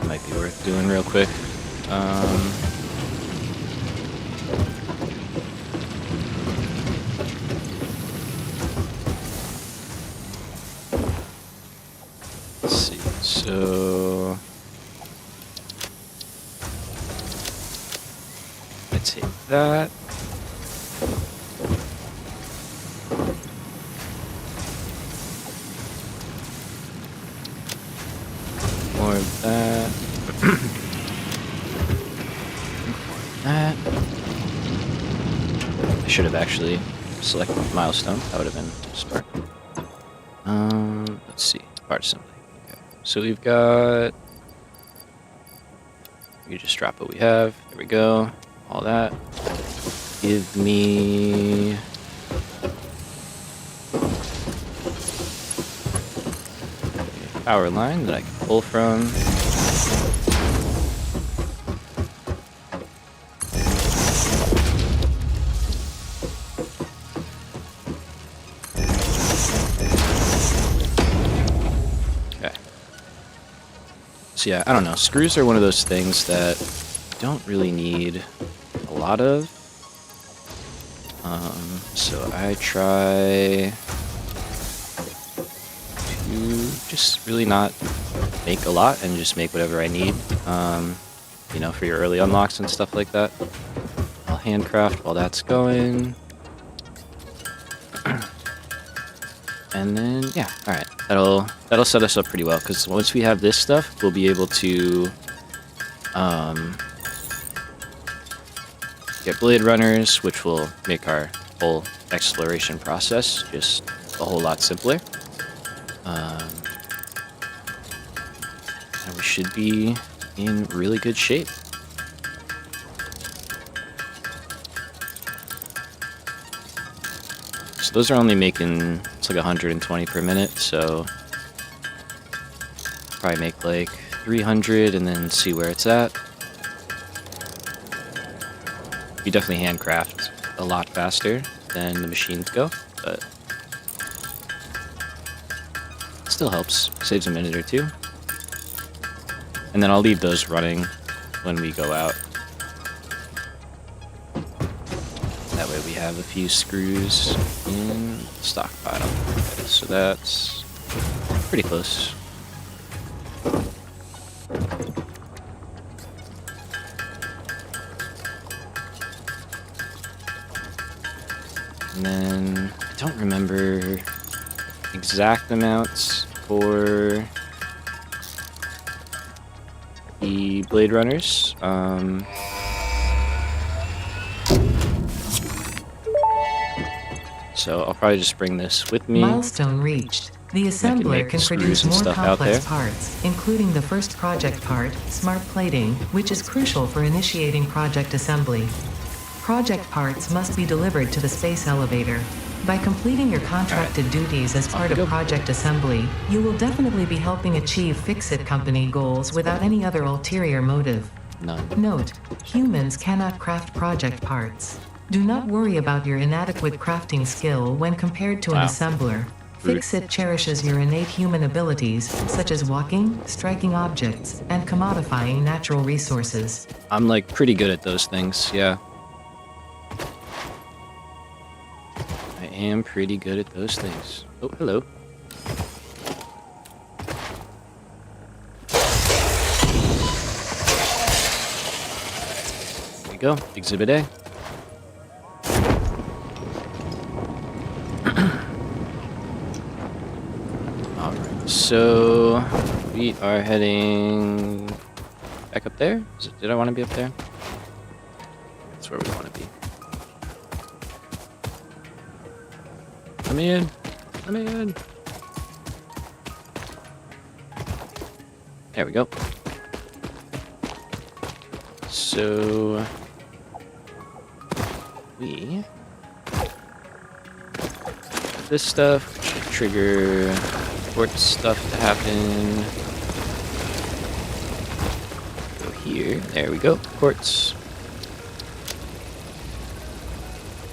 Might be worth doing real quick. Let's see. So I take that. More of that. should have actually selected milestone. That would have been smart. Let's see. Part assembly. Okay. So we've got... You just drop what we have. There we go. All that. Give me... a power line that I can pull from. So yeah, I don't know. Screws are one of those things that you don't really need a lot of. So I try to just really not make a lot and just make whatever I need, you know, for your early unlocks and stuff like that. I'll handcraft while that's going. And then, yeah, alright. That'll set us up pretty well, because once we have this stuff, we'll be able to get blade runners, which will make our whole exploration process just a whole lot simpler. And we should be in really good shape. So those are only making, it's like 120 per minute, so probably make like 300 and then see where it's at. You definitely handcraft a lot faster than the machines go, but it still helps. Saves a minute or two. And then I'll leave those running when we go out. That way we have a few screws in the stockpile. Okay, so that's pretty close. And then I don't remember exact amounts for the blade runners. So I'll probably just bring this with me. Milestone reached. The assembler can produce more complex parts, including the first project part, smart plating, which is crucial for initiating project assembly. Project parts must be delivered to the space elevator. By completing your contracted duties as part of project assembly, you will definitely be helping achieve Fix-It Company goals without any other ulterior motive. None. Note, humans cannot craft project parts. Do not worry about your inadequate crafting skill when compared to an assembler. Fix-It cherishes your innate human abilities, such as walking, striking objects, and commodifying natural resources. I'm like pretty good at those things, yeah. I am pretty good at those things. Oh, hello. There you go, Exhibit A. Alright, so we are heading back up there. Did I want to be up there? That's where we want to be. Come in. Come in. There we go. So we this stuff should trigger quartz stuff to happen. Go here. There we go. Quartz.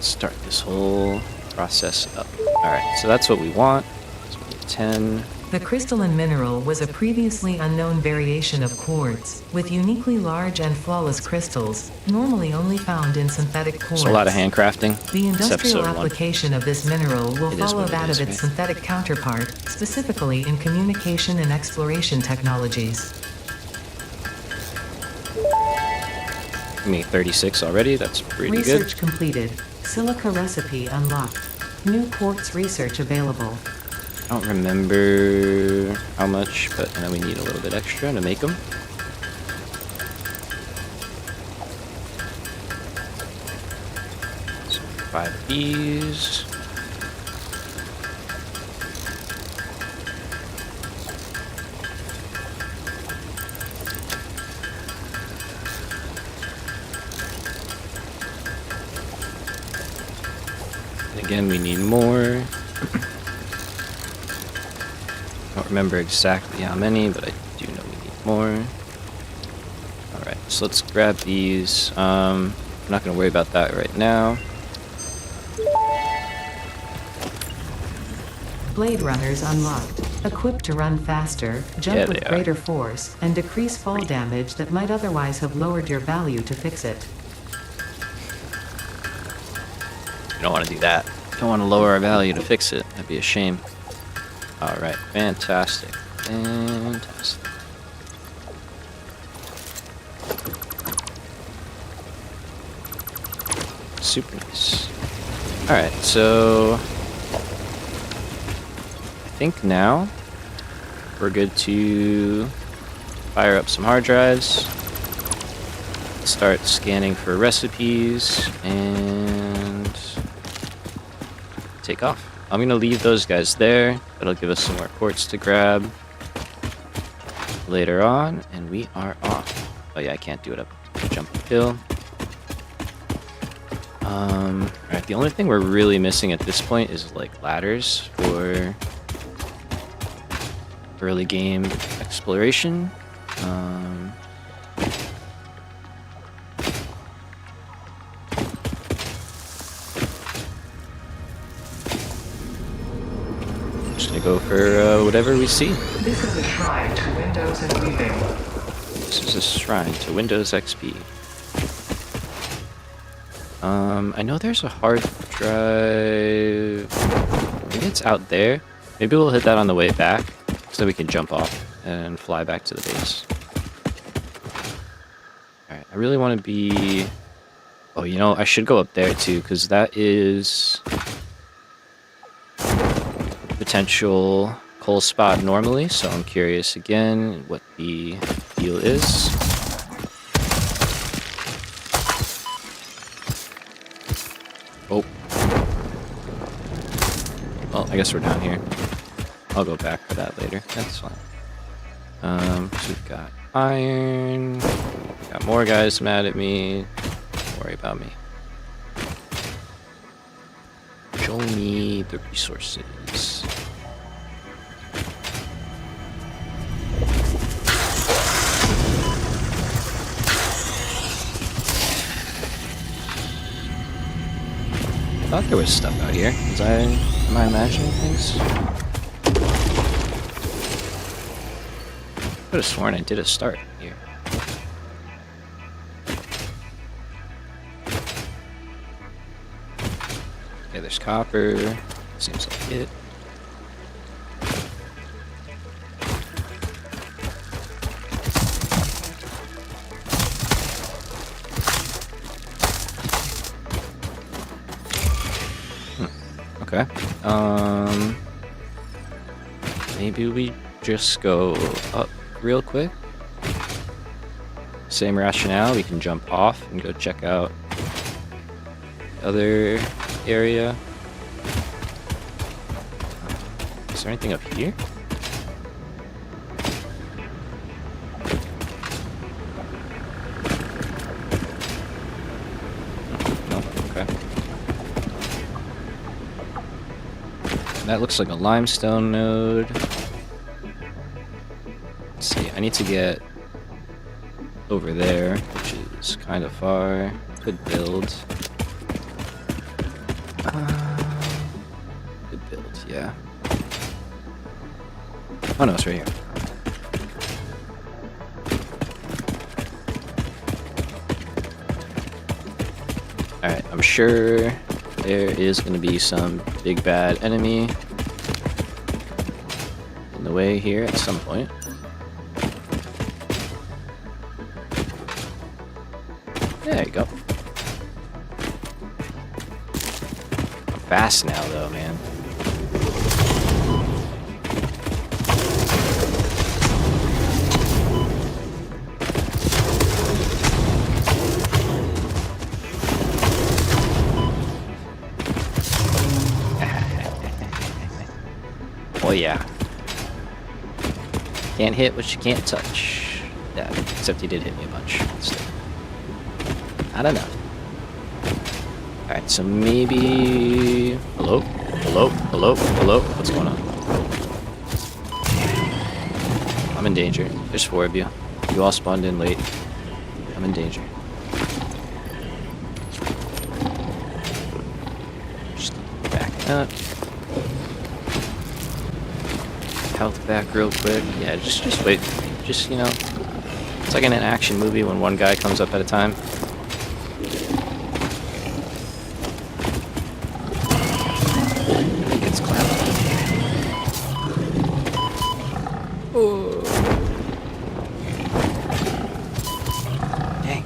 Start this whole process up. Alright, so that's what we want. So we need 10. The crystalline mineral was a previously unknown variation of quartz, with uniquely large and flawless crystals, normally only found in synthetic quartz. So a lot of handcrafting. The industrial application of this mineral will follow that of its synthetic counterpart, specifically in communication and exploration technologies. I mean, 36 already? That's pretty good. Research completed. Silica recipe unlocked. New quartz research available. I don't remember how much, but I know we need a little bit extra to make them. So 5 of these. And again, we need more. I don't remember exactly how many, but I do know we need more. Alright, so let's grab these. I'm not going to worry about that right now. Blade Runners unlocked. Equipped to run faster, jump with greater force, and decrease fall damage that might otherwise have lowered your value to fix it. You don't want to do that. Don't want to lower our value to fix it. That'd be a shame. Alright, fantastic. Fantastic. Super nice. Alright, so I think now we're good to fire up some hard drives, start scanning for recipes, and take off. I'm gonna leave those guys there. That'll give us some more quartz to grab later on, and we are off. Oh yeah, I can't do it up the jumping hill. Alright, the only thing we're really missing at this point is like ladders for early game exploration. Just gonna go for whatever we see. This is a shrine to Windows and Weaving. This is a shrine to Windows XP. I know there's a hard drive. Maybe it's out there. Maybe we'll hit that on the way back, so we can jump off and fly back to the base. Alright, I really want to be... Oh, you know, I should go up there too, because that is potential coal spot normally, so I'm curious again what the deal is. Oh. Well, I guess we're down here. I'll go back for that later. That's fine. So we've got iron. Got more guys mad at me. Don't worry about me. Show me the resources. I thought there was stuff out here. Am I imagining things? I could have sworn I did a start here. Okay, there's copper. Seems like it. Okay. Maybe we just go up real quick. Same rationale, we can jump off and go check out the other area. Is there anything up here? No, okay. That looks like a limestone node. Let's see, I need to get over there, which is kind of far. Could build. Could build, yeah. Oh no, it's right here. Alright, I'm sure there is going to be some big bad enemy in the way here at some point. There you go. I'm fast now though, man. Oh yeah. Can't hit what you can't touch. Yeah, except he did hit me a bunch. Still. I don't know. Alright, so maybe... Hello? Hello? Hello? Hello? What's going on? I'm in danger. There's 4 of you. You all spawned in late. I'm in danger. Just back up. Health back real quick. Yeah, just wait. Just, you know, it's like in an action movie when one guy comes up at a time. It gets clapped. Oh. Dang.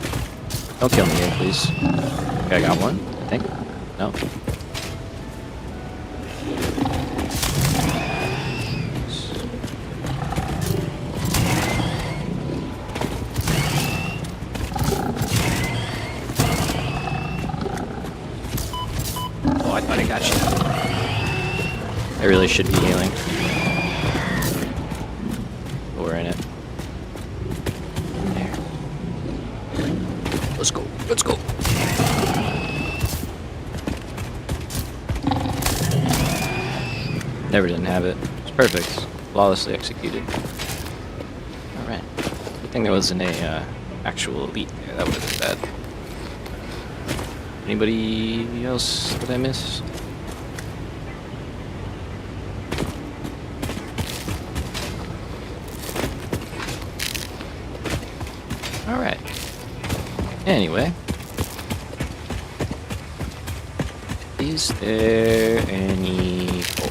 Don't kill me here, please. Okay, I got one, I think. No. Oh, I thought I got you. I really should be healing. But we're in it. There. Let's go. Let's go. Never didn't have it. It's perfect. Flawlessly executed. Alright. Good thing there wasn't a actual elite there. That would have been bad. Anybody else that I missed? Alright. Anyway. Is there any coal?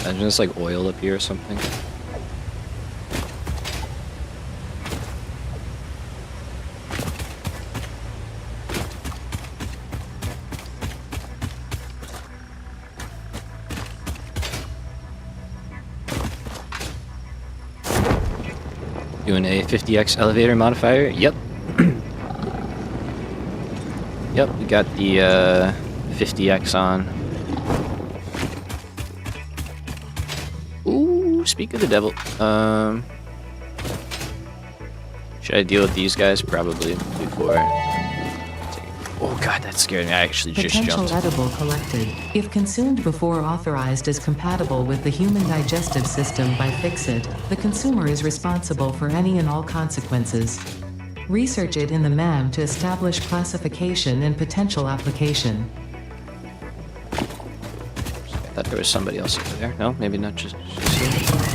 Imagine it's like oil up here or something. Doing a 50x elevator modifier. Yep. Yep, we got the 50x on. Ooh, speak of the devil. Should I deal with these guys? Probably before. Oh god, that scared me. I actually just Potential jumped. edible collected. If consumed before authorized as compatible with the human digestive system by Fixit, the consumer is responsible for any and all consequences. Research it in the MAM to establish classification and potential application. I thought there was somebody else over there. No, maybe not just you.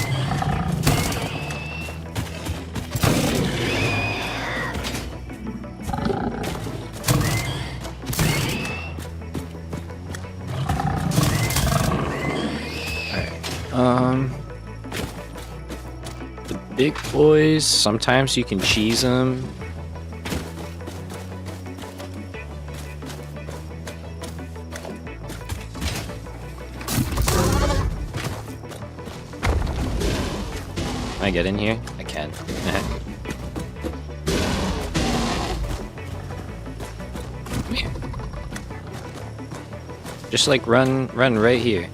The big boys, sometimes you can cheese them. Can I get in here? I can. Come here. Just like run right here.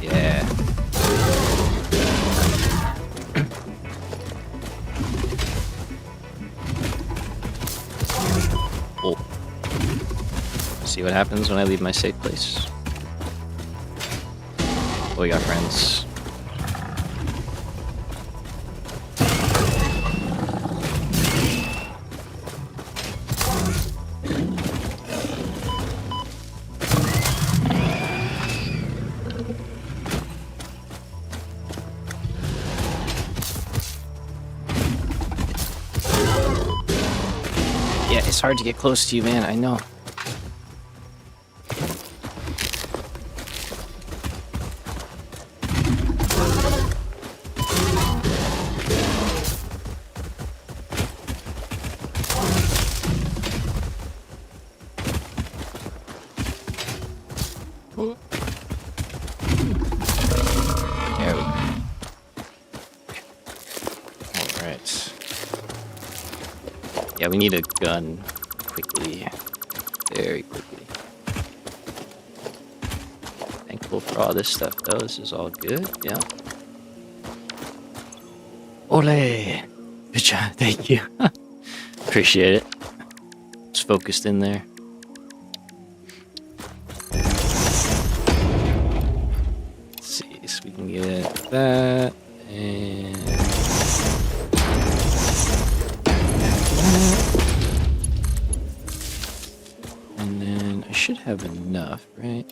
Yeah. Oh. See what happens when I leave my safe place. Oh, we got friends. Yeah, it's hard to get close to you, man. I know. There we go. Alright. Yeah, we need a gun quickly. very quickly. Thankful for all this stuff, though. This is all good. Yeah. Ole! Good job. Thank you. Appreciate it. It's focused in there. Let's see. So we can get that. And then I should have enough, right?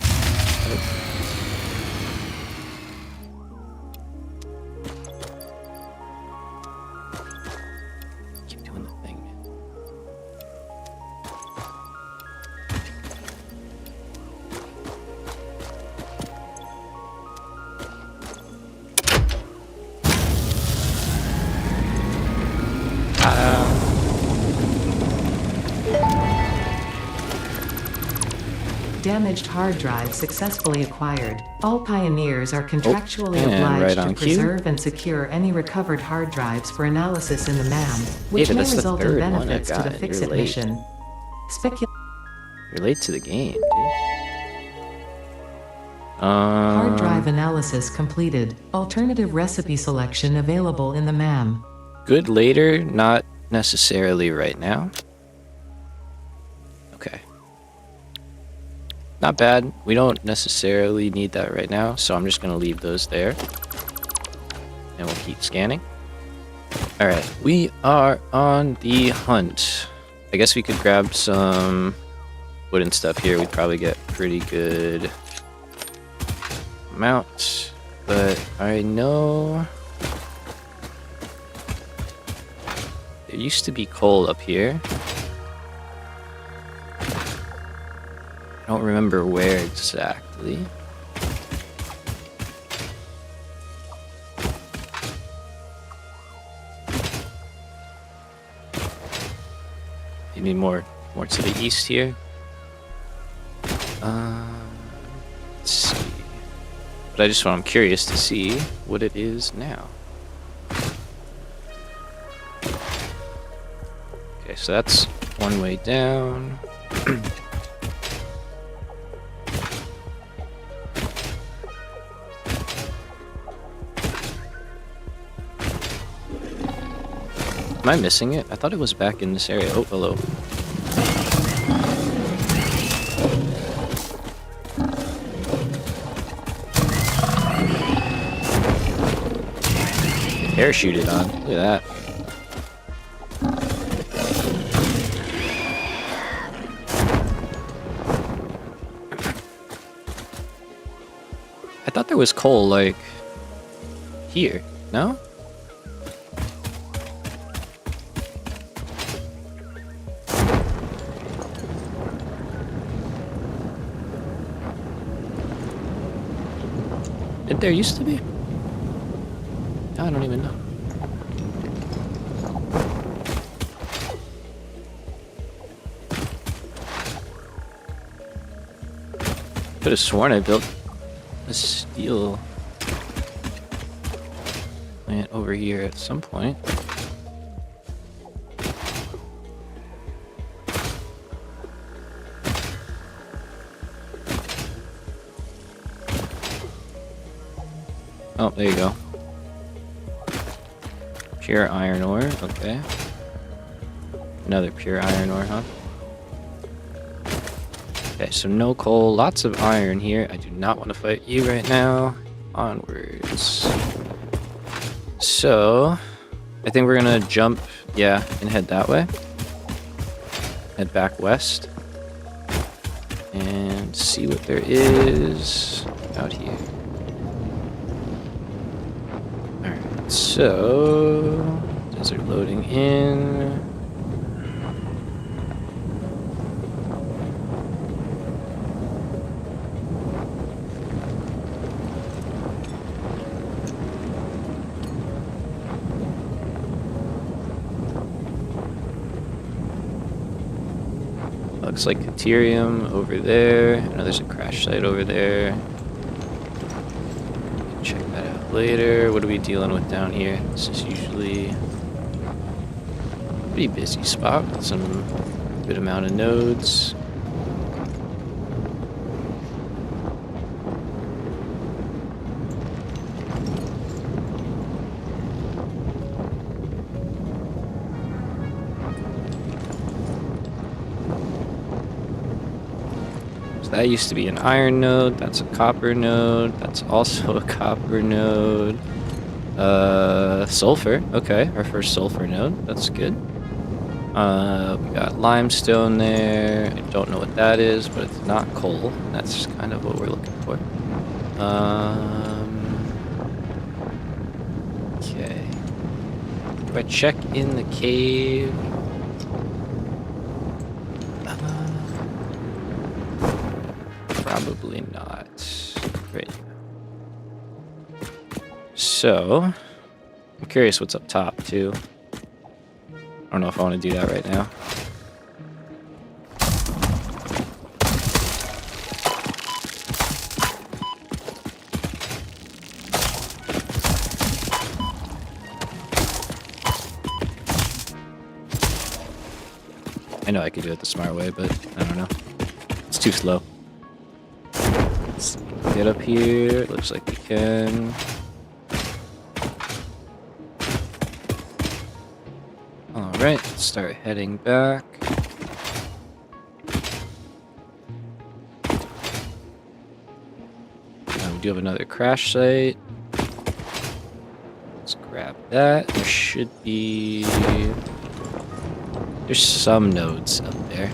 Keep doing the thing, man. Damaged hard drive successfully acquired. All pioneers are contractually and obliged right to on cue. preserve and secure any recovered hard drives for analysis in the MAM, which David, may that's the result in third one I've benefits to the gotten. You're Fix-It late. mission. You're late to the game, dude. Hard drive analysis completed. Alternative recipe selection available in the MAM. Good later, not necessarily right now. Okay. Not bad. We don't necessarily need that right now, so I'm just going to leave those there. And we'll keep scanning. Alright, we are on the hunt. I guess we could grab some wooden stuff here. We'd probably get pretty good amount. But I know there used to be coal up here. I don't remember where exactly. Maybe more to the east here. Let's see. But I'm curious to see what it is now. Okay, so that's one way down. Am I missing it? I thought it was back in this area. Oh, hello. Parachuted on. Look at that. I thought there was coal, like, here. No? Did there used to be? I don't even know. Could have sworn I built a steel plant over here at some point. Oh, there you go. Pure iron ore, okay. Another pure iron ore, huh? Okay, so no coal, lots of iron here. I do not want to fight you right now. Onwards. So, I think we're gonna jump, yeah, and head that way. Head back west. And see what there is out here. Alright, so desert loading in. Looks like Caterium over there. I know there's a crash site over there. Check that out later. What are we dealing with down here? This is usually a pretty busy spot with some good amount of nodes. that used to be an iron node. That's a copper node. That's also a copper node. Sulfur. Okay, our first sulfur node. That's good. We got limestone there. I don't know what that is, but it's not coal. That's kind of what we're looking for. Okay. Do I check in the cave? Probably not. Great. So, I'm curious what's up top, too. I don't know if I want to do that right now. I know I could do it the smart way, but I don't know. It's too slow. Let's get up here. Looks like we can. Alright, let's start heading back. We do have another crash site. Let's grab that. There should be... There's some nodes up there.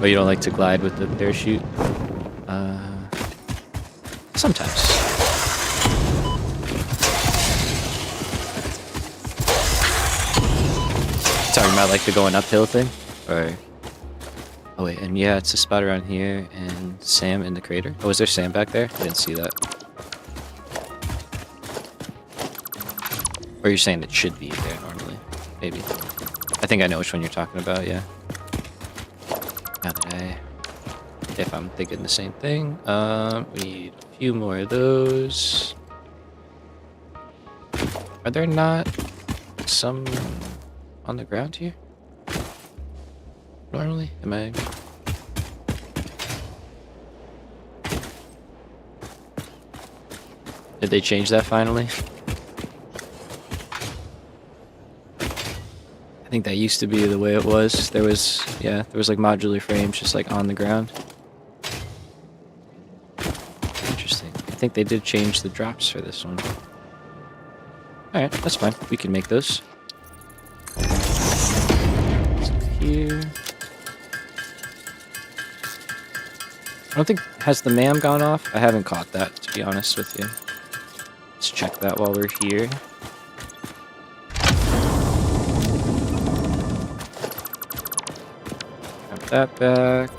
Oh, you don't like to glide with the parachute? Sometimes. Talking about like the going uphill thing? Or... Oh wait, and yeah, it's a spot around here, and Sam in the crater. Oh, is there Sam back there? I didn't see that. Or you're saying it should be there normally? Maybe. I think I know which one you're talking about, yeah. Now that if I'm thinking the same thing. We need a few more of those. Are there not some on the ground here? Normally? Am I... Did they change that finally? I think that used to be the way it was. There was, yeah, there was like modular frames just like on the ground. Interesting. I think they did change the drops for this one. Alright, that's fine. We can make those. Here. I don't think... Has the MAM gone off? I haven't caught that, to be honest with you. Let's check that while we're here. Grab that back.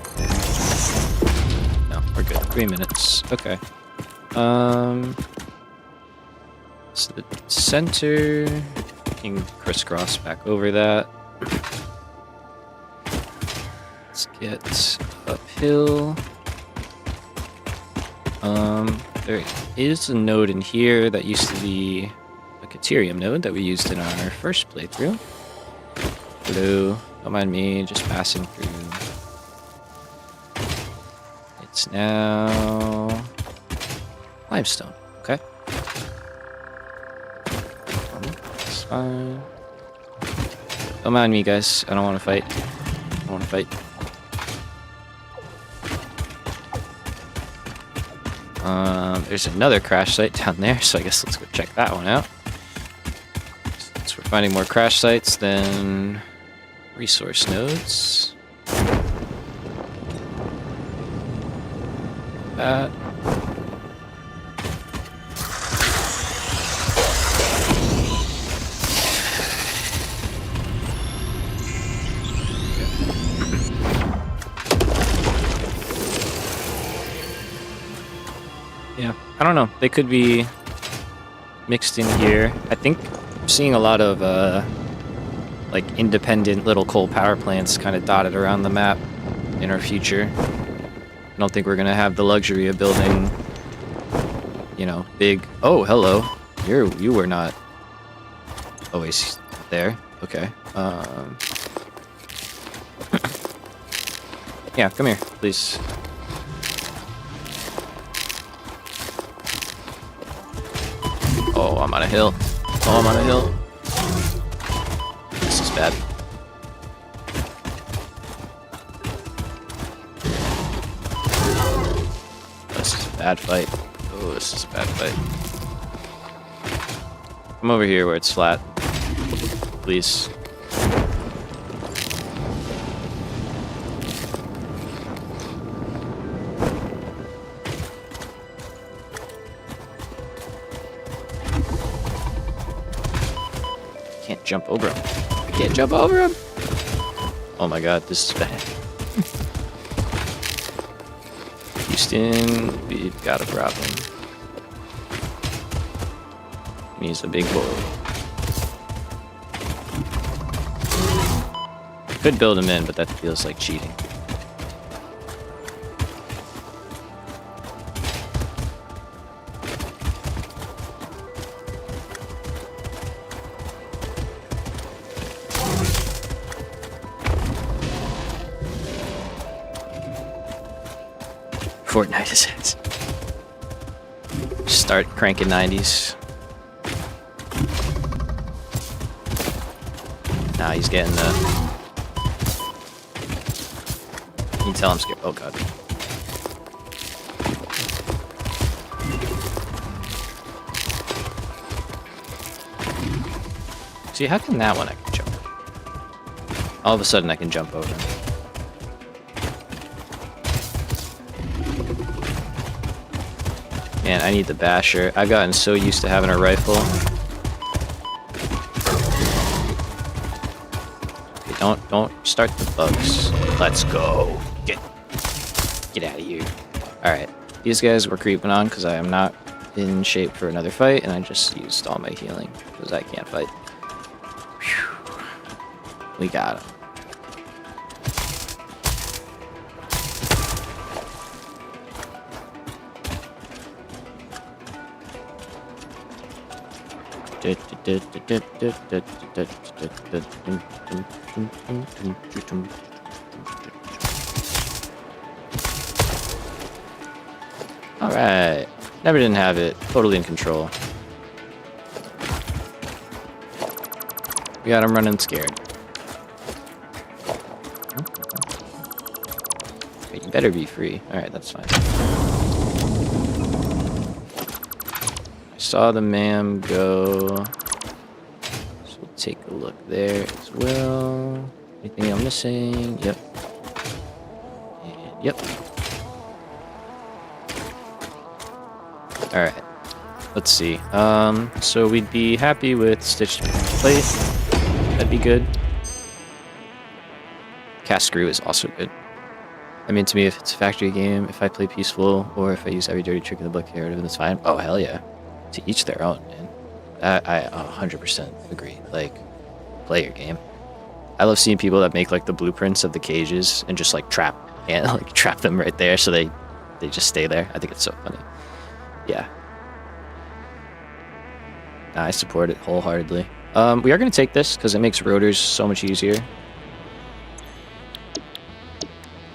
No, we're good. 3 minutes. Okay. So the center... You can crisscross back over that. Let's get uphill. There is a node in here that used to be a Caterium node that we used in our first playthrough. Hello, don't mind me, just passing through. It's now limestone, okay. That's fine. Don't mind me, guys, I don't want to fight. I don't want to fight. There's another crash site down there, so I guess let's go check that one out. Since we're finding more crash sites than resource nodes. That. Yeah, I don't know. They could be mixed in here. I think I'm seeing a lot of like independent little coal power plants kind of dotted around the map in our future. I don't think we're gonna have the luxury of building, you know, big. Oh, hello. You were not always there. Okay. Yeah, come here, please. Oh, I'm on a hill. Oh, I'm on a hill. This is bad. This is a bad fight. Oh, this is a bad fight. Come over here where it's flat. Please. Can't jump over him. I can't jump over him. Oh my god, this is bad. Houston, we've got a problem. He's a big boy. Could build him in, but that feels like cheating. Fortnite is it. Start cranking 90s. Nah, he's getting the... You can tell I'm scared. Oh god. See, how come that one I can jump? All of a sudden I can jump over him. Man, I need the basher. I've gotten so used to having a rifle. Okay, don't start the bugs. Let's go. Get out of here. Alright, these guys were creeping on because I am not in shape for another fight, and I just used all my healing because I can't fight. Whew. We got him. Alright. Never didn't have it. Totally in control. We got him running scared. Okay, you better be free. Alright, that's fine. I saw the ma'am go. So we'll take a look there as well. Anything I'm missing? Yep. And yep. Alright. Let's see. So we'd be happy with stitched plate. That'd be good. Cast screw is also good. I mean, to me, if it's a factory game, if I play peaceful, or if I use every dirty trick in the book here, that's fine. Oh, hell yeah. To each their own, man. I 100% agree. Like, play your game. I love seeing people that make, like, the blueprints of the cages and just, like, trap them right there so they just stay there. I think it's so funny. Yeah. I support it wholeheartedly. We are going to take this because it makes rotors so much easier.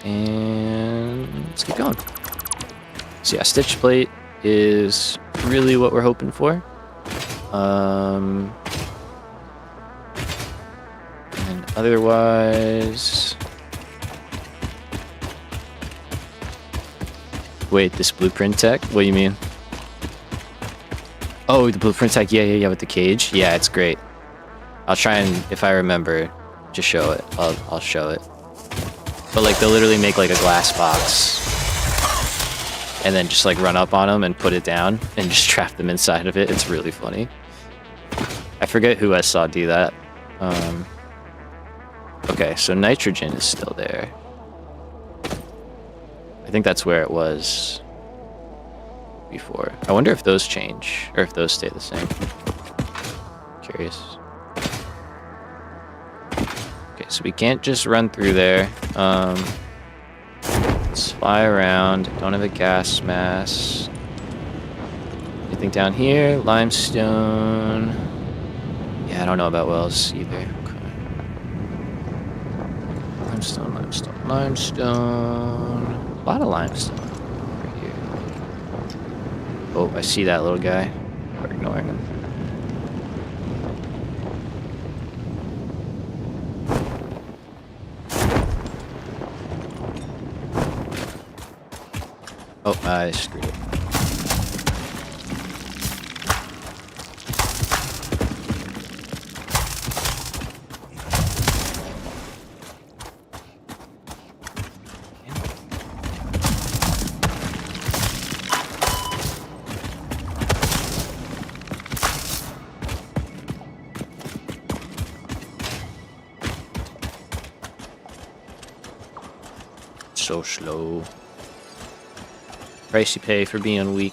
And let's keep going. So yeah, stitch plate is really what we're hoping for. And otherwise... Wait, this blueprint tech? What do you mean? Oh, the blueprint tech, yeah, with the cage. Yeah, it's great. I'll try and, if I remember, just show it. I'll show it. But like, they'll literally make like a glass box and then just like run up on them and put it down and just trap them inside of it. It's really funny. I forget who I saw do that. Okay, so nitrogen is still there. I think that's where it was before. I wonder if those change or if those stay the same. Curious. Okay, so we can't just run through there. Let's fly around. Don't have a gas mask. Anything down here? Limestone. Yeah, I don't know about wells either. Okay. Limestone. A lot of limestone right here. Oh, I see that little guy. We're ignoring him. Oh, I screwed it. So slow. Price you pay for being weak.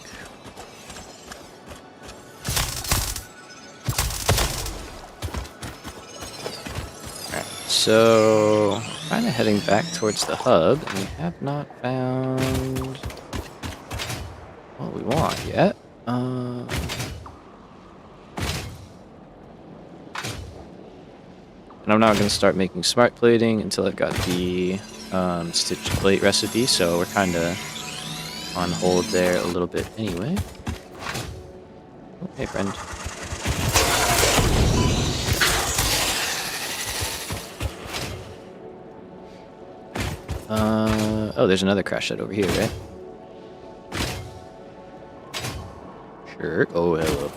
Alright, so kind of heading back towards the hub, and we have not found what we want yet. And I'm not going to start making smart plating until I've got the stitch plate recipe, so we're kind of on hold there a little bit anyway. Oh, hey, friend. Oh, there's another crash site over here, right? Sure. Oh, hello.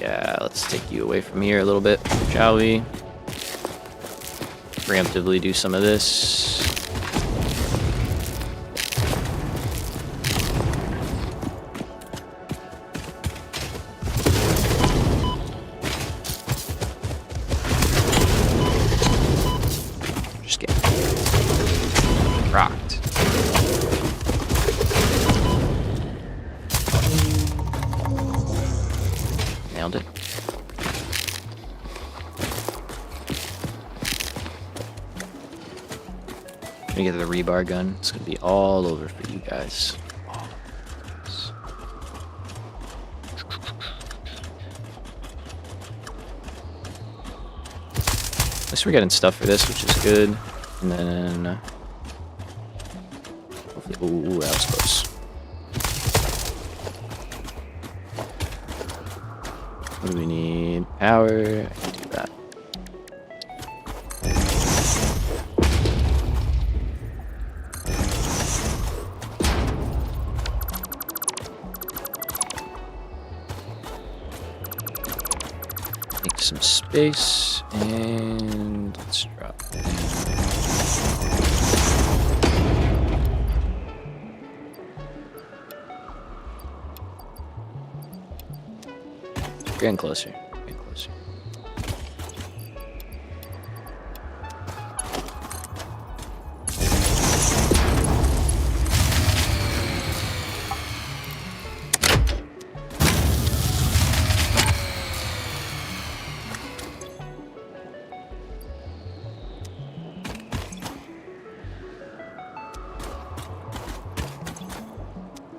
Yeah, let's take you away from here a little bit, shall we? Preemptively do some of this. Just get rocked. Nailed it. Gonna get the rebar gun. It's gonna be all over for you guys. At least we're getting stuff for this, which is good. And then hopefully, ooh, that was close. What do we need? Power. I can do that. Make some space, and let's drop it. Getting closer. Getting closer.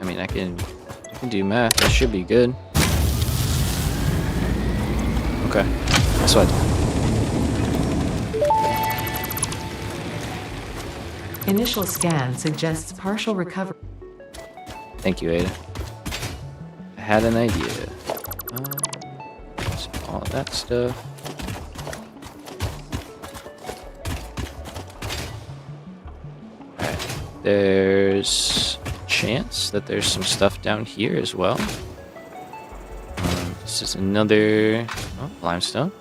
I mean, I can do math. This should be good. Okay, that's what. Initial scan suggests partial recovery. Thank you, Ada. I had an idea. So all of that stuff. Alright, there's a chance that there's some stuff down here as well. This is another limestone.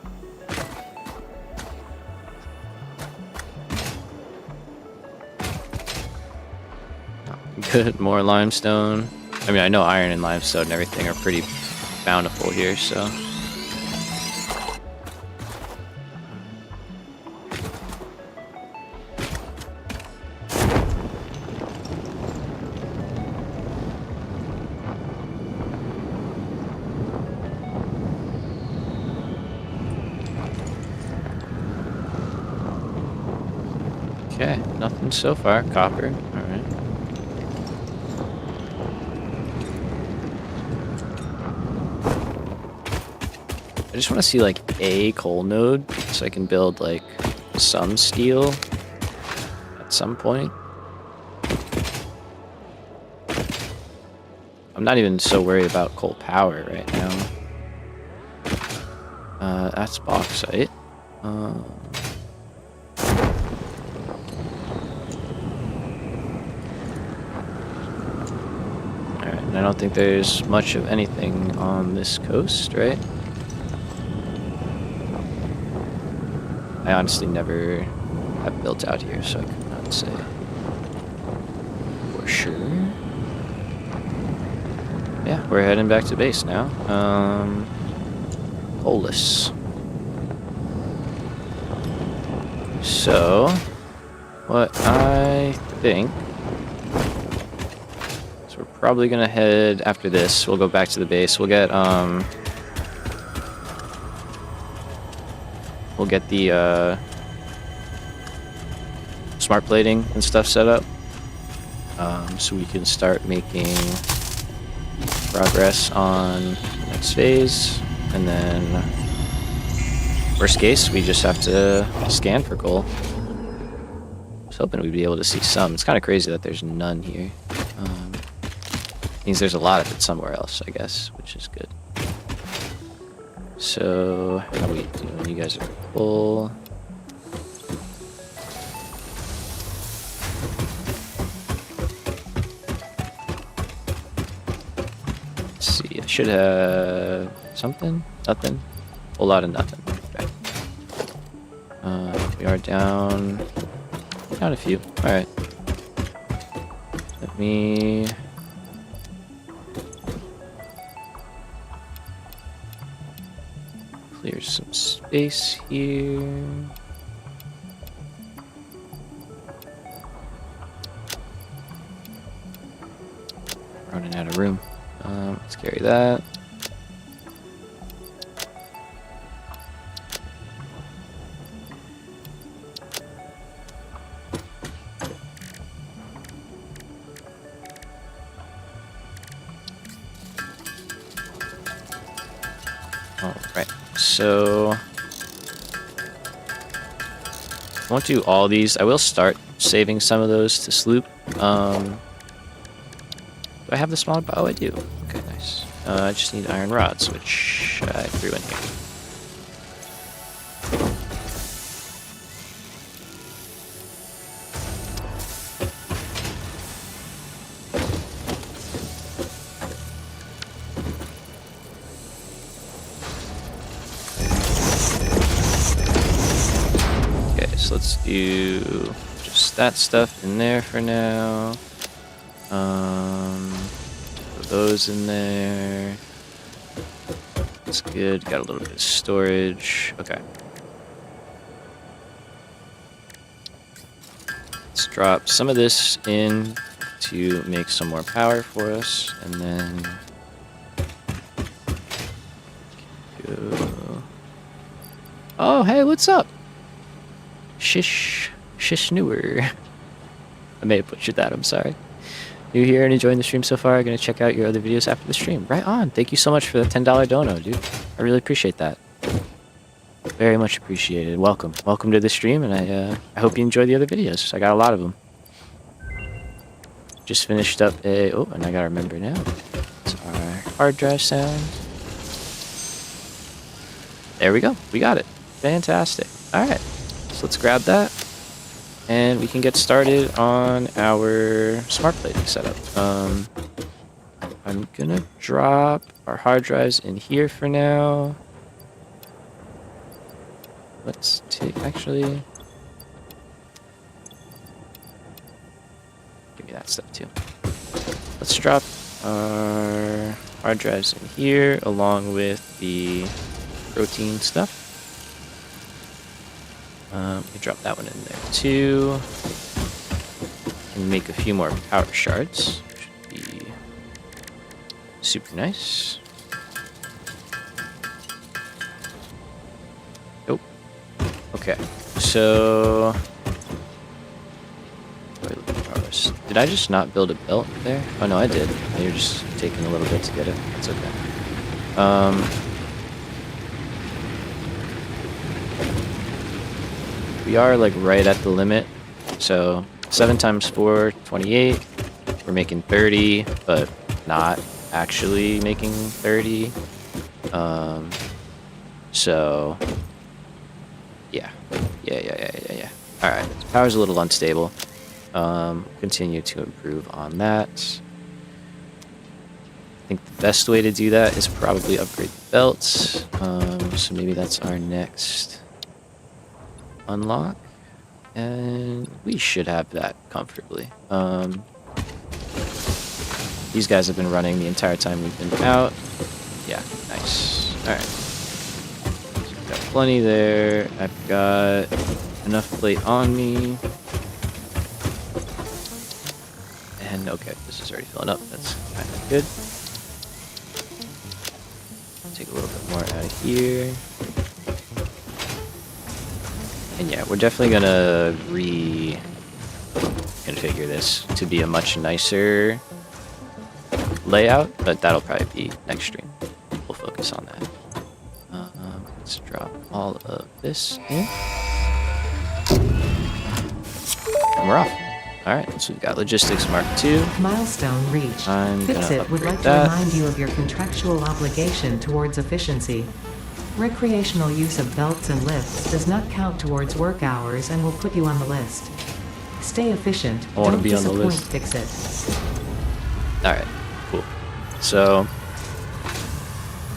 Good, more limestone. I mean, I know iron and limestone and everything are pretty bountiful here, so. Okay, nothing so far. Copper. Alright. I just want to see like a coal node so I can build like some steel at some point. I'm not even so worried about coal power right now. That's bauxite. Alright, and I don't think there's much of anything on this coast, right? I honestly never have built out here, so I could not say for sure. Yeah, we're heading back to base now. Polus. So, what I think is we're probably gonna head after this. We'll go back to the base. We'll get the smart plating and stuff set up, so we can start making progress on the next phase. And then, worst case, we just have to scan for coal. I was hoping we'd be able to see some. It's kind of crazy that there's none here. Means there's a lot of it somewhere else, I guess, which is good. So, how are we doing? You guys are full. Let's see, I should have something? Nothing? A whole lot of nothing. Okay. We are down a few. Alright. Let me... clear some space here. Running out of room. Let's carry that. Alright, so I won't do all these. I will start saving some of those to sloop. Do I have the smaller bow? I do. Okay, nice. I just need iron rods, which I threw in here. Okay, so let's do just that stuff in there for now. Put those in there. That's good. Got a little bit of storage. Okay. Let's drop some of this in to make some more power for us, and then go. Oh, hey, what's up? Shish newer. I may have butchered that. I'm sorry. New here and enjoying the stream so far. I'm going to check out your other videos after the stream. Right on. Thank you so much for the $10 dono, dude. I really appreciate that. Very much appreciated. Welcome. Welcome to the stream, and I hope you enjoy the other videos. I got a lot of them. Just finished up a... Oh, and I got to remember now. It's our hard drive sound. There we go. We got it. Fantastic. All right. So let's grab that. And we can get started on our smart plating setup. I'm gonna drop our hard drives in here for now. Let's take, actually, give me that stuff too. Let's drop our hard drives in here along with the protein stuff. We drop that one in there too. And make a few more power shards. Should be super nice. Nope. Okay, so did I just not build a belt there? Oh no, I did. Oh, you're just taking a little bit to get it. That's okay. We are like right at the limit. So 7 times 4, 28. We're making 30, but not actually making 30. So yeah. All right, power's a little unstable. Continue to improve on that. think the best way to do that is probably upgrade the belts. So maybe that's our next unlock. And we should have that comfortably. These guys have been running the entire time we've been out. Yeah, nice. Alright. So got plenty there. I've got enough plate on me. And okay, this is already filling up. That's kind of good. Take a little bit more out of here. And yeah, we're definitely gonna reconfigure this to be a much nicer layout, but that'll probably be next stream. We'll focus on that. Let's drop all of this in. And we're off. Alright, so we've got Logistics Mark II. Milestone reached. I'm gonna Fixit would upgrade like that. to remind you of your contractual obligation towards efficiency. Recreational use of belts and lifts does not count towards work hours and will put you on the list. Stay efficient. I wanna Don't be on the disappoint, list. Fixit. Alright, cool. So,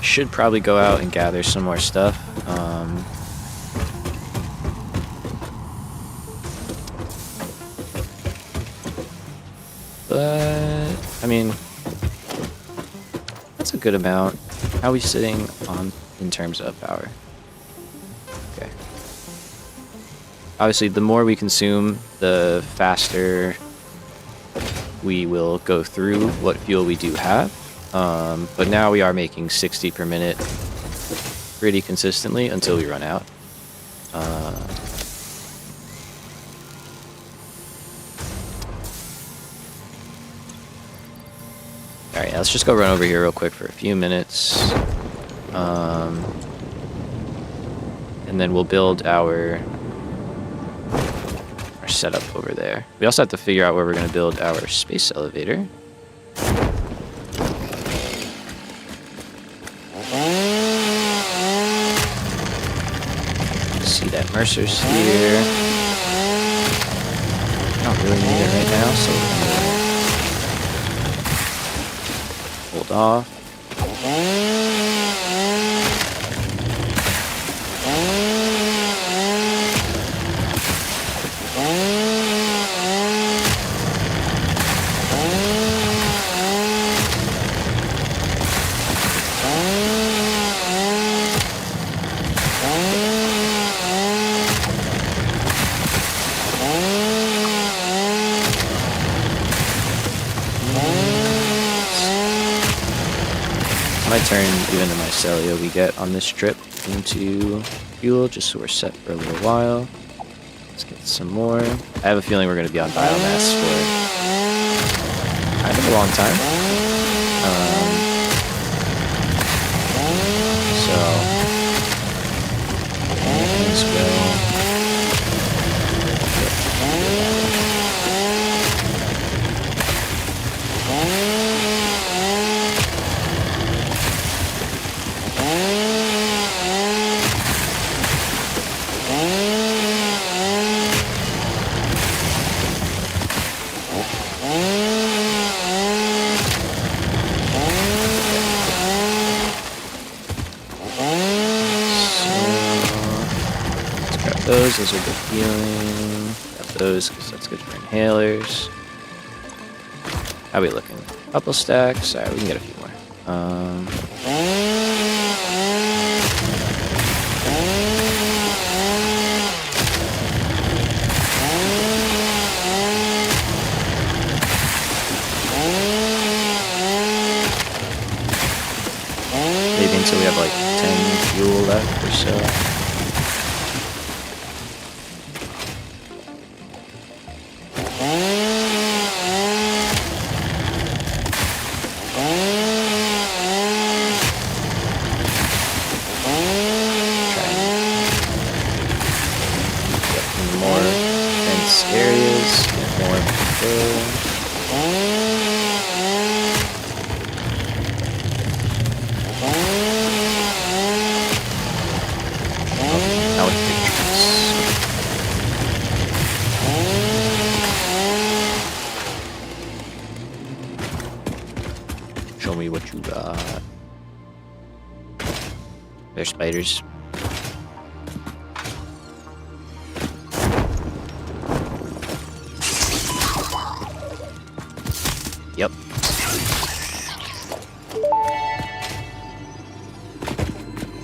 should probably go out and gather some more stuff. But, I mean, that's a good amount. How are we sitting on in terms of power? Okay. Obviously, the more we consume, the faster we will go through what fuel we do have. But now we are making 60 per minute pretty consistently until we run out. Alright, let's just go run over here real quick for a few minutes. And then we'll build our setup over there. We also have to figure out where we're going to build our space elevator. See that Mercer's here. I don't really need it right now, so we're gonna hold off. Might turn even the mycelia we get on this trip into fuel, just so we're set for a little while. Let's get some more. I have a feeling we're going to be on biomass for kind of a long time. So, as well. Those are good healing. Got those because that's good for inhalers. How are we looking? Couple stacks. Alright, we can get a few more. Maybe until we have like 10 fuel left or so. Show me what you got. There's spiders. Yep.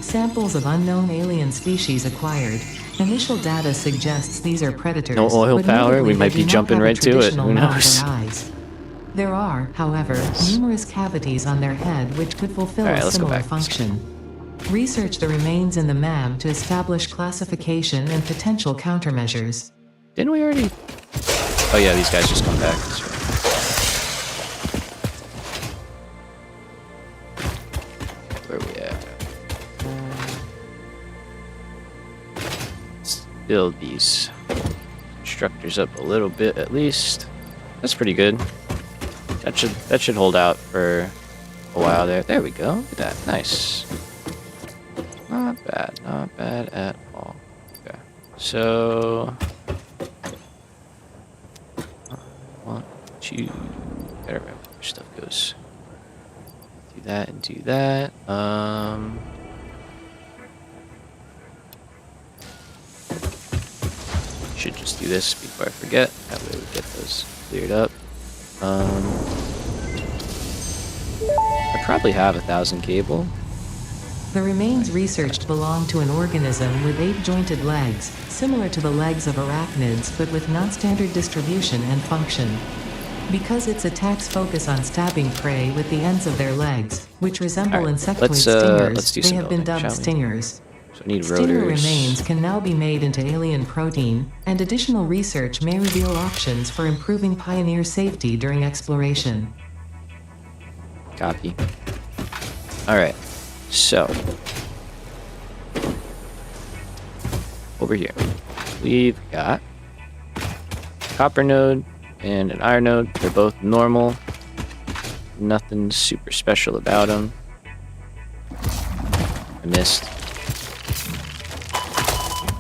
Samples of unknown alien species acquired. Initial data suggests these are predators. No oil but power? notably We they might do be not jumping have a right to it. traditional Who mouth knows? or eyes. There are, however, numerous cavities on their head which could fulfill Alright, a let's go similar back. function. Research the remains in the MAM to establish classification and potential countermeasures. Didn't we already? Oh yeah, these guys just come back. That's right. Where we at? Let's build these structures up a little bit at least. That's pretty good. That should hold out for a while there. There we go. Look at that. Nice. Not bad. Not bad at all. Okay. So one, two. Gotta remember where stuff goes. Do that and do that. Should just do this before I forget. That way we get those cleared up. I probably have 1,000 cable. The remains researched belong to an organism with 8 jointed legs, similar to the legs of arachnids but with non-standard distribution and function. Because its attacks focus on stabbing prey with the ends of their legs, which resemble Alright, insectoid let's stingers, do they some have been building, dubbed shall we? stingers. So I need Stinger rotors. remains can now be made into alien protein, and additional research may reveal options for improving pioneer safety during exploration. Copy. Alright, so over here we've got copper node and an iron node. They're both normal. Nothing super special about them. I missed.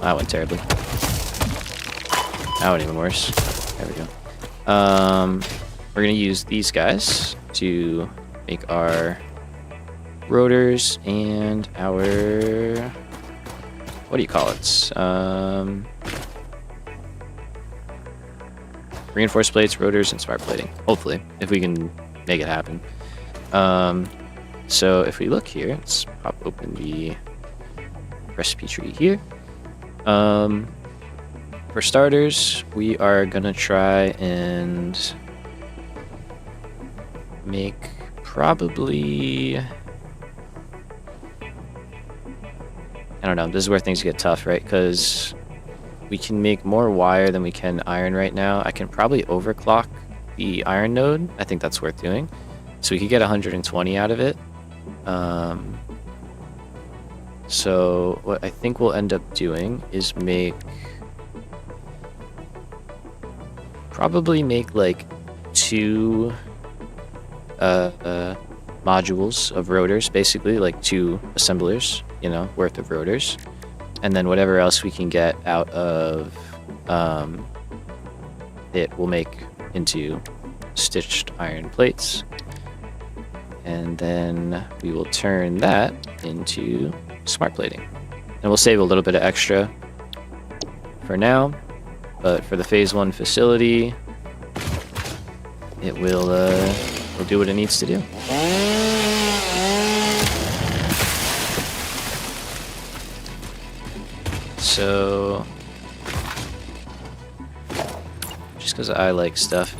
That went terribly. That went even worse. There we go. We're gonna use these guys to make our rotors and our, what do you call it? Reinforced plates, rotors, and smart plating. Hopefully, if we can make it happen. So if we look here, let's pop open the recipe tree here. For starters, we are gonna try and make probably, I don't know, this is where things get tough, right? Because we can make more wire than we can iron right now. I can probably overclock the iron node. I think that's worth doing. So we could get 120 out of it. So what I think we'll end up doing is probably make like 2 modules of rotors, basically like 2 assemblers, you know, worth of rotors, and then whatever else we can get out of it we'll make into stitched iron plates, and then we will turn that into smart plating, and we'll save a little bit of extra for now, but for the phase 1 facility it will do what it needs to do. So just because I like stuff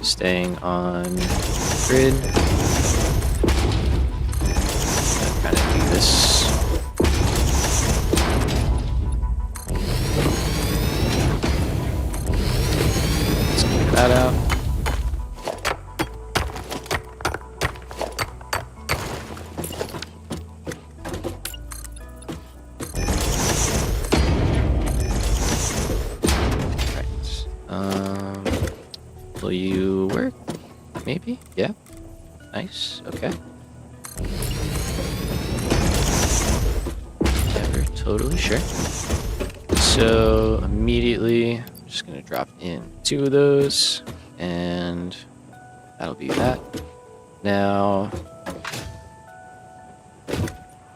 staying on grid, I kind of do this. Let's clear that out. Will you work? Maybe? Yeah. Nice. Okay. Never totally sure. So immediately, I'm just gonna drop in 2 of those, and that'll be that. Now,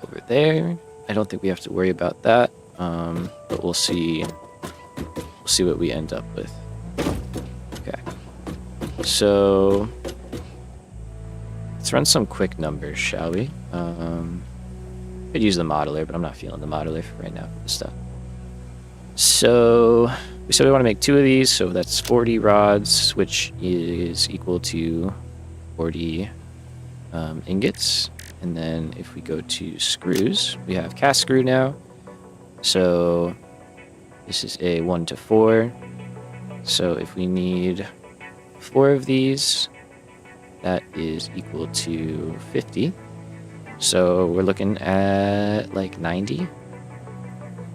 over there, I don't think we have to worry about that, but we'll see. We'll see what we end up with. Okay, so let's run some quick numbers, shall we? Could use the modeler, but I'm not feeling the modeler for right now for this stuff. So we said we want to make 2 of these, so that's 40 rods, which is equal to 40 ingots. And then if we go to screws, we have cast screw now. So this is a 1 to 4. So if we need 4 of these, that is equal to 50. So we're looking at like 90.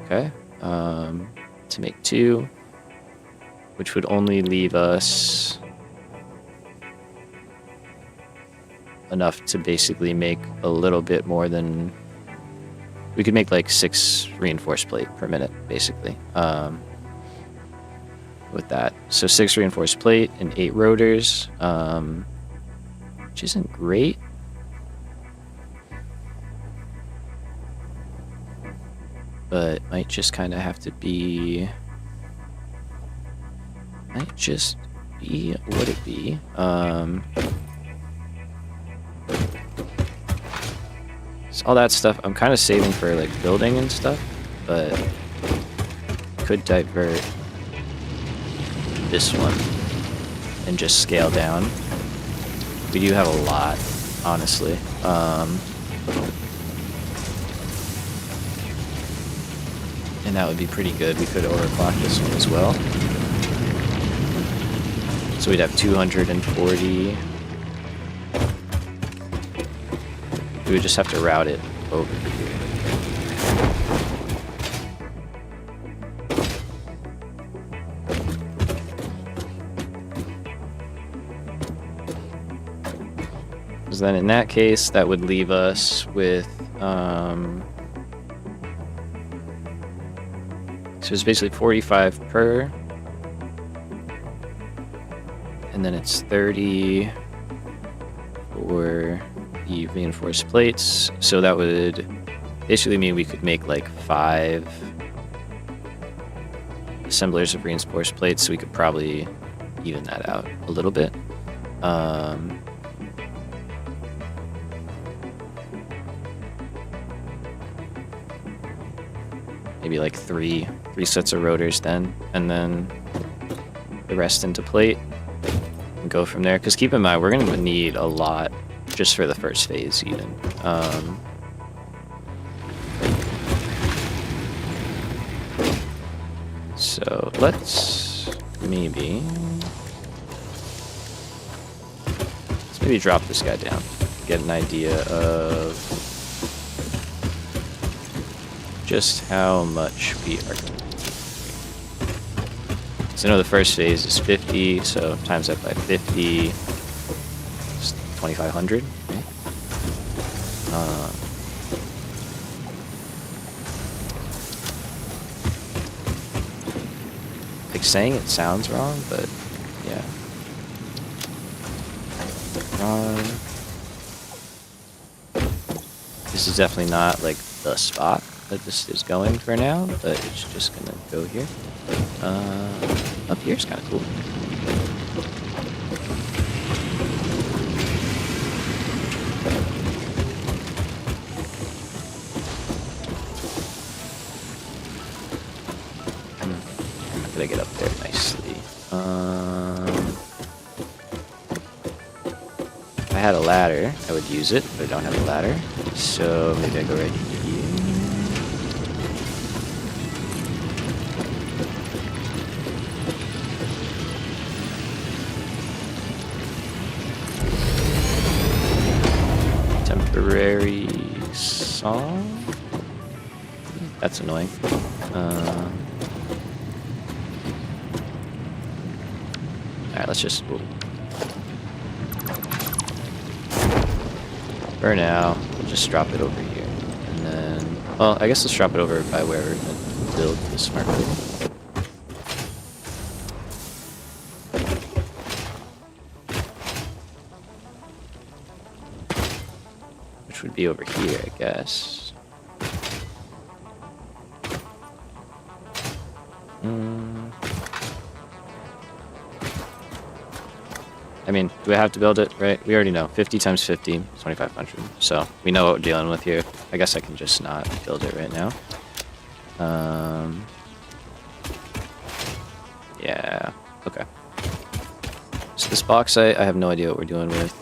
Okay. To make 2, which would only leave us enough to basically make a little bit more than we could make like 6 reinforced plate per minute, basically. With that, so 6 reinforced plate and 8 rotors, which isn't great. But might just kind of have to be. Might just be what it be. So all that stuff I'm kind of saving for like building and stuff, but could divert this one and just scale down. We do have a lot, honestly. And that would be pretty good. We could overclock this one as well. So we'd have 240. We would just have to route it over here. Because then in that case, that would leave us with... So it's basically 45 per. And then it's 30 for the reinforced plates. So that would basically mean we could make like 5 assemblers of reinforced plates. So we could probably even that out a little bit. Maybe like three sets of rotors then, and then the rest into plate and go from there. Because keep in mind, we're going to need a lot just for the first phase even. So let's maybe drop this guy down, get an idea of just how much we are. So I know the first phase is 50, so times that by 50, it's 2,500. Right? Like saying it sounds wrong, but yeah. This is definitely not like the spot that this is going for now, but it's just gonna go here. Up here is kind of cool. How did I get up there nicely? If I had a ladder, I would use it, but I don't have a ladder, so maybe I go right here. Temporary song? That's annoying. Alright, let's just... For now, we'll just drop it over here. And then... Well, I guess let's drop it over by where we're going to build the smart grid. which would be over here, I guess. I mean, do we have to build it, right? We already know. 50 times 50, 2,500. So we know what we're dealing with here. I guess I can just not build it right now. Yeah, okay. So this box, I have no idea what we're doing with.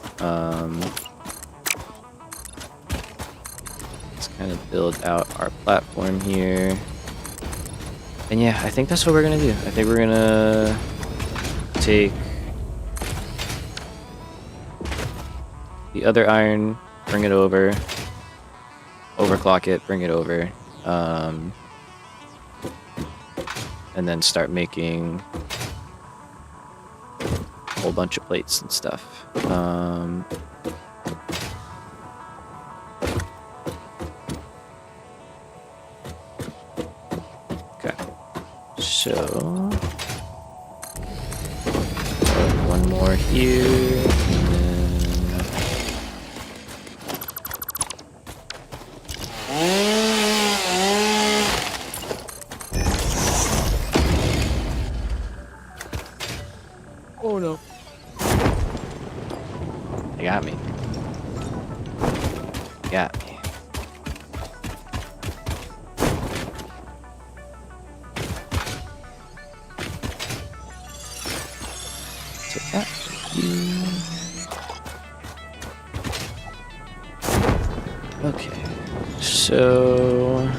Let's kind of build out our platform here. And yeah, I think that's what we're gonna do. I think we're gonna take the other iron, bring it over, overclock it, bring it over, and then start making a whole bunch of plates and stuff. Okay, so one more here. Oh no. They got me. They got me. Take that. Okay. So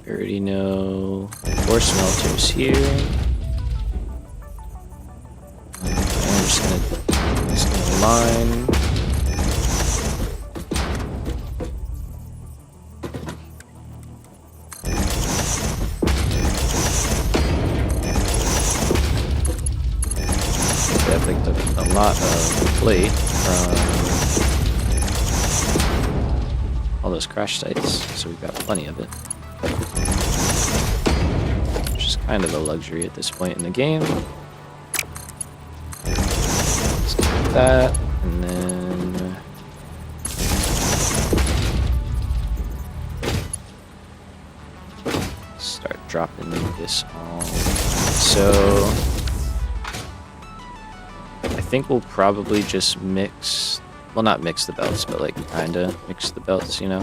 we already know 4 smelters here. I'm just gonna line. I picked up a lot of plate from all those crash sites, so we've got plenty of it. Which is kind of a luxury at this point in the game. Let's do that, and then start dropping this all. So I think we'll probably just mix, well, not mix the belts, but like kinda mix the belts, you know?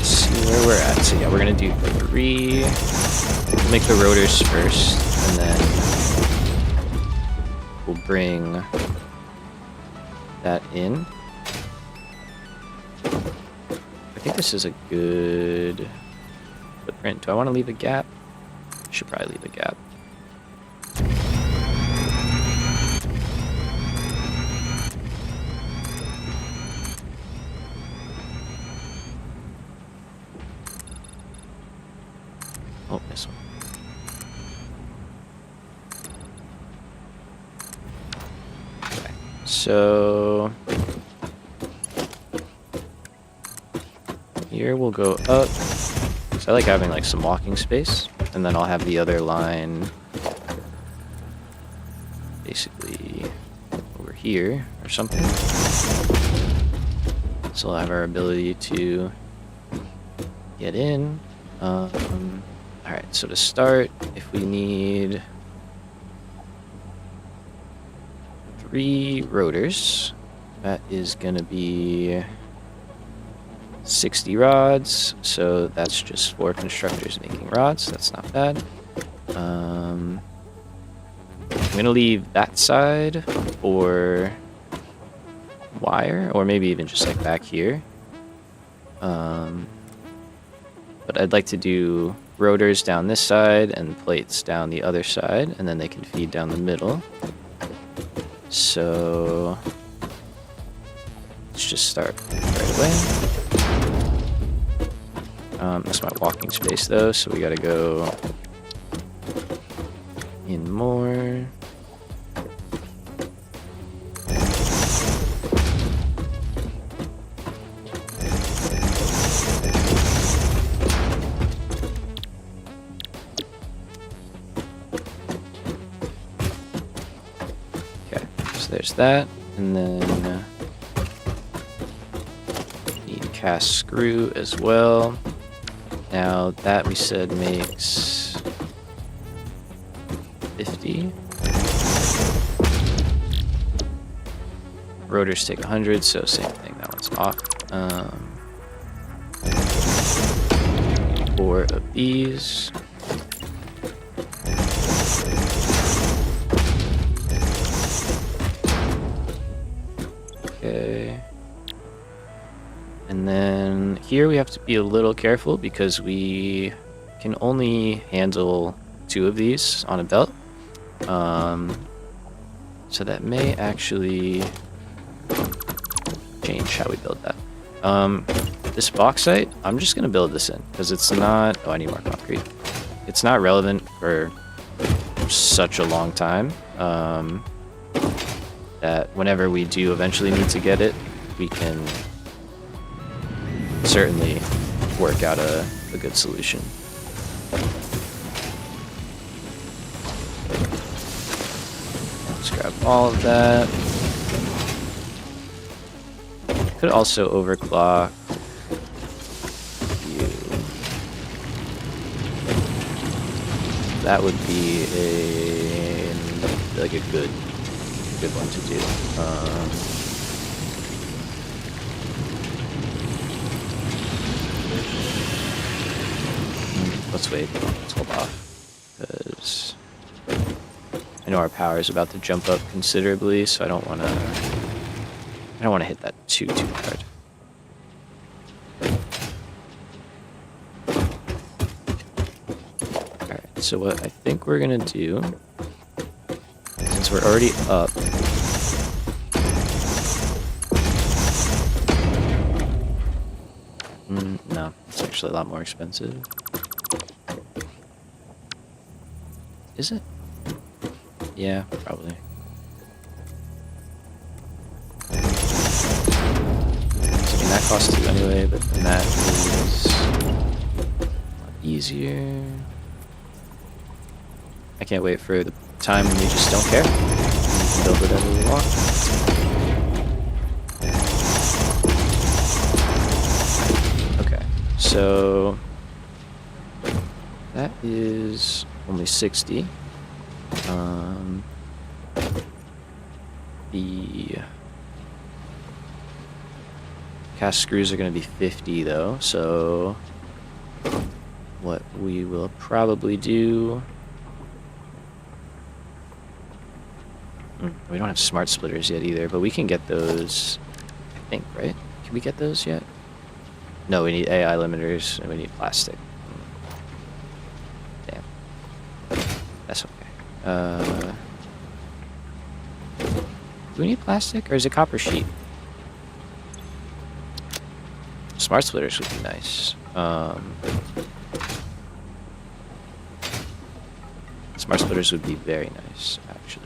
See where we're at. So yeah, we're gonna do 3. We'll make the rotors first, and then we'll bring that in. I think this is a good footprint. Do I want to leave a gap? I should probably leave a gap. Oh, this one. Okay, so here we'll go up. So I like having like some walking space, and then I'll have the other line basically over here or something. So we'll have our ability to get in. Alright, so to start, if we need 3 rotors, that is gonna be 60 rods, so that's just 4 constructors making rods. That's not bad. I'm gonna leave that side for wire, or maybe even just like back here. But I'd like to do rotors down this side and plates down the other side, and then they can feed down the middle. So let's just start right away. That's my walking space though, so we gotta go in more. Okay, so there's that, and then need a cast screw as well. Now that we said makes 50. Rotors take 100, so same thing. That one's off. 4 of these. Okay. And then here we have to be a little careful because we can only handle 2 of these on a belt. So that may actually change how we build that. This bauxite, I'm just going to build this in because it's not... Oh, I need more concrete. It's not relevant for such a long time that whenever we do eventually need to get it, we can certainly work out a good solution. Let's grab all of that. Could also overclock you. That would be like a good one to do. Let's wait. Let's hold off because I know our power is about to jump up considerably, so I don't want to hit that too hard. Alright, so what I think we're gonna do, since we're already up, no, it's actually a lot more expensive. Is it? Yeah, probably. That costs 2 anyway, but then that is a lot easier. I can't wait for the time when we just don't care. We can build whatever we want. Okay, so that is only 60. The cast screws are going to be 50 though, so what we will probably do... We don't have smart splitters yet either, but we can get those, I think, right? Can we get those yet? No, we need AI limiters and we need plastic. Damn. That's okay. Do we need plastic or is it copper sheet? Smart splitters would be nice. Smart splitters would be very nice, actually.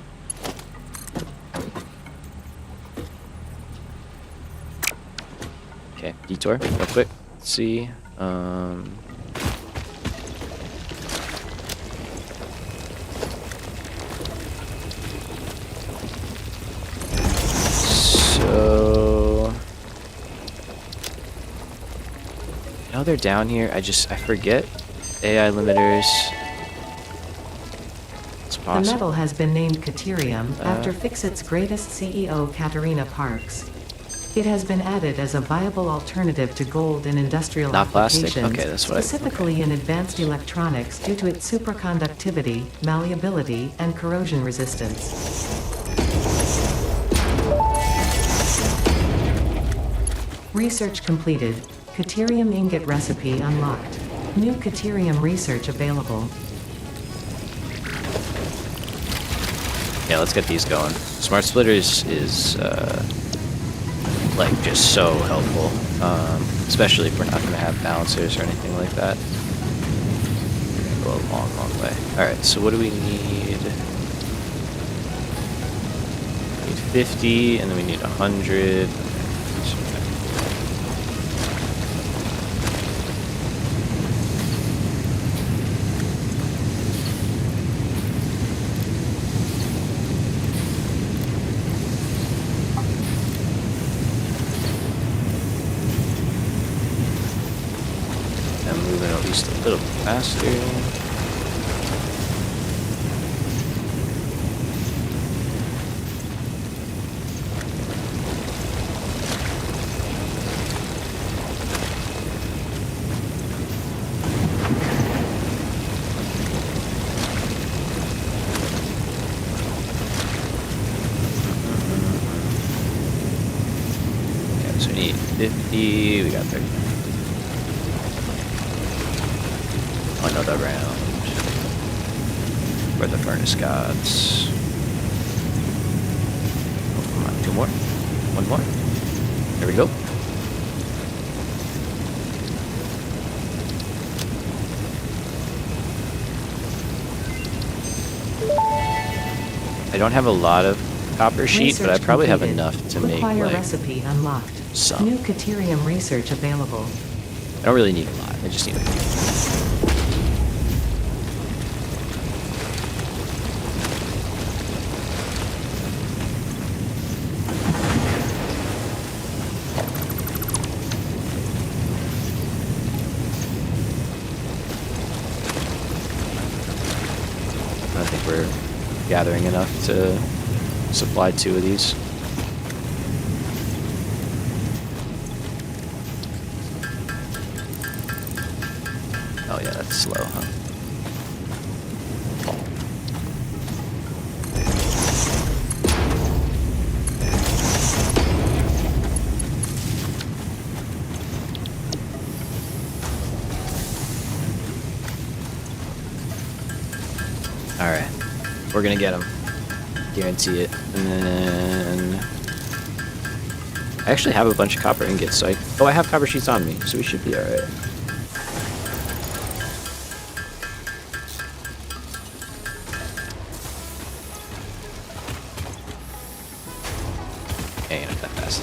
Okay, detour, real quick. Let's see. So... Now they're down here. I forget. AI limiters. It's possible. The metal has been named Caterium after Fixit's greatest CEO, Katerina Parks. It has been added as a viable alternative to gold in industrial Not plastic. applications, Okay, that's what specifically in advanced electronics due to its superconductivity, malleability, and corrosion resistance. Research completed. Caterium ingot recipe unlocked. New Caterium research available. Yeah, let's get these going. Smart splitters is like just so helpful, especially if we're not going to have balancers or anything like that. go a long, long way. Alright, so what do we need? We need 50, and then we need 100. Just a little faster. Okay, so we need 50. We got 30. Another round for the furnace gods. Oh, come on, 2 more. 1 more. There we go. I don't have a lot of copper sheet, but I probably have enough to make like recipe unlocked. some. New Caterium research available. I don't really need a lot. I just need a few. I think we're gathering enough to supply 2 of these. Oh yeah, that's slow, huh? Alright, we're gonna get them. Guarantee it. And then I actually have a bunch of copper ingots, so I have copper sheets on me, so we should be alright. Yeah, not that fast.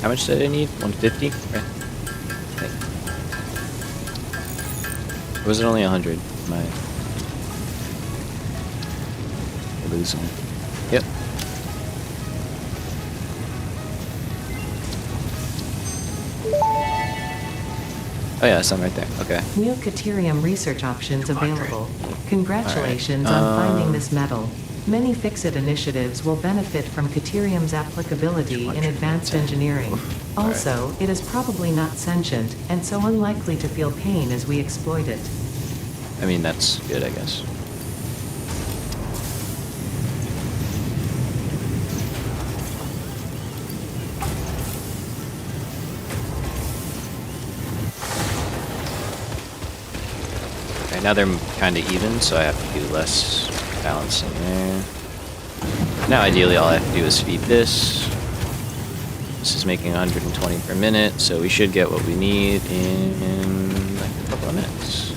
How much did I need? 150? Right. Okay. Or was it only 100? Am I losing? Yep. Oh yeah, some right there. Okay. New Caterium research options available. Congratulations on finding this metal. Many Fix-It initiatives will benefit from Caterium's applicability in advanced engineering. Also, it is probably not sentient, and so unlikely to feel pain as we exploit it. I mean, that's good, I guess. Right now they're kind of even, so I have to do less balancing there. Now ideally all I have to do is feed this. This is making 120 per minute, so we should get what we need in like a couple of minutes.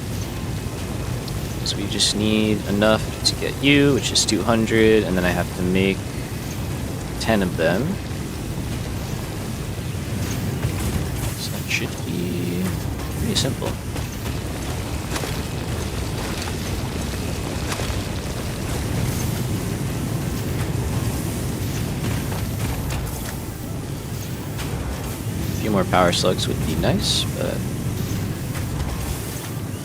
So we just need enough to get you, which is 200, and then I have to make 10 of them. So that should be pretty simple. A few more power slugs would be nice, but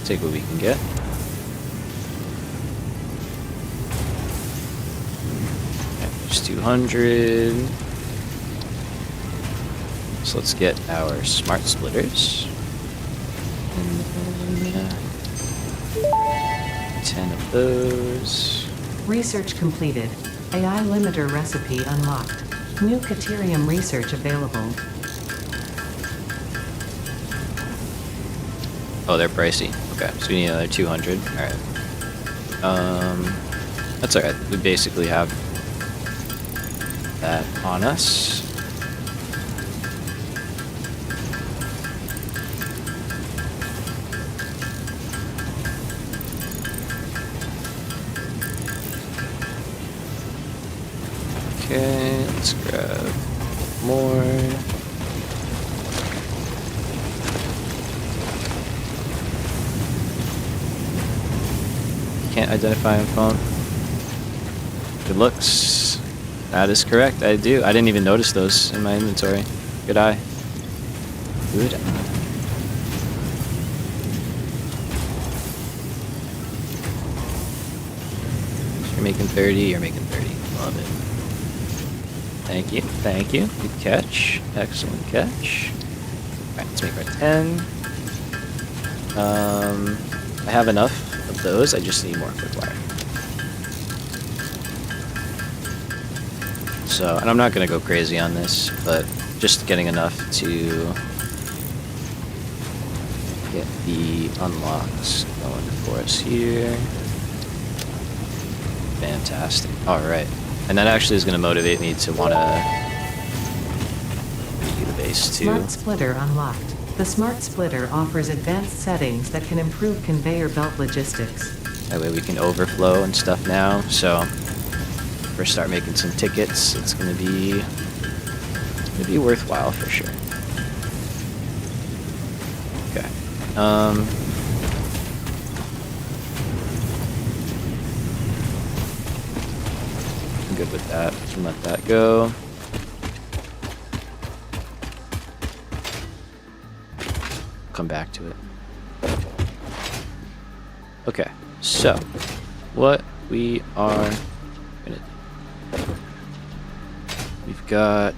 take what we can get. Okay, just 200. So let's get our smart splitters. And then, 10 of those. Research completed. AI limiter recipe unlocked. New Caterium research available. Oh, they're pricey. Okay, so we need another 200. All right. That's all right. We basically have that on us. Okay, let's grab more. Can't identify my phone. Good looks. That is correct. I do. I didn't even notice those in my inventory. Good eye. Good eye. You're making 30. You're making 30. Love it. Thank you. Thank you. Good catch. Excellent catch. Alright, let's make our 10. I have enough of those. I just need more quick wire. So, and I'm not going to go crazy on this, but just getting enough to get the unlocks going for us here. Fantastic. Alright. And that actually is going to motivate me to want to do the base too. Smart Splitter unlocked. The Smart Splitter offers advanced settings that can improve conveyor belt logistics. That way we can overflow and stuff now. So if we start making some tickets, it's going to be worthwhile for sure. Okay. I'm good with that. We can let that go. Come back to it. Okay, so what we are gonna do, we've got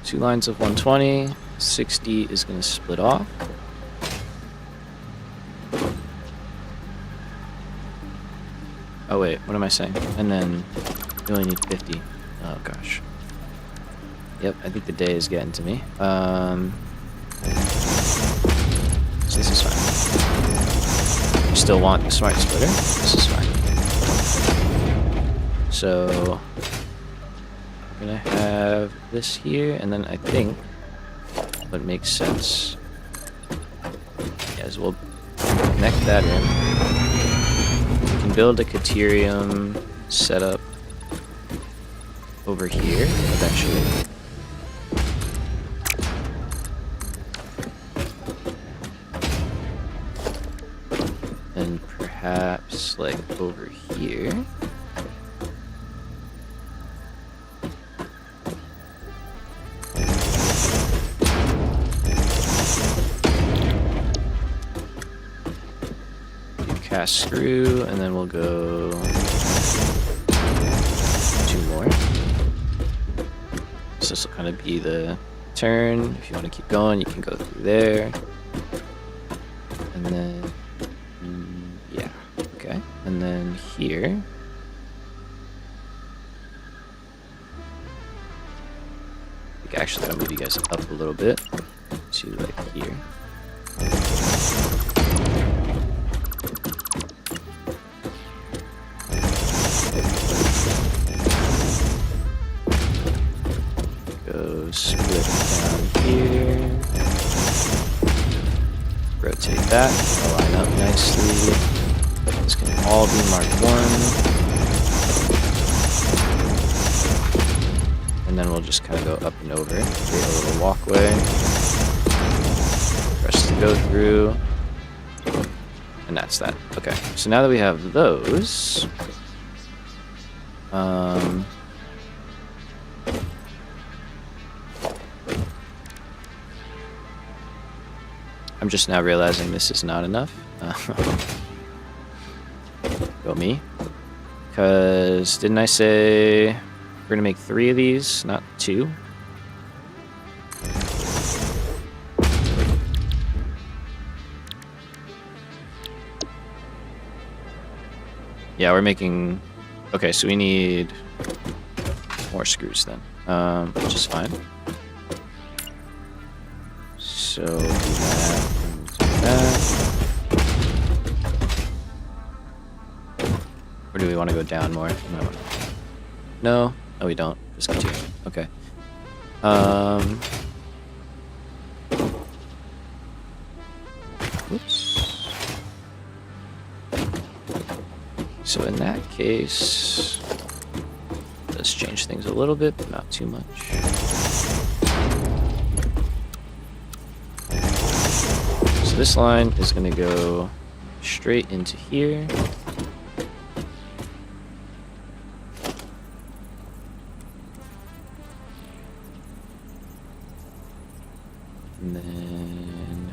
2 lines of 120. 60 is gonna split off. Oh wait, what am I saying? And then you only need 50. Oh gosh. Yep, I think the day is getting to me. So this is fine. You still want the Smart Splitter? This is fine. So I'm gonna have this here, and then I think what makes sense is we'll connect that in. We can build a Caterium setup over here eventually. And perhaps like over here. Cast screw, and then we'll go 2 more. So this will kind of be the turn. If you want to keep going, you can go through there. And then, yeah, okay. And then here. I think actually I'll move you guys up a little bit to like here. Split down here. Rotate that. Line up nicely. This can all be Mark 1. And then we'll just kind of go up and over. Create a little walkway for us to go through. And that's that. Okay. So now that we have those, I'm just now realizing this is not enough. Go me. Because didn't I say we're going to make 3 of these, not 2? Yeah, we're making... Okay, so we need more screws then, which is fine. So do that, and do we want to go down more? No? No, we don't. Just continue. Okay. Oops. So in that case, let's change things a little bit, but not too much. So this line is going to go straight into here. And then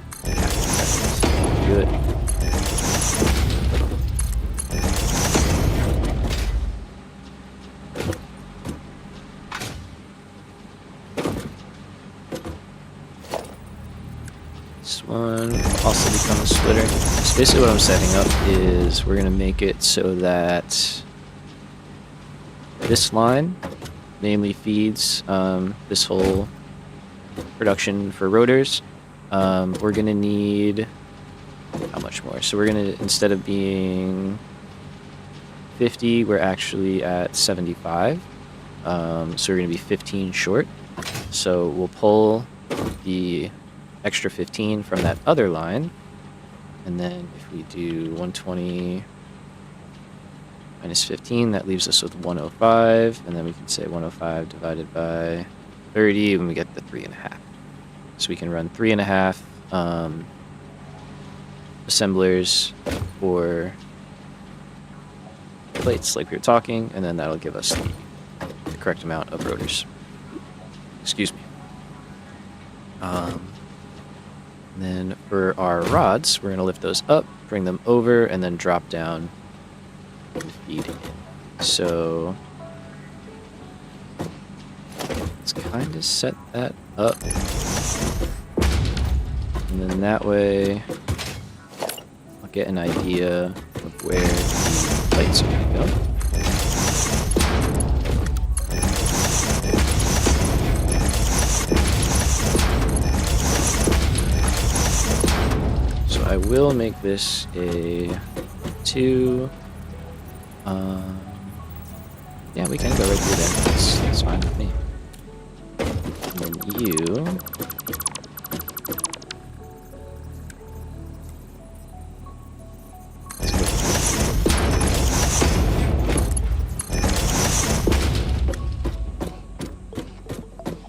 do it. This one will also become a splitter. So basically what I'm setting up is we're going to make it so that this line mainly feeds this whole production for rotors. We're going to need how much more? So we're going to, instead of being 50, we're actually at 75. So we're going to be 15 short. So we'll pull the extra 15 from that other line. And then if we do 120 minus 15, that leaves us with 105. And then we can say 105 divided by 30, and we get the 3.5. So we can run 3.5 assemblers for plates like we were talking, and then that'll give us the correct amount of rotors. Excuse me. And then for our rods, we're going to lift those up, bring them over, and then drop down and feed in. So let's kind of set that up. And then that way I'll get an idea of where the plates are going to go. So I will make this a 2. Yeah, we can go right through there. That's fine with me. And then you...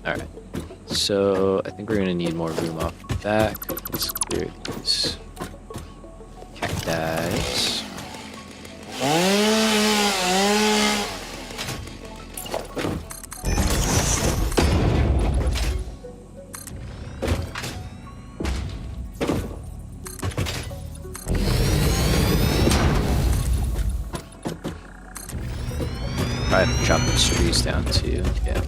Alright, so I think we're going to need more room off the back. Let's clear these cacti. Probably have to chop these trees down too, yeah.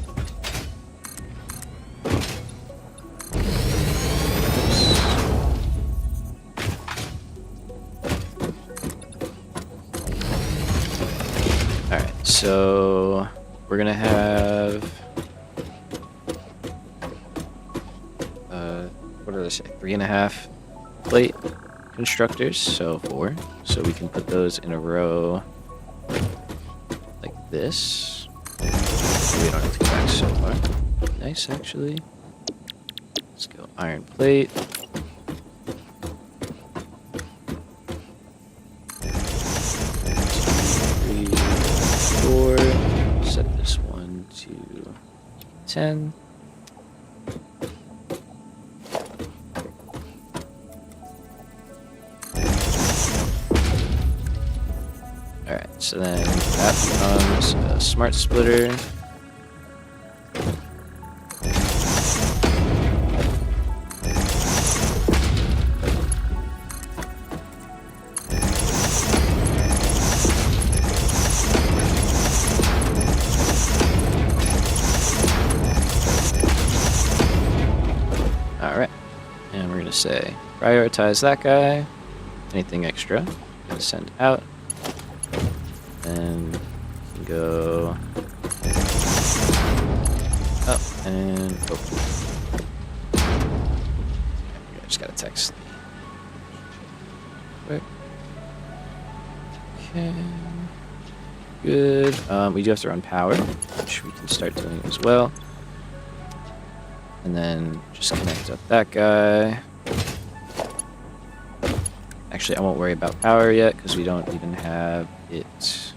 Alright, so we're gonna have what did I say? 3.5 plate constructors, so 4. So we can put those in a row like this. We don't have to go back so far. Nice, actually. Let's go iron plate. Set this one to 10. Alright, so then that becomes a smart splitter. Alright, and we're going to say prioritize that guy. Anything extra, I'm going to send out. Then we can go up and open. I just got a text. Wait. Okay. good. We do have to run power, which we can start doing as well. And then just connect up that guy. Actually, I won't worry about power yet because we don't even have it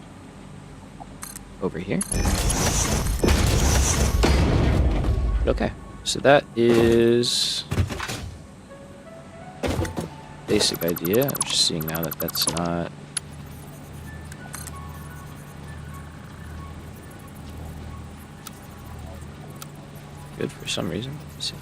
over here. Okay, so that is basic idea. I'm just seeing now that that's not good for some reason. Let's see.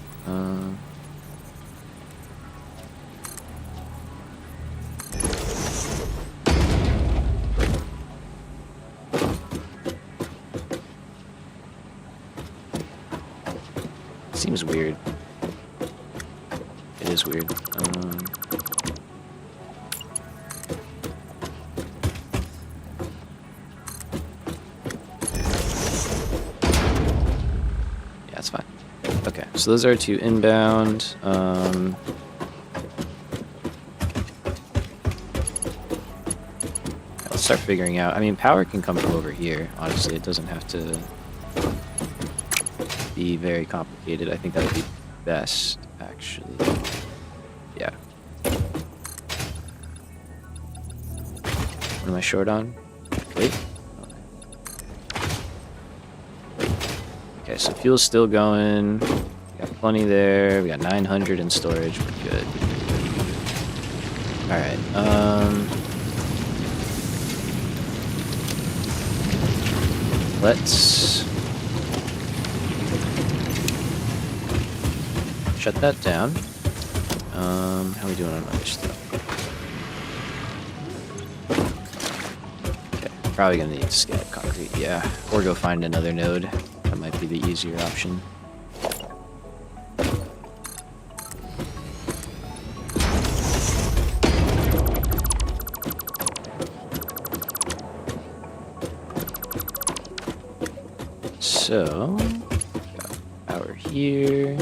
Seems weird. It is weird. Yeah, that's fine. Okay, so those are 2 inbound. Let's start figuring out. I mean, power can come from over here. Honestly, it doesn't have to be very complicated. I think that would be best, actually. Yeah. What am I short on? Wait. Okay, so fuel's still going. We got plenty there. We got 900 in storage. We're good. All right. Let's shut that down. How are we doing on other stuff? Okay, probably gonna need to scale concrete, yeah. Or go find another node. That might be the easier option. So, got power here.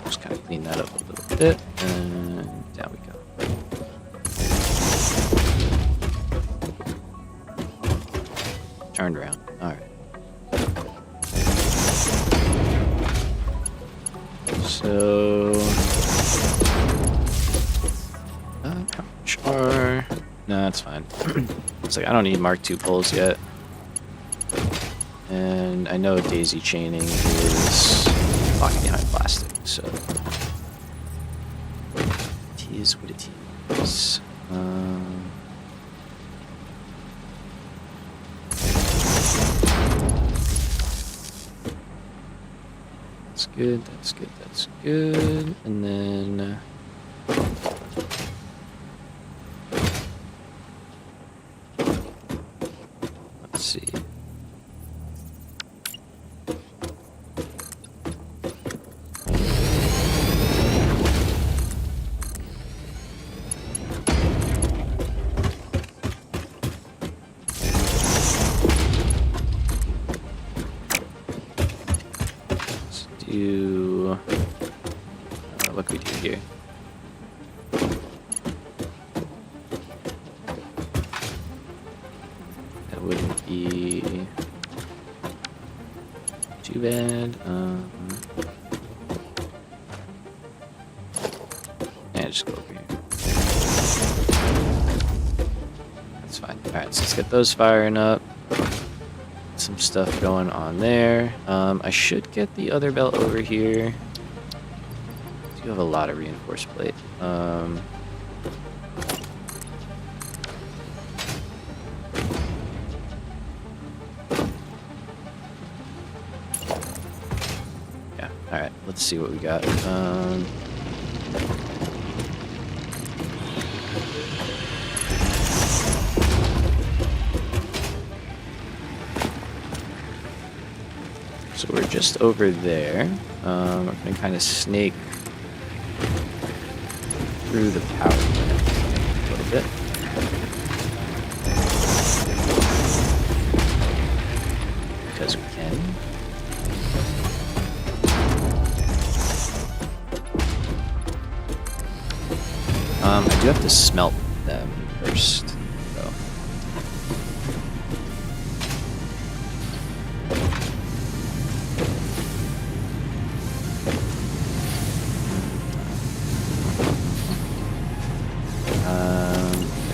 Just kind of clean that up a little bit, and down we go. Turned around. All right. So, how much are? No, that's fine. It's like I don't need Mark II poles yet, and I know daisy chaining is locking behind plastic, so it is what it is. That's good, that's good, that's good. And then let's see. What can we do here? That wouldn't be too bad. Yeah, just go over here. That's fine. Alright, so let's get those firing up. Some stuff going on there. I should get the other belt over here. You have a lot of reinforced plate. Yeah, alright, let's see what we got. So we're just over there. I'm gonna kind of snake through the power plant a little bit. because we can. I do have to smelt them first, though.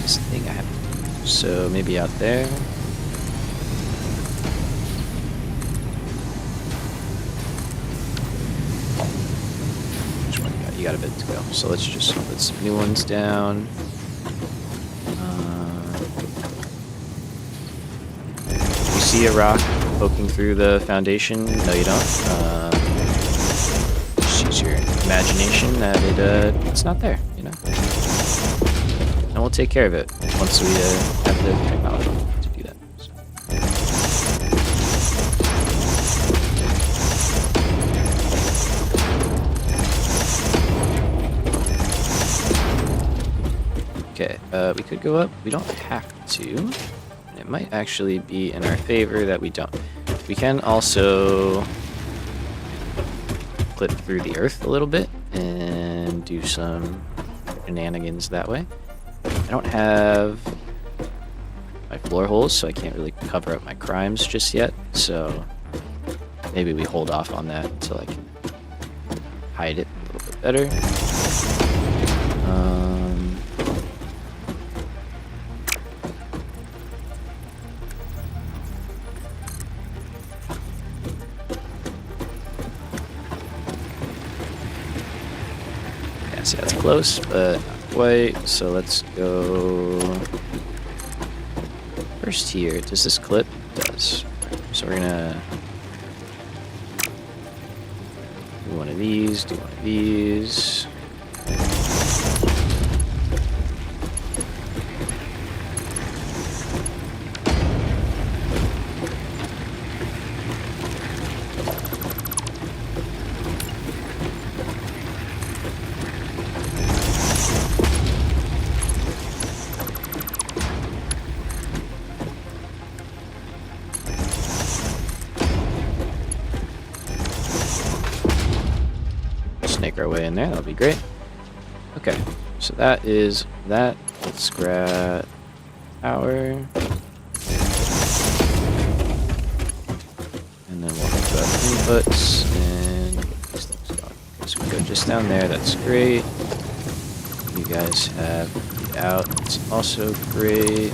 This thing I have to do. So maybe out there. Which one you got? You got a bit to go. So let's just put some new ones down. You see a rock poking through the foundation? No, you don't. Just use your imagination that it's not there, you know? And we'll take care of it once we have the technology to do that. So. Okay, we could go up. We don't have to. It might actually be in our favor that we don't. We can also clip through the earth a little bit and do some shenanigans that way. I don't have my floor holes, so I can't really cover up my crimes just yet. So maybe we hold off on that until I can hide it a little bit better. Yeah, see, that's close, but not quite. So let's go first here. Does this clip? It does. So we're gonna do one of these, do one of these. Snake our way in there, that'll be great. Okay, so that is that. Let's grab power. And then we'll hook up inputs and get these things going. So we go just down there, that's great. You guys have the out, it's also great.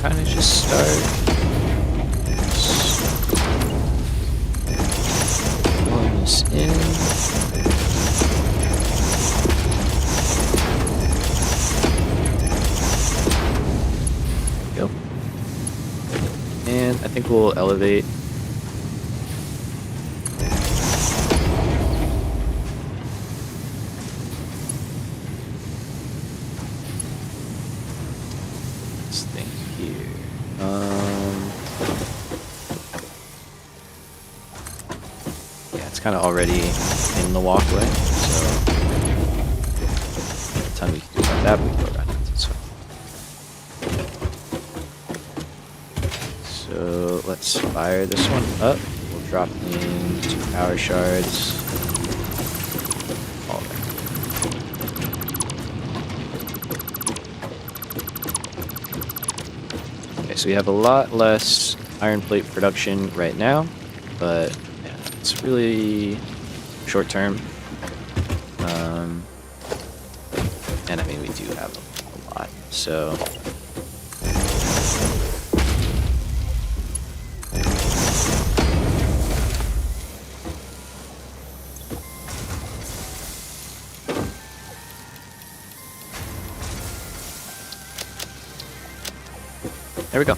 Kind of just start pulling this in. There we go. And I think we'll elevate. This thing here. Yeah, it's kind of already in the walkway, so by the time we can do about that, we can go around it. So let's fire this one up. We'll drop in 2 power shards. All there. So we have a lot less iron plate production right now, but yeah, it's really short term. And I mean, we do have a lot, so. There we go.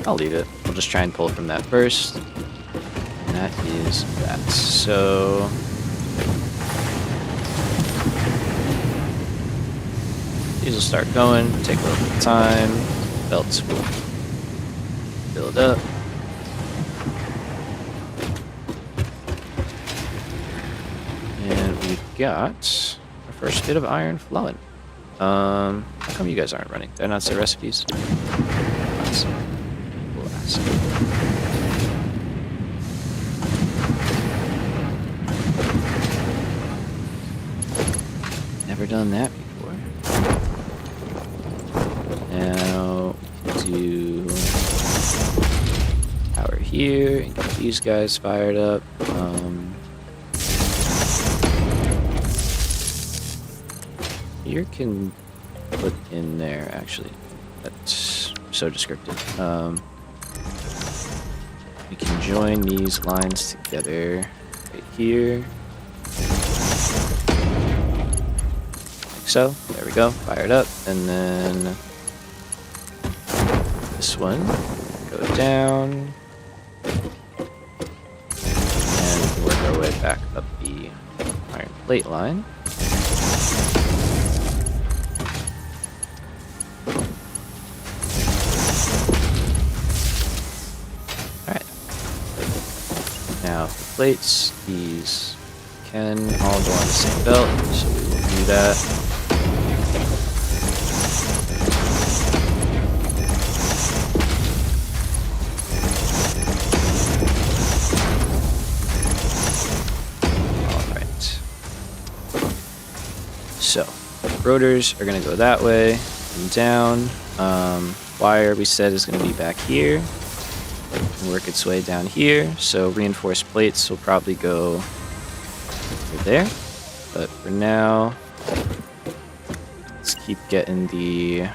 I'll leave it. We'll just try and pull from that first. And that is that. So these will start going, take a little bit of time. Belts will build up. got our first bit of iron flowing. How come you guys aren't running? Did I not say recipes? We'll ask. Never done that before. Now we can do power here and get these guys fired up. Here can put in there, actually. That's so descriptive. We can join these lines together right here. Like so. There we go. Fired up. And then this one go down. And we can work our way back up the iron plate line. Now, for plates, these can all go on the same belt, so we will do that. Alright. So, rotors are going to go that way and down. Wire, we said, is going to be back here. Work its way down here, so reinforced plates will probably go over there. But for now, let's keep getting the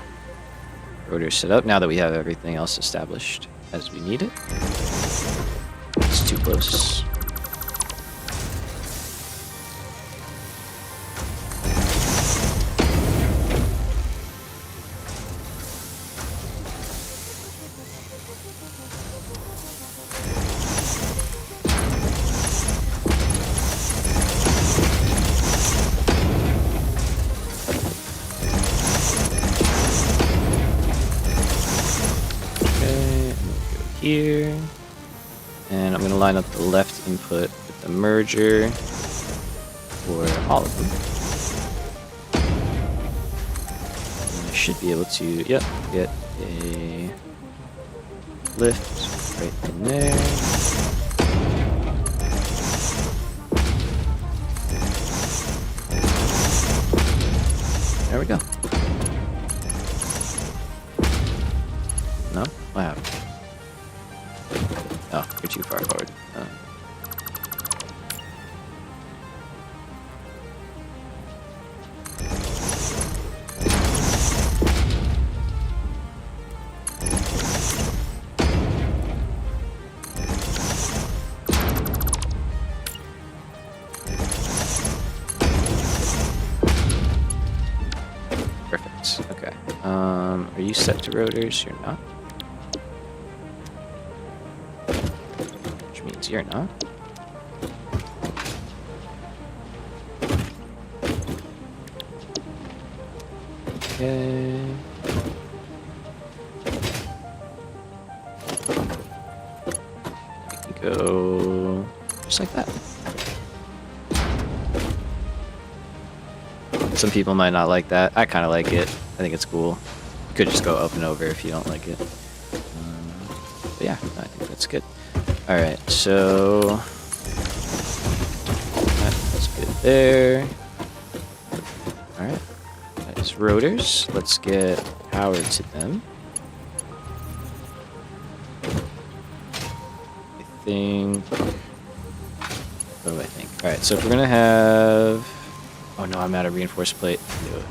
rotor set up now that we have everything else established as we need it. It's too close. Here, and I'm going to line up the left input with the merger for all of them. And I should be able to, yep, get a lift right in there. There we go. No? What happened? Oh, you're too far forward. Perfect. Okay. Are you set to rotors? You're not. You're not. Okay. We can go just like that. Some people might not like that. I kind of like it. I think it's cool. You could just go up and over if you don't like it. But yeah, I think that's good. Alright, so that's good there. Alright, that's rotors. Let's get power to them. I think. What do I think? Alright, so if we're gonna have. Oh no, I'm out of reinforced plate. I can do it.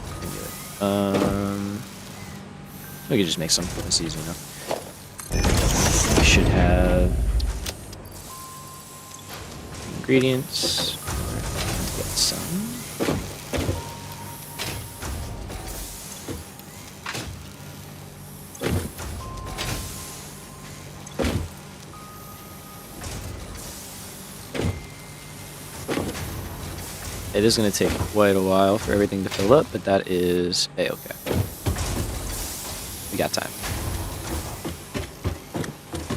We could just make some. That's easy enough. We should have ingredients. Let's get some. It is going to take quite a while for everything to fill up, but that is a-okay. We got time.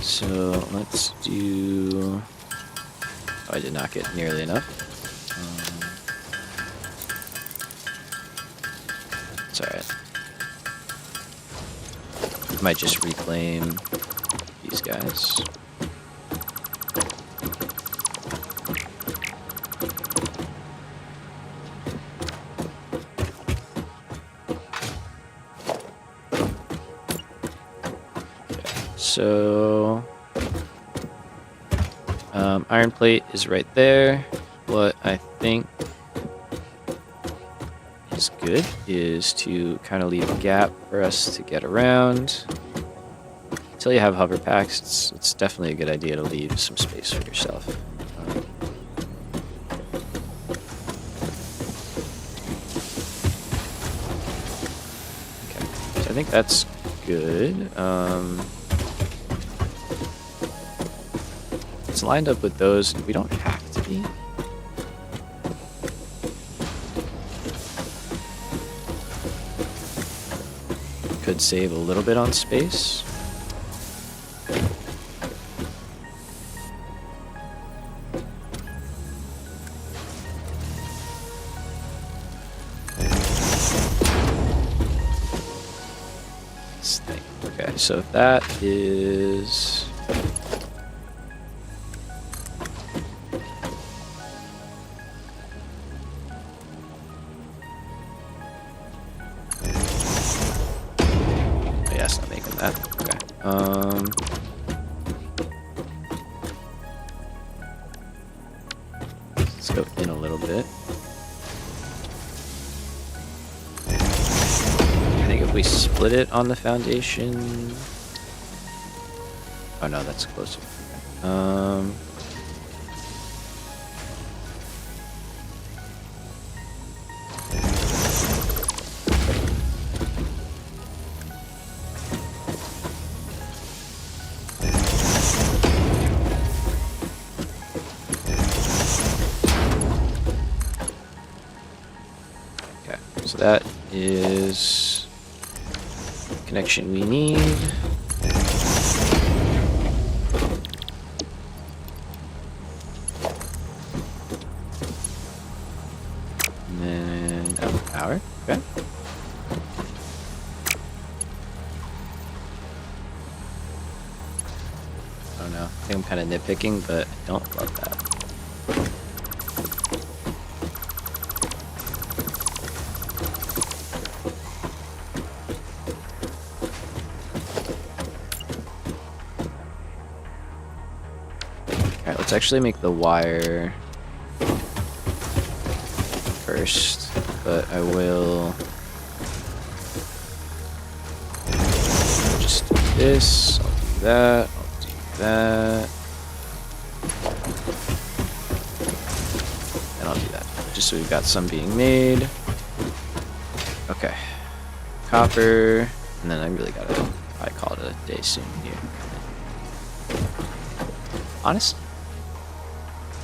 So let's do. Oh, I did not get nearly enough. It's alright. Might just reclaim these guys. So, iron plate is right there. What I think is good is to kind of leave a gap for us to get around. Until you have hover packs, it's definitely a good idea to leave some space for yourself. Okay, so I think that's good. It's lined up with those. We don't have to be. Could save a little bit on space. This thing. Okay, so if that is... Let's go in a little bit. I think if we split it on the foundation... Oh no, that's closer. So that is the connection we need. And then power. Okay. I don't know. I think I'm kind of nitpicking, but I don't love that. Alright, let's actually make the wire first, but I will just do this, I'll do that, I'll do that, and I'll do that, just so we've got some being made. Okay, copper, and then I really gotta probably call it a day soon here. Honestly,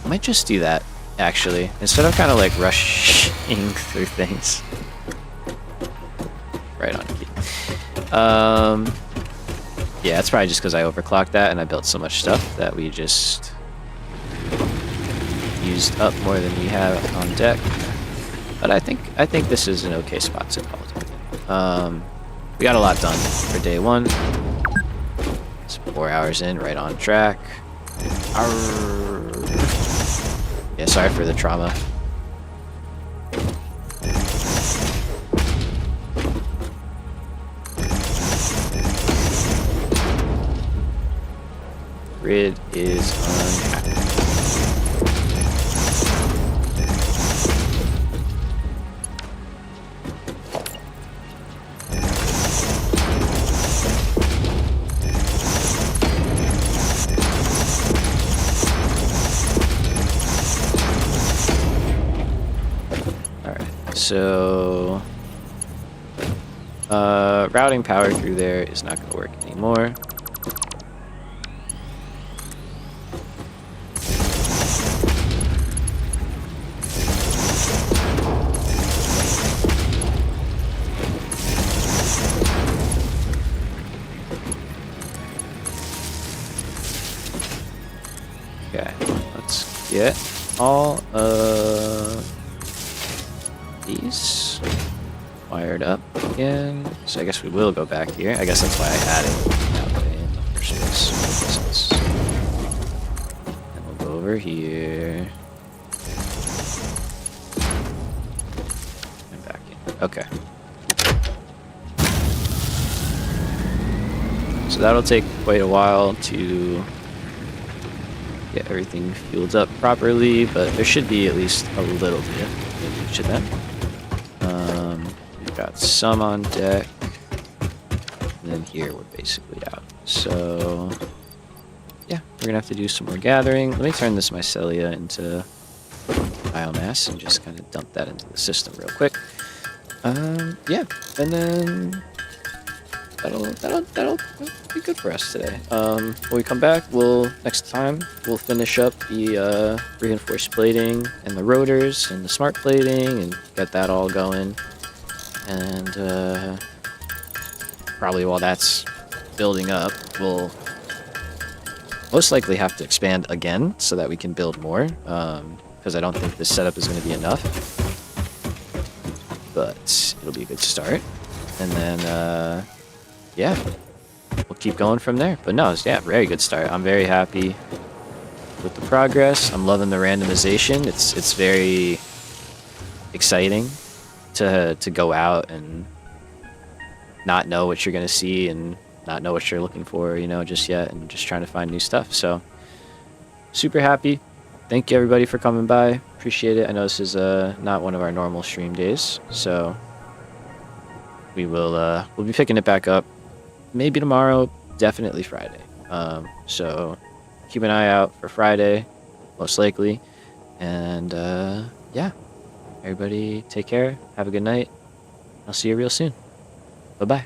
I might just do that, actually, instead of kind of like rushing through things. Right on key. Yeah, it's probably just because I overclocked that and I built so much stuff that we just used up more than we have on deck. But I think this is an okay spot to call it. We got a lot done for day one. It's 4 hours in, right on track. Arr. Yeah, sorry for the trauma. Grid is unhappy. So, routing power through there is not going to work anymore. Okay, let's get all of these wired up again. So I guess we will go back here. I guess that's why I added that way in the first place. And we'll go over here. And back in. Okay. So that'll take quite a while to get everything fueled up properly, but there should be at least a little bit in each of them. We've got some on deck, and then here we're basically out. So yeah, we're gonna have to do some more gathering. Let me turn this mycelia into biomass and just kind of dump that into the system real quick. Yeah, and then that'll be good for us today. When we come back, next time we'll finish up the reinforced plating and the rotors and the smart plating and get that all going. And probably while that's building up, we'll most likely have to expand again so that we can build more. Because I don't think this setup is going to be enough. But it'll be a good start. And then yeah, we'll keep going from there. But no, yeah, very good start. I'm very happy with the progress. I'm loving the randomization. It's very exciting to go out and not know what you're gonna see and not know what you're looking for, just yet, and just trying to find new stuff. So super happy. Thank you everybody for coming by. Appreciate it. I know this is not one of our normal stream days, so we'll be picking it back up. Maybe tomorrow, definitely Friday. So keep an eye out for Friday, most likely. And yeah, everybody take care. Have a good night. I'll see you real soon. Bye-bye.